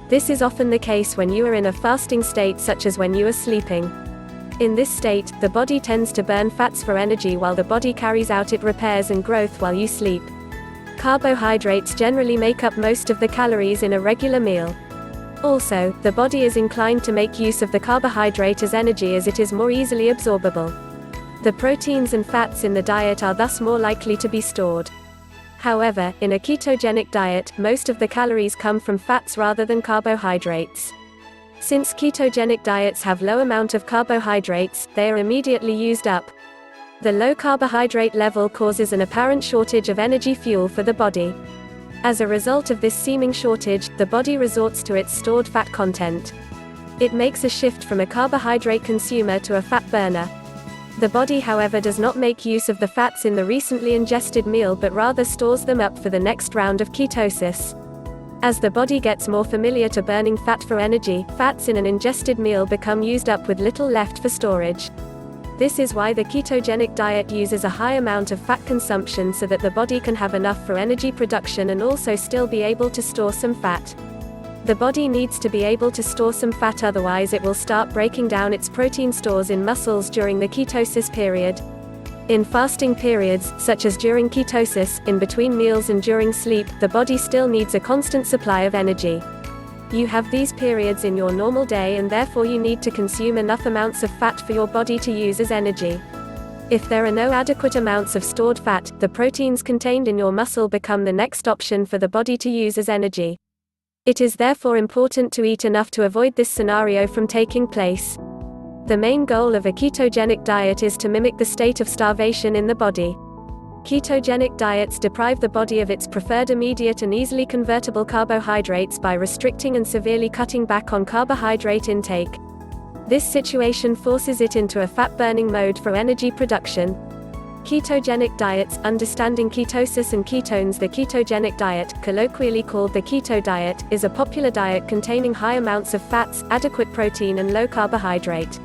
Speaker 2: This is often the case when you are in a fasting state, such as when you are sleeping. In this state, the body tends to burn fats for energy while the body carries out its repairs and growth while you sleep. Carbohydrates generally make up most of the calories in a regular meal. Also, the body is inclined to make use of the carbohydrate as energy as it is more easily absorbable. The proteins and fats in the diet are thus more likely to be stored. However, in a ketogenic diet, most of the calories come from fats rather than carbohydrates. Since ketogenic diets have low amount of carbohydrates, they are immediately used up. The low carbohydrate level causes an apparent shortage of energy fuel for the body. As a result of this seeming shortage, the body resorts to its stored fat content. It makes a shift from a carbohydrate consumer to a fat burner. The body, however, does not make use of the fats in the recently ingested meal but rather stores them up for the next round of ketosis. As the body gets more familiar to burning fat for energy, fats in an ingested meal become used up with little left for storage. This is why the ketogenic diet uses a high amount of fat consumption so that the body can have enough for energy production and also still be able to store some fat. The body needs to be able to store some fat, otherwise it will start breaking down its protein stores in muscles during the ketosis period. In fasting periods, such as during ketosis, in between meals and during sleep, the body still needs a constant supply of energy. You have these periods in your normal day and therefore you need to consume enough amounts of fat for your body to use as energy. If there are no adequate amounts of stored fat, the proteins contained in your muscle become the next option for the body to use as energy. It is therefore important to eat enough to avoid this scenario from taking place. The main goal of a ketogenic diet is to mimic the state of starvation in the body. Ketogenic diets deprive the body of its preferred immediate and easily convertible carbohydrates by restricting and severely cutting back on carbohydrate intake. This situation forces it into a fat-burning mode for energy production. Ketogenic diets, understanding ketosis and ketones. The ketogenic diet, colloquially called the keto diet, is a popular diet containing high amounts of fats, adequate protein and low carbohydrate.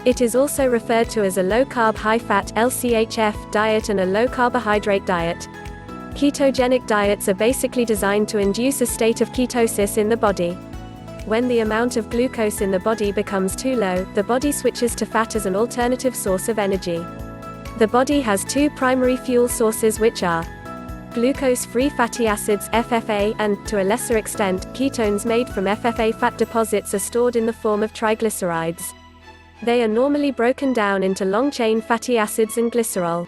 Speaker 2: It is also referred to as a low-carb high-fat (LCHF) diet and a low-carbohydrate diet. Ketogenic diets are basically designed to induce a state of ketosis in the body. When the amount of glucose in the body becomes too low, the body switches to fat as an alternative source of energy. The body has two primary fuel sources, which are glucose-free fatty acids (FFA) and, to a lesser extent, ketones made from FFA. Fat deposits are stored in the form of triglycerides. They are normally broken down into long-chain fatty acids and glycerol.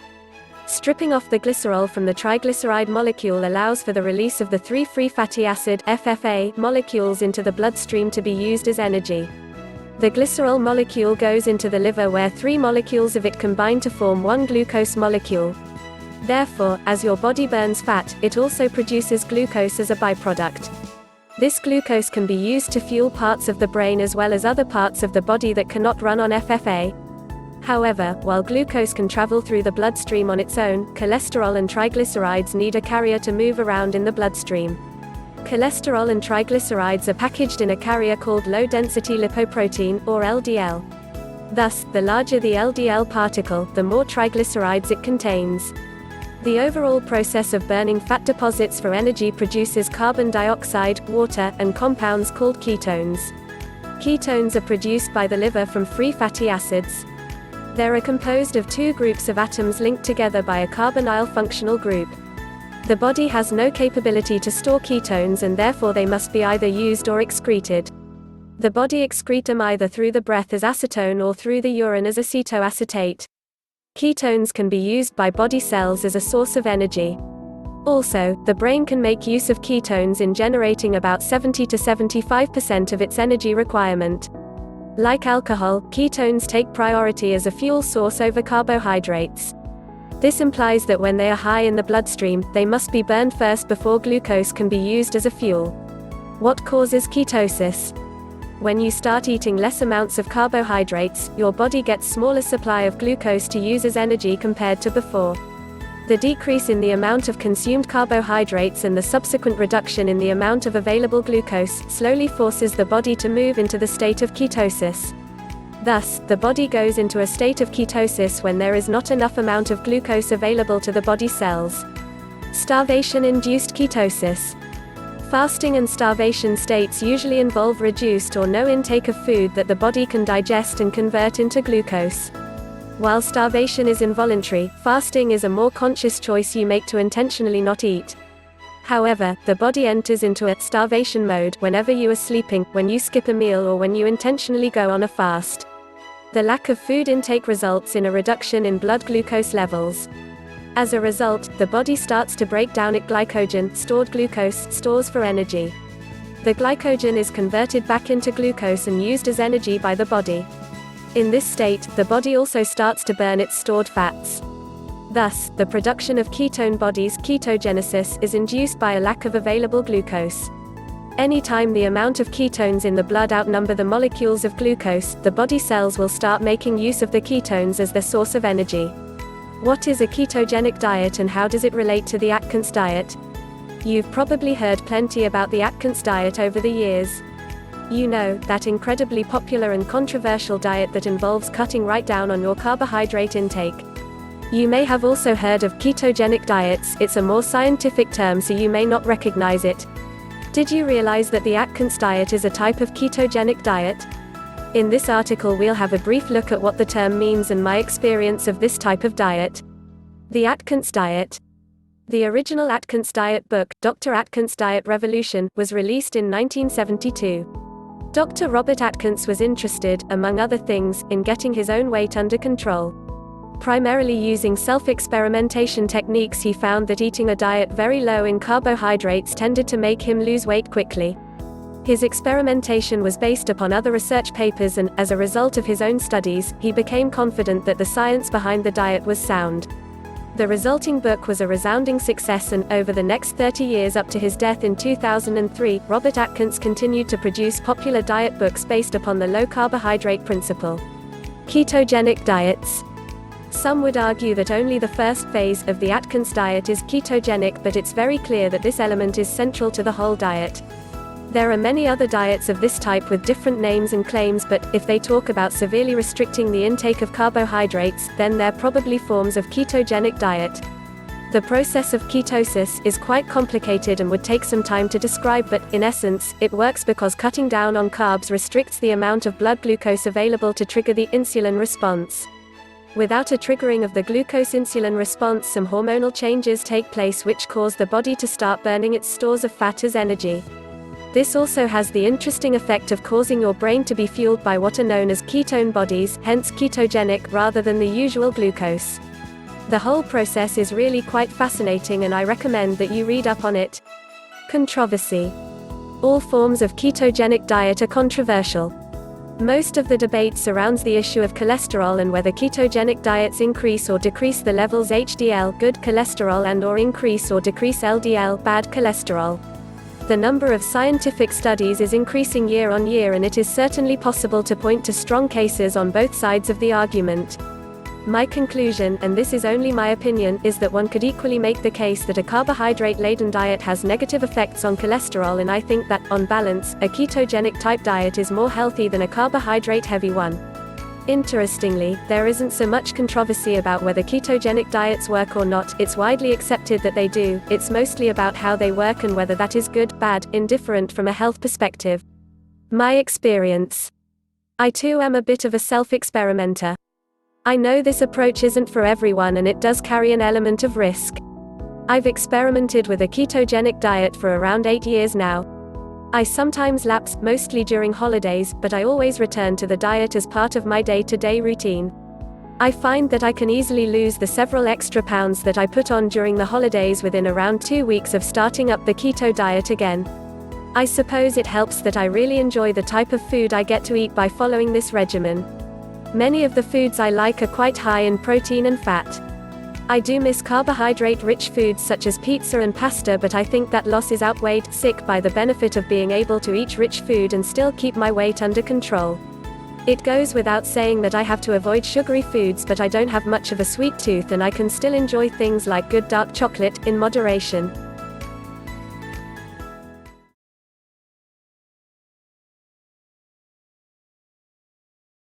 Speaker 2: Stripping off the glycerol from the triglyceride molecule allows for the release of the three free fatty acid (FFA) molecules into the bloodstream to be used as energy. The glycerol molecule goes into the liver where three molecules of it combine to form one glucose molecule. Therefore, as your body burns fat, it also produces glucose as a byproduct. This glucose can be used to fuel parts of the brain as well as other parts of the body that cannot run on FFA. However, while glucose can travel through the bloodstream on its own, cholesterol and triglycerides need a carrier to move around in the bloodstream. Cholesterol and triglycerides are packaged in a carrier called low-density lipoprotein, or LDL. Thus, the larger the LDL particle, the more triglycerides it contains. The overall process of burning fat deposits for energy produces carbon dioxide, water, and compounds called ketones. Ketones are produced by the liver from free fatty acids. They are composed of two groups of atoms linked together by a carbonyl functional group. The body has no capability to store ketones, and therefore they must be either used or excreted. The body excretes them either through the breath as acetone or through the urine as acetoacetate. Ketones can be used by body cells as a source of energy. Also, the brain can make use of ketones in generating about 70 to 75% of its energy requirement. Like alcohol, ketones take priority as a fuel source over carbohydrates. This implies that when they are high in the bloodstream, they must be burned first before glucose can be used as a fuel. What causes ketosis? When you start eating less amounts of carbohydrates, your body gets smaller supply of glucose to use as energy compared to before. The decrease in the amount of consumed carbohydrates and the subsequent reduction in the amount of available glucose slowly forces the body to move into the state of ketosis. Thus, the body goes into a state of ketosis when there is not enough amount of glucose available to the body cells. Starvation-induced ketosis. Fasting and starvation states usually involve reduced or no intake of food that the body can digest and convert into glucose. While starvation is involuntary, fasting is a more conscious choice you make to intentionally not eat. However, the body enters into a starvation mode whenever you are sleeping, when you skip a meal, or when you intentionally go on a fast. The lack of food intake results in a reduction in blood glucose levels. As a result, the body starts to break down its glycogen, stored glucose, stores for energy. The glycogen is converted back into glucose and used as energy by the body. In this state, the body also starts to burn its stored fats. Thus, the production of ketone bodies, ketogenesis, is induced by a lack of available glucose. Anytime the amount of ketones in the blood outnumber the molecules of glucose, the body cells will start making use of the ketones as their source of energy. What is a ketogenic diet and how does it relate to the Atkins diet? You've probably heard plenty about the Atkins diet over the years. You know, that incredibly popular and controversial diet that involves cutting right down on your carbohydrate intake. You may have also heard of ketogenic diets. It's a more scientific term, so you may not recognize it. Did you realize that the Atkins diet is a type of ketogenic diet? In this article we'll have a brief look at what the term means and my experience of this type of diet. The Atkins diet. The original Atkins diet book, Dr. Atkins' Diet Revolution, was released in 1972. Dr. Robert Atkins was interested, among other things, in getting his own weight under control. Primarily using self-experimentation techniques, he found that eating a diet very low in carbohydrates tended to make him lose weight quickly. His experimentation was based upon other research papers and, as a result of his own studies, he became confident that the science behind the diet was sound. The resulting book was a resounding success and, over the next 30 years up to his death in 2003, Robert Atkins continued to produce popular diet books based upon the low-carbohydrate principle. Ketogenic diets. Some would argue that only the first phase of the Atkins diet is ketogenic, but it's very clear that this element is central to the whole diet. There are many other diets of this type with different names and claims, but if they talk about severely restricting the intake of carbohydrates, then they're probably forms of ketogenic diet. The process of ketosis is quite complicated and would take some time to describe, but, in essence, it works because cutting down on carbs restricts the amount of blood glucose available to trigger the insulin response. Without a triggering of the glucose-insulin response, some hormonal changes take place which cause the body to start burning its stores of fat as energy. This also has the interesting effect of causing your brain to be fueled by what are known as ketone bodies, hence ketogenic, rather than the usual glucose. The whole process is really quite fascinating and I recommend that you read up on it. Controversy. All forms of ketogenic diet are controversial. Most of the debate surrounds the issue of cholesterol and whether ketogenic diets increase or decrease the levels HDL, good cholesterol, and/or increase or decrease LDL, bad cholesterol. The number of scientific studies is increasing year on year, and it is certainly possible to point to strong cases on both sides of the argument. My conclusion, and this is only my opinion, is that one could equally make the case that a carbohydrate-laden diet has negative effects on cholesterol, and I think that, on balance, a ketogenic type diet is more healthy than a carbohydrate-heavy one. Interestingly, there isn't so much controversy about whether ketogenic diets work or not. It's widely accepted that they do. It's mostly about how they work and whether that is good, bad, indifferent from a health perspective. My experience. I too am a bit of a self-experimenter. I know this approach isn't for everyone and it does carry an element of risk. I've experimented with a ketogenic diet for around 8 years now. I sometimes lapse, mostly during holidays, but I always return to the diet as part of my day-to-day routine. I find that I can easily lose the several extra pounds that I put on during the holidays within around 2 weeks of starting up the keto diet again. I suppose it helps that I really enjoy the type of food I get to eat by following this regimen. Many of the foods I like are quite high in protein and fat. I do miss carbohydrate-rich foods such as pizza and pasta, but I think that loss is outweighed by the benefit of being able to eat rich food and still keep my weight under control. It goes without saying that I have to avoid sugary foods, but I don't have much of a sweet tooth and I can still enjoy things like good dark chocolate, in moderation.